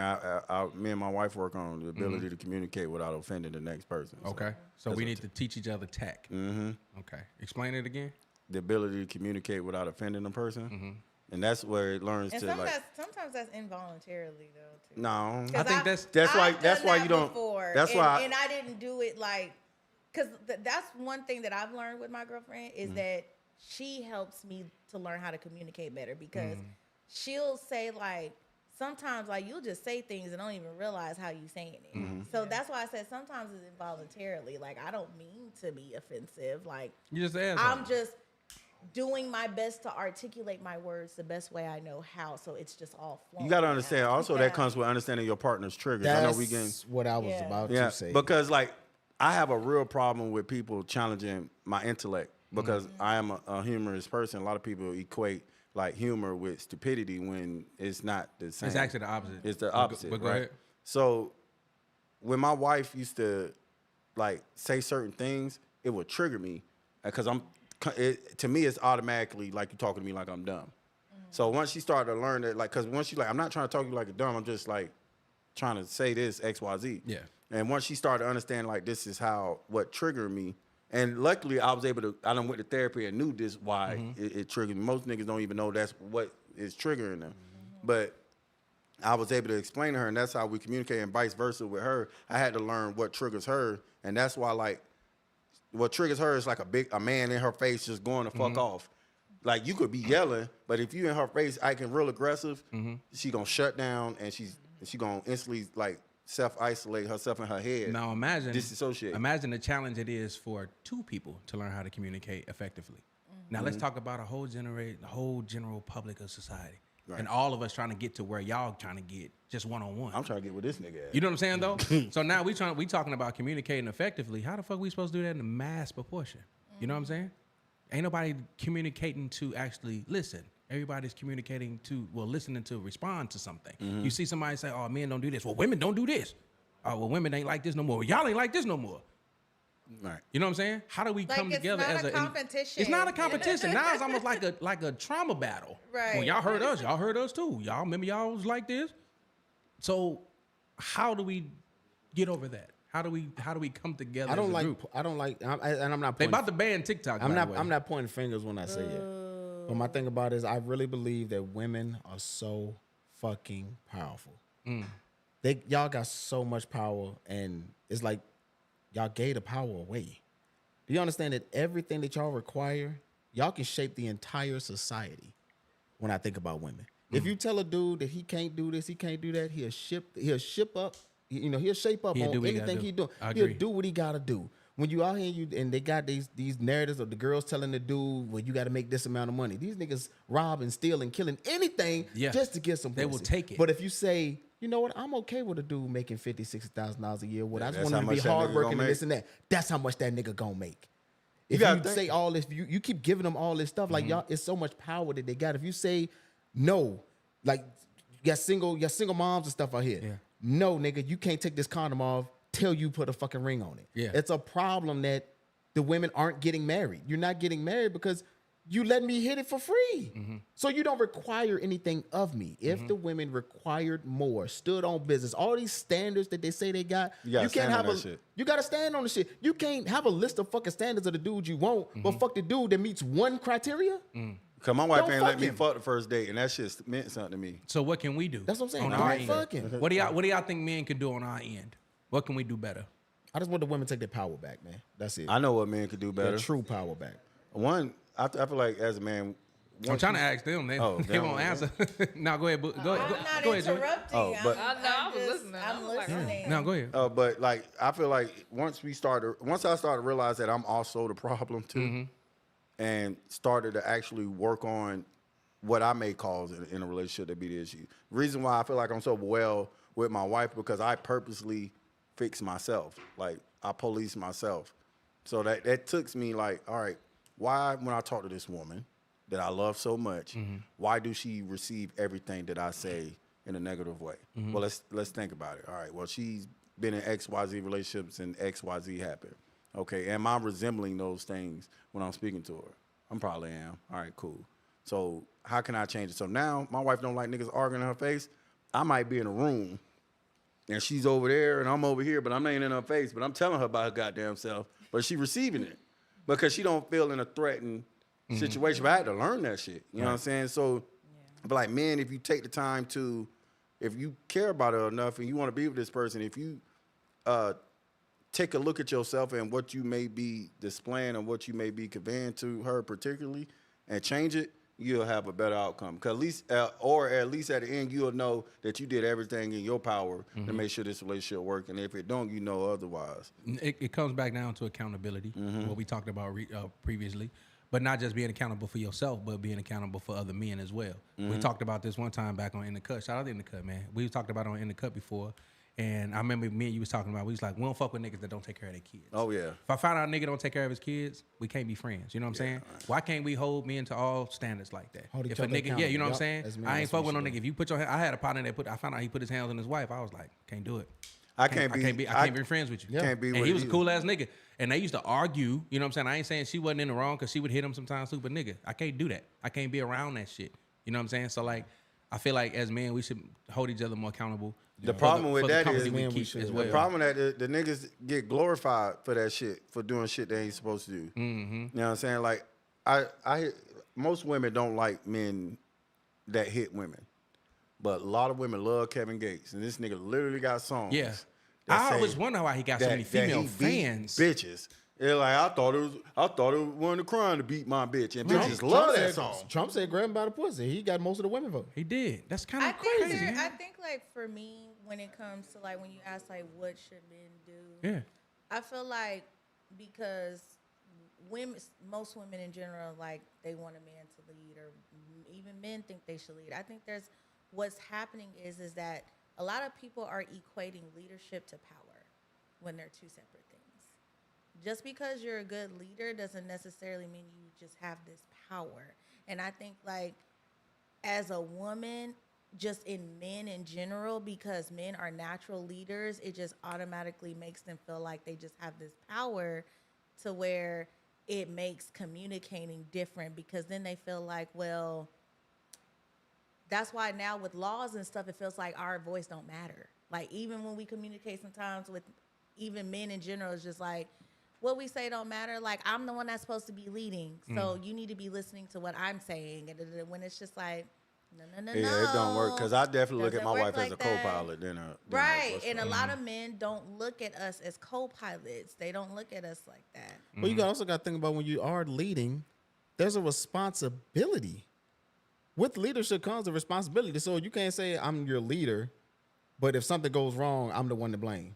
me and my wife work on, the ability to communicate without offending the next person. Okay. So we need to teach each other tact. Okay. Explain it again. The ability to communicate without offending a person, and that's where it learns And to sometimes that's involuntarily though too. No, I think that's why you don't. That's why. And I didn't do it like, because that's one thing that I've learned with my girlfriend is that she helps me to learn how to communicate better, because she'll say like, sometimes like you'll just say things and don't even realize how you saying it. So that's why I said sometimes it's involuntarily. Like I don't mean to be offensive. Like You just asked. I'm just doing my best to articulate my words the best way I know how, so it's just all flowing. You got to understand. out. Also, that comes with understanding your partner's triggers. I know we can. That's what I was about Yeah, to say. because like I have a real problem with people challenging my intellect, because I am a humorous person. A lot of people equate like humor with stupidity when it's not the same. It's actually the opposite. It's the opposite, But go right? ahead. So when my wife used to like say certain things, it would trigger me because to me it's automatically like you talking to me like I'm dumb. So once she started to learn that, like, because once she like, I'm not trying to talk to you like a dumb, I'm just like trying to say this X, Y, Z. Yeah. And once she started to understand like this is what triggered me, and luckily I was able to, I done went to therapy and knew this why it triggered me. Most niggas don't even know that's what is triggering them. But I was able to explain to her, and that's how we communicate, and vice versa with her. I had to learn what triggers her, and that's why like what triggers her is like a man in her face just going to fuck off. Like you could be yelling, but if you in her face acting real aggressive, she gonna shut down, and she gonna instantly like self-isolate herself in her head. Now imagine disassociate. Imagine the challenge it is for two people to learn how to communicate effectively. Now let's talk about the whole general public of society. Right. And all of us trying to get to where y'all trying to get just one-on-one. I'm trying to get with this nigga at. You know what I'm saying though? So now we talking about communicating effectively. How the fuck we supposed to do that in a mass proportion? You know what I'm saying? Ain't nobody communicating to actually listen. Everybody's communicating to, listening to respond to something. You see somebody say, oh, men don't do this. Well, women don't do this. Oh, well, women ain't like this no more. Well, y'all ain't like this no more. Right. You know what I'm saying? How do we come together as a competition? It's not a competition. Now it's almost like a trauma battle. Right. When y'all heard us too. Y'all remember y'all was like this? So how do we get over that? How do we come together? I don't as a like. group? I don't like. And I'm not. They Pointing, about to ban TikTok. I'm by not. the way. I'm not pointing fingers when I say it. But my thing about it is, I really believe that women are so fucking powerful. Y'all got so much power, and it's like y'all gave the power away. Do you understand that everything that y'all require, y'all can shape the entire society? When I think about women, if you tell a dude that he can't do this, he can't do that, he'll ship up. You know, he'll shape up on anything he do. He'll do what he gotta do. When you out here and they got these narratives of the girls telling the dude, well, you got to make this amount of money. These niggas robbing, stealing, killing anything just to get some pussy. They will take it. But if you say, you know what, I'm okay with a dude making $50,000-$60,000 a year. I just that's want him how to be much that nigga hardworking gonna and this and that. That's how much that nigga gonna make. If gotta you think. say all this, you keep giving them all this stuff, like y'all, it's so much power that they got. If you say no, like you got single moms and stuff out here. Yeah. No, nigga, you can't take this condom off till you put a fucking ring on it. Yeah. It's a problem that the women aren't getting married. You're not getting married because you let me hit it for free. So you don't require anything of me. If the women required more, stood on business, all these standards that they say they got, You gotta can't stand have on that shit. You gotta stand on the shit. You can't have a list of fucking standards of the dude you want, but fuck the dude that meets one criteria. Cause my wife Don't ain't fuck let me him. fuck the first date, and that shit meant something to me. So what can we do? That's what I'm saying. On I'm our not end? fucking. What do y'all think men can do on our end? What can we do better? I just want the women to take their power back, man. That's it. I know what men could do Their better. true power back. One, I feel like as a man, I'm trying to ask them. They, Oh, they damn. won't answer. No, go ahead. Go I'm not ahead, Joey. interrupting. Oh, but- I know, I was listening. I I'm was like, listening. No, go ahead. but like I feel like once I started to realize that I'm also the problem too, and started to actually work on what I may cause in a relationship to be the issue. Reason why I feel like I'm so well with my wife because I purposely fix myself. Like I police myself. So that took me like, all right, why when I talk to this woman that I love so much, why do she receive everything that I say in a negative way? Well, let's think about it. All right, well, she's been in XYZ relationships and XYZ happened. Okay, am I resembling those things when I'm speaking to her? I probably am. All right, cool. So how can I change it? So now my wife don't like niggas arguing in her face. I might be in a room and she's over there and I'm over here, but I'm not in her face, but I'm telling her about her goddamn self, but she receiving it because she don't feel in a threatened situation. But I had to learn that shit. You know what I'm saying? So, but like, man, if you take the time to, if you care about her enough and you want to be with this person, if you take a look at yourself and what you may be displaying and what you may be conveying to her particularly and change it, you'll have a better outcome. Cause at least, or at least at the end, you'll know that you did everything in your power to make sure this relationship work. And if it don't, you know otherwise. It comes back down to accountability, what we talked about previously, but not just being accountable for yourself, but being accountable for other men as well. We talked about this one time back on In the Cut. Shout out to In the Cut, man. We talked about it on In the Cut before. And I remember me and you was talking about, we was like, we don't fuck with niggas that don't take care of their kids. Oh, yeah. If I find out a nigga don't take care of his kids, we can't be friends. You know what I'm saying? Right. Why can't we hold men to all standards like that? Hold each If a other nigga, yeah, you know what I'm accountable. saying? That's me. I ain't That's fuck what with no we nigga. should If you put your hand, I had a partner that I found out he put his hands on his wife. I was like, can't do it. I can't be friends with you. Can't be And with he was a you. cool ass nigga. And they used to argue, you know what I'm saying? I ain't saying she wasn't in the wrong because she would hit him sometimes too, but nigga, I can't do that. I can't be around that shit. You know what I'm saying? So like, I feel like as men, we should hold each other more accountable. The problem with that is, we man, we keep should. as The well. the problem that the niggas get glorified for that shit, for doing shit they ain't supposed to do. You know what I'm saying? Like, I most women don't like men that hit women, but a lot of women love Kevin Gates, and this nigga literally got songs. Yeah. that I say always wonder why he got so many that female he beat fans. bitches. They're like, I thought it was one of the crime to beat my bitch, and bitches love that song. Trump said grab him by the pussy. He got most of the women vote. He did. That's kind I of think crazy. I think like for me, when it comes to like when you ask like what should men do, Yeah. I feel like because women, most women in general, like they want a man to lead, or even men think they should lead. I think there's what's happening is that a lot of people are equating leadership to power when they're two separate things. Just because you're a good leader doesn't necessarily mean you just have this power. And I think like as a woman, just in men in general, because men are natural leaders, it just automatically makes them feel like they just have this power to where it makes communicating different, because then they feel like, well, that's why now with laws and stuff, it feels like our voice don't matter. Like even when we communicate sometimes with even men in general, it's just like what we say don't matter. Like I'm the one that's supposed to be leading, so you need to be listening to what I'm saying. And when it's just like, no, Yeah, it don't work because I definitely look at Doesn't my work wife as like a that. co-pilot. Then right, and a lot of men don't look at us as co-pilots. They don't look at us like that. Well, you also got to think about when you are leading, there's a responsibility. With leadership comes a responsibility. So you can't say I'm your leader, but if something goes wrong, I'm the one to blame.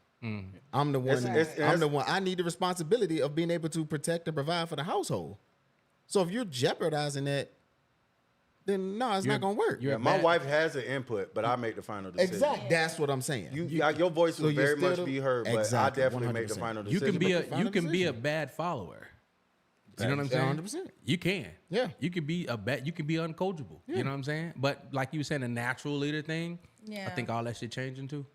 I'm the one. I'm the one. I need the responsibility of being able to protect and provide for the household. So if you're jeopardizing that, then no, it's not gonna work. Yeah, my wife has an input, but I make the final decision. Exactly. That's what I'm saying. Your voice will very much be heard, but Exactly, I definitely make the 100%. final You decision. can be a bad follower. You know what I'm saying? 100%. You can. Yeah. You can be you can be uncoachable. You know what I'm saying? But like you were saying, the natural leader thing, I think all that shit changing too.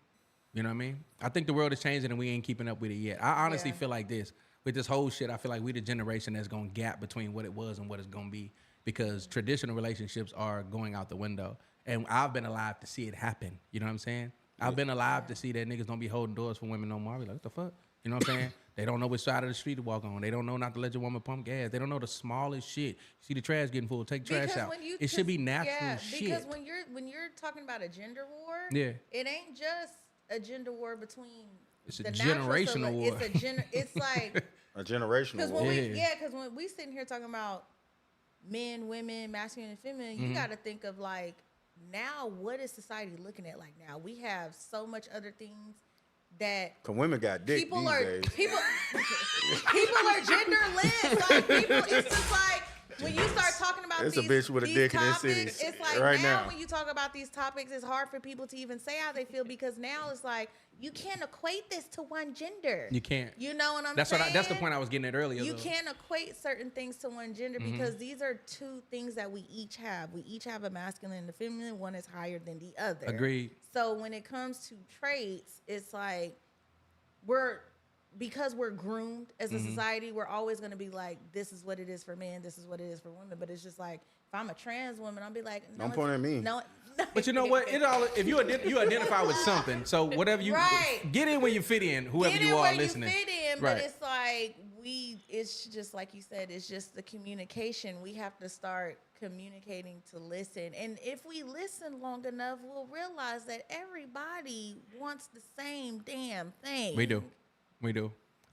You know what I mean? I think the world is changing and we ain't keeping up with it yet. I honestly feel like this. With this whole shit, I feel like we the generation that's gonna gap between what it was and what it's gonna be. Because traditional relationships are going out the window. And I've been alive to see it happen. You know what I'm saying? I've been alive to see that niggas don't be holding doors for women no more. I be like, what the fuck? You know what I'm saying? They don't know which side of the street to walk on. They don't know not to let your woman pump gas. They don't know the smallest shit. You see the trash getting full, take the trash out. It should be natural shit. Because when you're talking about a gender war, it ain't just a gender war between it's a the generational war. It's like a generational war. Because when we sitting here talking about men, women, masculine and feminine, you got to think of like now what is society looking at like now? We have so much other things that Cause women got dick people these are days. people are genderless. Like people, it's just like when you start talking about It's these, a bitch with a these dick in this topics, city it's like right now now. when you talk about these topics, it's hard for people to even say how they feel because now it's like you can't equate this to one gender. You can't. You know what I'm That's saying? that's the point I was getting at earlier. You though. can't equate certain things to one gender because these are two things that we each have. We each have a masculine and a feminine. One is higher than the other. Agreed. So when it comes to traits, it's like because we're groomed as a society, we're always going to be like, this is what it is for men, this is what it is for women. But it's just like, if I'm a trans woman, I'll be like, no, Don't point at me. No. But you know what? If you identify with something, so whatever you get in where you fit in, whoever you are listening. You fit in, but it's like it's just like you said, it's just the communication. We have to start communicating to listen. And if we listen long enough, we'll realize that everybody wants the same damn thing. We do.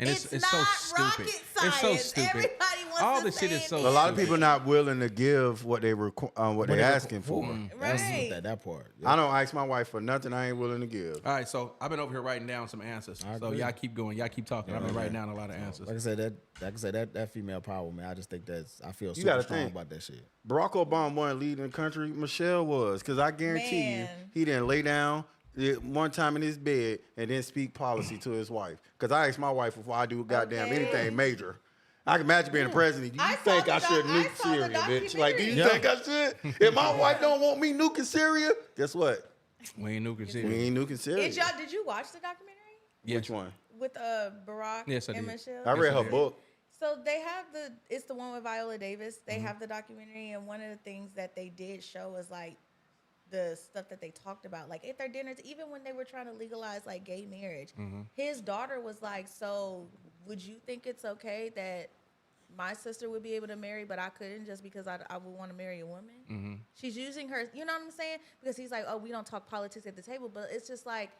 And it's so not stupid. rocket science. It's so stupid. Everybody wants all the the shit is so same A lot of stupid. people not willing to give what they're asking for. Right. That part. I don't ask my wife for nothing I ain't willing to give. All right, so I've been over here writing down some answers. So y'all keep going. Y'all keep talking. I've been writing down a lot of answers. Like I said, that female power, man. I just think I feel super gotta strong think. about that shit. Barack Obama wasn't leading the country. Michelle was. Because I guarantee you, he didn't lay down one time in his bed and then speak policy to his wife. Because I ask my wife before I do goddamn anything major. I can imagine being the president. Do you think I should nuke Syria, bitch? Like, do you think I should? If my wife don't want me nuking Syria, guess what? We ain't nuking Syria. We ain't nuking Syria. Did you watch the documentary? Yes. Which one? With Barack Yes, I and did. Michelle? I read her book. So they have it's the one with Viola Davis. They have the documentary, and one of the things that they did show was like the stuff that they talked about, like at their dinners, even when they were trying to legalize like gay marriage. His daughter was like, so would you think it's okay that my sister would be able to marry, but I couldn't just because I would want to marry a woman? She's using her, you know what I'm saying? Because he's like, oh, we don't talk politics at the table, but it's just like,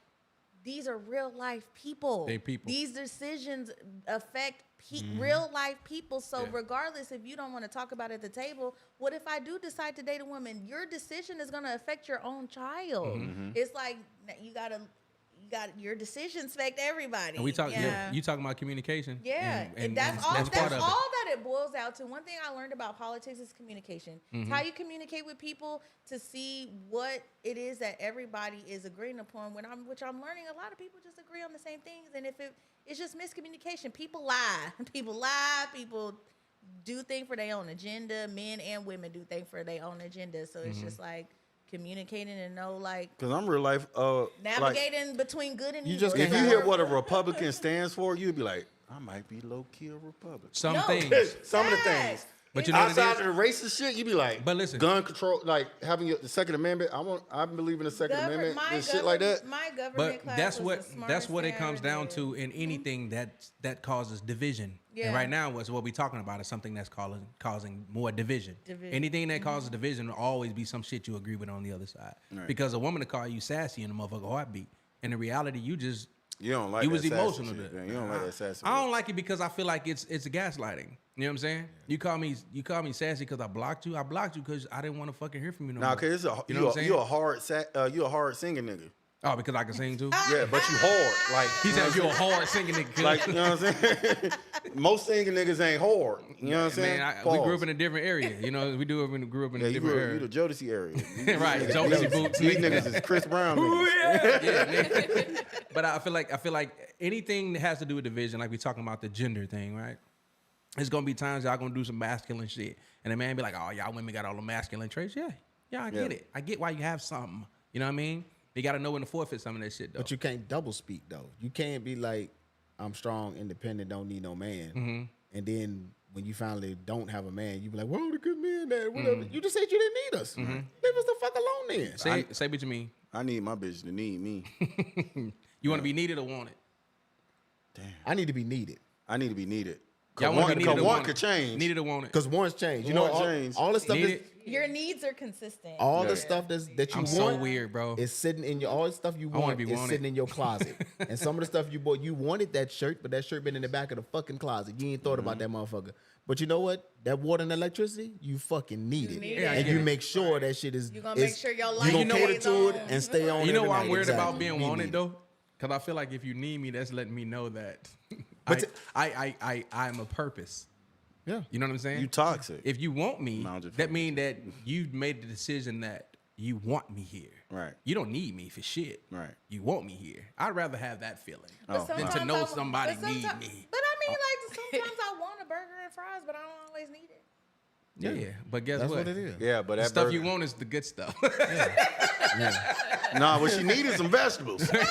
these are real life people. They people. These decisions affect real life people. So regardless if you don't want to talk about it at the table, what if I do decide to date a woman? Your decision is going to affect your own child. It's like you got your decisions affect everybody. And we talk. You talking about communication? Yeah, and that's all. part That's of it. all that it boils out to. One thing I learned about politics is communication. It's how you communicate with people to see what it is that everybody is agreeing upon. Which I'm learning, a lot of people just agree on the same things, and if it's just miscommunication. People lie. People do things for their own agenda. Men and women do things for their own agenda. So it's just like communicating and know like Because I'm real life navigating between good and evil. just if you hear what a Republican stands for, you'd be like, I might be low key a Republican. Some No. things. Some of the things. But you know what it outside is? of the racist shit, you be like, But listen. gun control, like having the Second Amendment. I believe in the Second Amendment and shit like that. My government But class that's was what the smartest it thing I comes ever down did. to in anything that causes division. Yeah. And right now, what we're talking about is something that's causing more division. Anything that causes division will always be some shit you agree with on the other side. Right. Because a woman to call you sassy in a motherfucker heartbeat, and in reality, you don't like you that was sassy emotional. shit, man. You don't like that sassy. I don't like it because I feel like it's gaslighting. You know what I'm saying? You call me sassy because I blocked you. I blocked you because I didn't want to fucking hear from you no more. Nah, cause you know what I'm saying? you a hard singing nigga. Oh, because I can sing too? Yeah, but you hard. Like He said you're a hard singing nigga. like you know what I'm saying. Most singing niggas ain't hard. You know what I'm saying? Man, we grew up in a different area. You know, we grew up in a different area. You the Jodeci area. Right, Jodeci boots. These niggas is Chris Brown niggas. Yeah, nigga. But I feel like anything that has to do with division, like we talking about the gender thing, right? It's gonna be times y'all gonna do some masculine shit, and the man be like, "Oh, y'all women got all the masculine traits." Yeah, I get it. I get why you have something. You know what I mean? You got to know when to forfeit some of that shit, though. But you can't double speak though. You can't be like, I'm strong, independent, don't need no man, and then when you finally don't have a man, you be like, "Where are the good men at?" Whatever. You just said you didn't need us. Leave us the fuck alone then. Say what you mean. I need my bitch to need me. You want to be needed or wanted? Damn. I need to be needed. I need to be needed. Y'all Cause want to be needed or one wanted? could change. Needed or wanted? Because one's changed. You know, One's changed. all the stuff Needed. Your needs are consistent. all the stuff that you I'm want so weird, bro. is sitting in your all the stuff you wanna want be is wanted. sitting in your closet. And some of the stuff you bought, you wanted that shirt, but that shirt been in the back of the fucking closet. You ain't thought about that motherfucker. But you know what? That water and electricity, you fucking need it. need Yeah, I and get you it. make sure that shit is You gonna make sure your you light gonna cater stays to it on. and stay on. You know every why I'm night. weird about Exactly. being Need wanted me. though? Because I feel like if you need me, that's letting me know that I'm a purpose. Yeah. You know what I'm saying? You toxic. If you want me, No, I'm just that fucking means that you've made the decision that you want me here. Right. You don't need me for shit. Right. You want me here. I'd rather have that feeling But than sometimes to know I- somebody but need sometimes- me. But I mean, like sometimes I want a burger and fries, but I don't always need it. Yeah. But guess That's what? what it is. Yeah, but The that stuff burger- you want is the good stuff. Nah, what she need is some vegetables. Them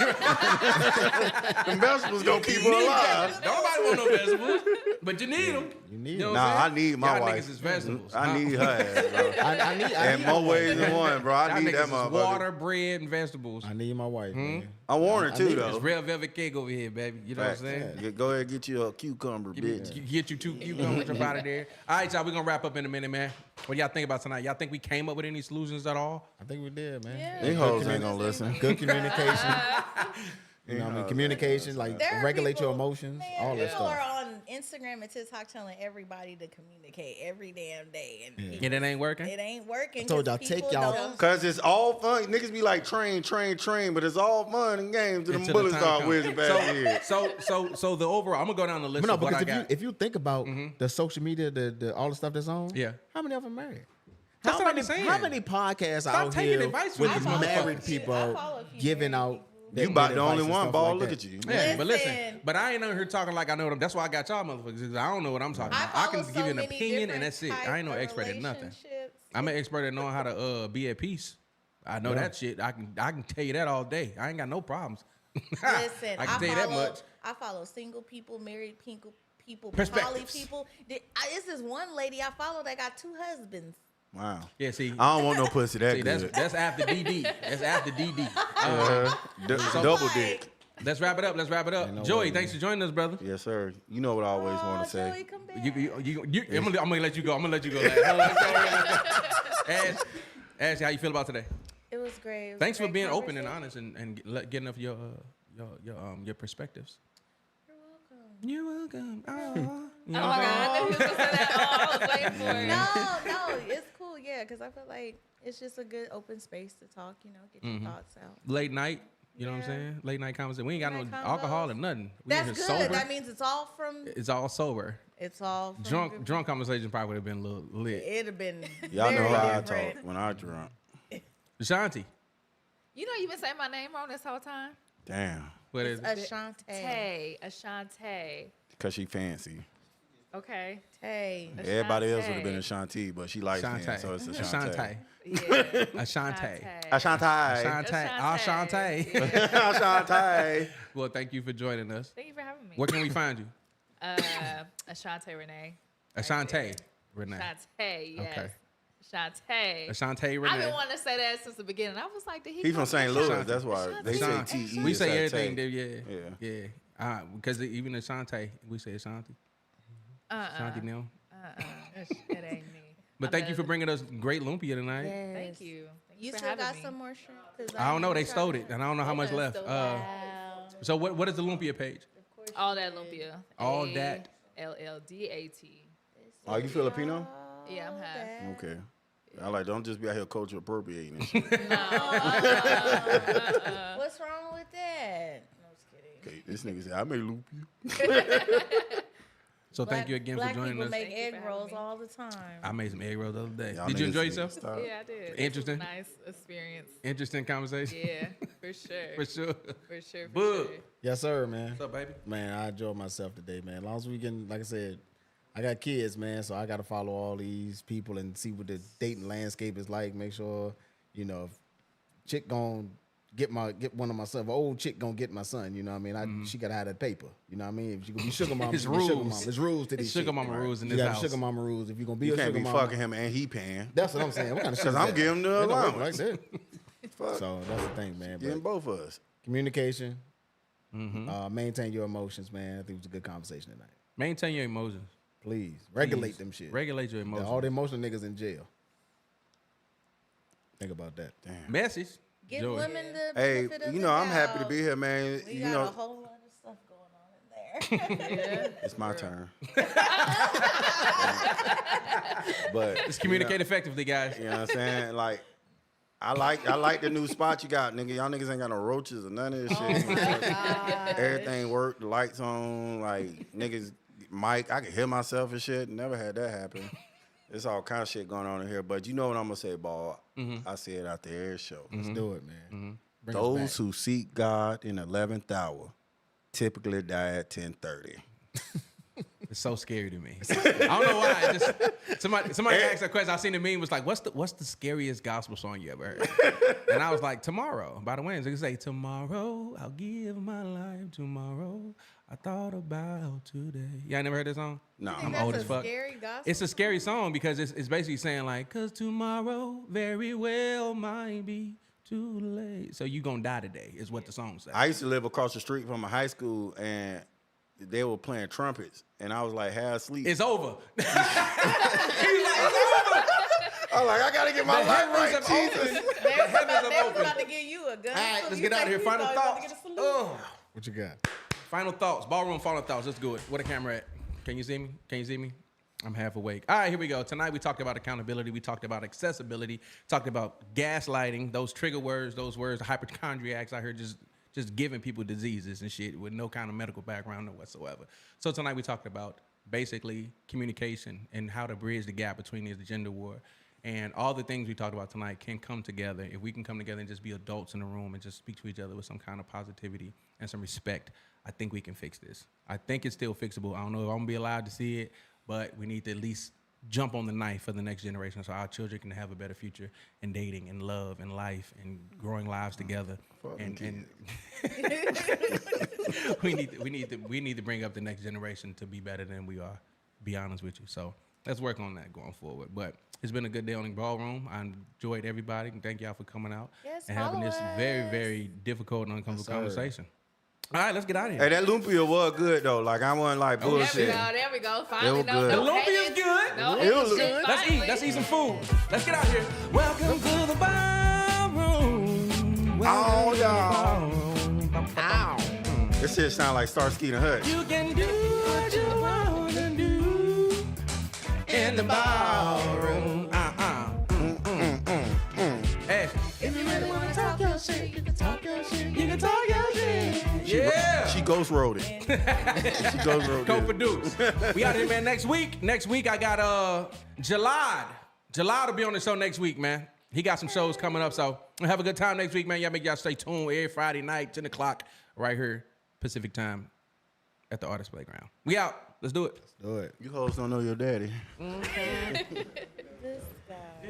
vegetables gonna keep her alive. Nobody want no vegetables, but you need them. You need know them. what I'm Nah, I saying? need my Y'all wife. niggas is vegetables. I need her ass, bro. I In need more my ways wife. than one, bro. I Y'all need that niggas is motherfucker. water, bread, and vegetables. I need my wife. Man. I want her I too, need- though. It's real velvet cake over here, baby. You know Facts. what I'm saying? Yeah, go ahead and get you a cucumber, bitch. Get you 2 cucumbers up out of there. All right, y'all, we're going to wrap up in a minute, man. What do y'all think about tonight? Y'all think we came up with any solutions at all? I think we did, man. Yeah. These hoes ain't gonna listen. Good communication. You know what I mean? Communication, like There are regulate your people- emotions, Man, all that people stuff. are on Instagram and TikTok telling everybody to communicate every damn day, and And it ain't working? it ain't working. told 'cause y'all, take people y'all- don't- Cause it's all fun. Niggas be like train, but it's all fun and games till them Until the bullets time start comes. whizzing past your head. So the overall, I'm going to go down the list But no, of what because I got. if you think about the social media, the all the stuff that's on, Yeah. how many of them married? That's how what many, I'm saying. How many podcasts Stop out taking here advice with from the these married motherfuckers. people I follow a few giving married out? people. that You about good the only advice and one, stuff ball. like Look that. at you. Yeah, but listen, Listen. but I ain't out here talking like I know them. That's why I got y'all motherfuckers, because I don't know what I'm talking about. I can follow give you an so many opinion and different that's it. I ain't no type of expert at nothing. relationships. I'm an expert at knowing how to be at peace. I know that shit. I can tell you that all day. I ain't got no problems. Listen, I can tell you that much. I follow single people, married people, poly Perspectives. people. This is one lady I follow that got 2 husbands. Wow. Yeah, see, I don't want no pussy that see good. that's after DD. That's after DD. Double dick. Let's wrap it up. no Joey, way, thanks for joining us, brother. Yes, sir. You know what I always want to say. Joey, come back. I'm gonna let you go. Ash, how you feel about today? It was great. It was Thanks a for great being open and conversation. honest and getting up your perspectives. You're welcome. You're welcome. You know Oh what my I'm God, I knew he was gonna say that. Oh, I was waiting for it. No, it's cool. Yeah, because I feel like it's just a good open space to talk. Get your thoughts out. Late night, you know what I'm Yeah. saying? Late night conversation. We ain't got no Late night alcohol or combos. nothing. We That's in good. here sober. That means it's all from. It's all sober. It's all from Drunk conversation probably would have been a little lit. It'd have been. Y'all know very how I different. talk when I drunk. Shanti, You know you've been saying my name wrong this whole time. Damn. what is it? Ashante. Tay, Ashante. Cause she fancy. Okay. Tay. Everybody else would have Ashanti. been Ashanti, but she likes Shantae. it, so it's Ashanti. Ashanti. Yeah. Ashanti. Ashanti. Ashanti. Ashanti. Well, thank you for joining us. Thank you for having me. Where can we find you? Ashante Renee. Ashanti. Renee. Shantae, yes. Okay. Shantae. Ashantae Renee. I've been wanting to say that since the beginning. I was like, did he? He from call St. me Louis. Shantae? That's why they say Ashanti. T-E. We say Shantae. everything there, yeah. Because even Ashantae, we say Ashanti. Ashanti now. It ain't me. But thank you for bringing us great lumpia tonight. Yes. Thank you. Thank You for still having got me. some more shrimp? 'Cause I don't know. They tried stole to- it, and I don't know how much left. So what is the lumpia page? All that lumpia. All that. LLDAT. Are you Filipino? Yeah, I'm half. Okay. I like, don't just be out here culture appropriating and shit. What's wrong with that? No, I'm just kidding. Okay, this nigga said, I may loop you. So thank you again for joining Black us. people make Thank you for egg having rolls me. all the time. I made some egg rolls the other day. Y'all Did you niggas enjoy need to yourself? stop. Yeah, I did. Interesting. It was a nice experience. Interesting conversation. Yeah, for sure. For sure. For sure. For Boog. sure. Yes, sir, man. What's up, baby? Man, I enjoyed myself today, man. As long as we can, like I said, I got kids, man, so I got to follow all these people and see what the dating landscape is like. Make sure, you know, if chick gon' get one of my son, if an old chick gonna get my son, you know what I mean? She gotta have that paper, you know what I mean? If she gonna be sugar mama, It's she gonna be sugar rules. mama. It's rules to these Sugar shit. mama rules in You this got house. sugar mama rules. If you gonna be You a can't sugar be mama, fucking him and he paying. that's what I'm saying. What kind of shit? Because is I'm that? giving the It don't work allowance. like that. Fuck. So that's the thing, man. Getting But both of us. communication, maintain your emotions, man. I think it was a good conversation tonight. Maintain your emotions. Please regulate Please. them shit. Regulate your emotions. All the emotional niggas in jail. Think about that. Damn. Message. Give Joey. women the Hey, benefit of you the know, I'm happy to doubt. be here, man. We You got a know, whole lot of stuff going on in there. it's my turn. But Let's communicate effectively, guys. You know what I'm saying? Like, I like the new spot you got, nigga. Y'all niggas ain't got no roaches or none of this shit. Everything worked, the lights on, like niggas mic. I can hear myself and shit. Never had that happen. There's all kind of shit going on in here. But you know what I'm gonna say, Ball. I say it out the air show. Let's do it, man. Bring us Those back. who seek God in the 11th hour typically die at 10:30. It's so scary to me. I don't know why. It just, somebody asked that question. I seen the meme was like, "What's the scariest gospel song you ever heard?" And I was like, "Tomorrow" by the Winds. They say, "Tomorrow I'll give my life. Tomorrow I thought about today." Yeah, I never heard this song. No, Think I'm that's old a as fuck. scary gospel It's a scary song because it's basically saying like, "Cause tomorrow very well might be too late." So you gonna die today is what the song says. I used to live across the street from a high school, and they were playing trumpets, and I was like half asleep. It's over. I was like, I gotta get my life right, Jesus. They was heavens about, they have was opened. about to give you a gun. All right, so let's you get out of think here. you Final thought you was thoughts. about to get a salute? What you got? Final thoughts. Ballroom final thoughts. Let's do it. Where the camera at? Can you see me? Can you see me? I'm half awake. All right, here we go. Tonight we talked about accountability. We talked about accessibility. Talked about gaslighting. Those trigger words. Those words. Hypochondriacs out here just giving people diseases and shit with no kind of medical background whatsoever. So tonight we talked about basically communication and how to bridge the gap between the gender war. And all the things we talked about tonight can come together. If we can come together and just be adults in the room and just speak to each other with some kind of positivity and some respect, I think we can fix this. I think it's still fixable. I don't know if I'm gonna be allowed to see it, but we need to at least jump on the knife for the next generation so our children can have a better future in dating and love and life and growing lives together. And we need to bring up the next generation to be better than we are. Be honest with you. So let's work on that going forward. But it's been a good day on the Ballroom. I enjoyed everybody. And thank y'all for coming out Yes, and having this follow very, us. very difficult and uncomfortable sir. conversation. All right, let's get out of Hey, here. that lumpia was good though. Like I wasn't like There we bullshit. go. There we go. Finally, was no, good. no The lumpia is hating. good. No It hating was shit. good. Let's eat. Finally. Let's eat some food. Let's get out here. Welcome to the Ballroom. Oh, Welcome to the y'all. Ballroom. Ow. This shit sound like Starsky and Hutch. You can do what you want to do in the ballroom. Hey, If you really want to talk your shit, you can talk your shit. you can talk your shit. Yeah. She ghost wrote it. She ghost wrote it. Co-produce. We out here, man. Next week I got Jalad. Jalad will be on the show next week, man. He got some shows coming up, so have a good time next week, man. Y'all make y'all stay tuned every Friday night, 10 o'clock, right here, Pacific time, at the Artist Playground. We out. Let's do it. Do it. You hoes don't know your daddy.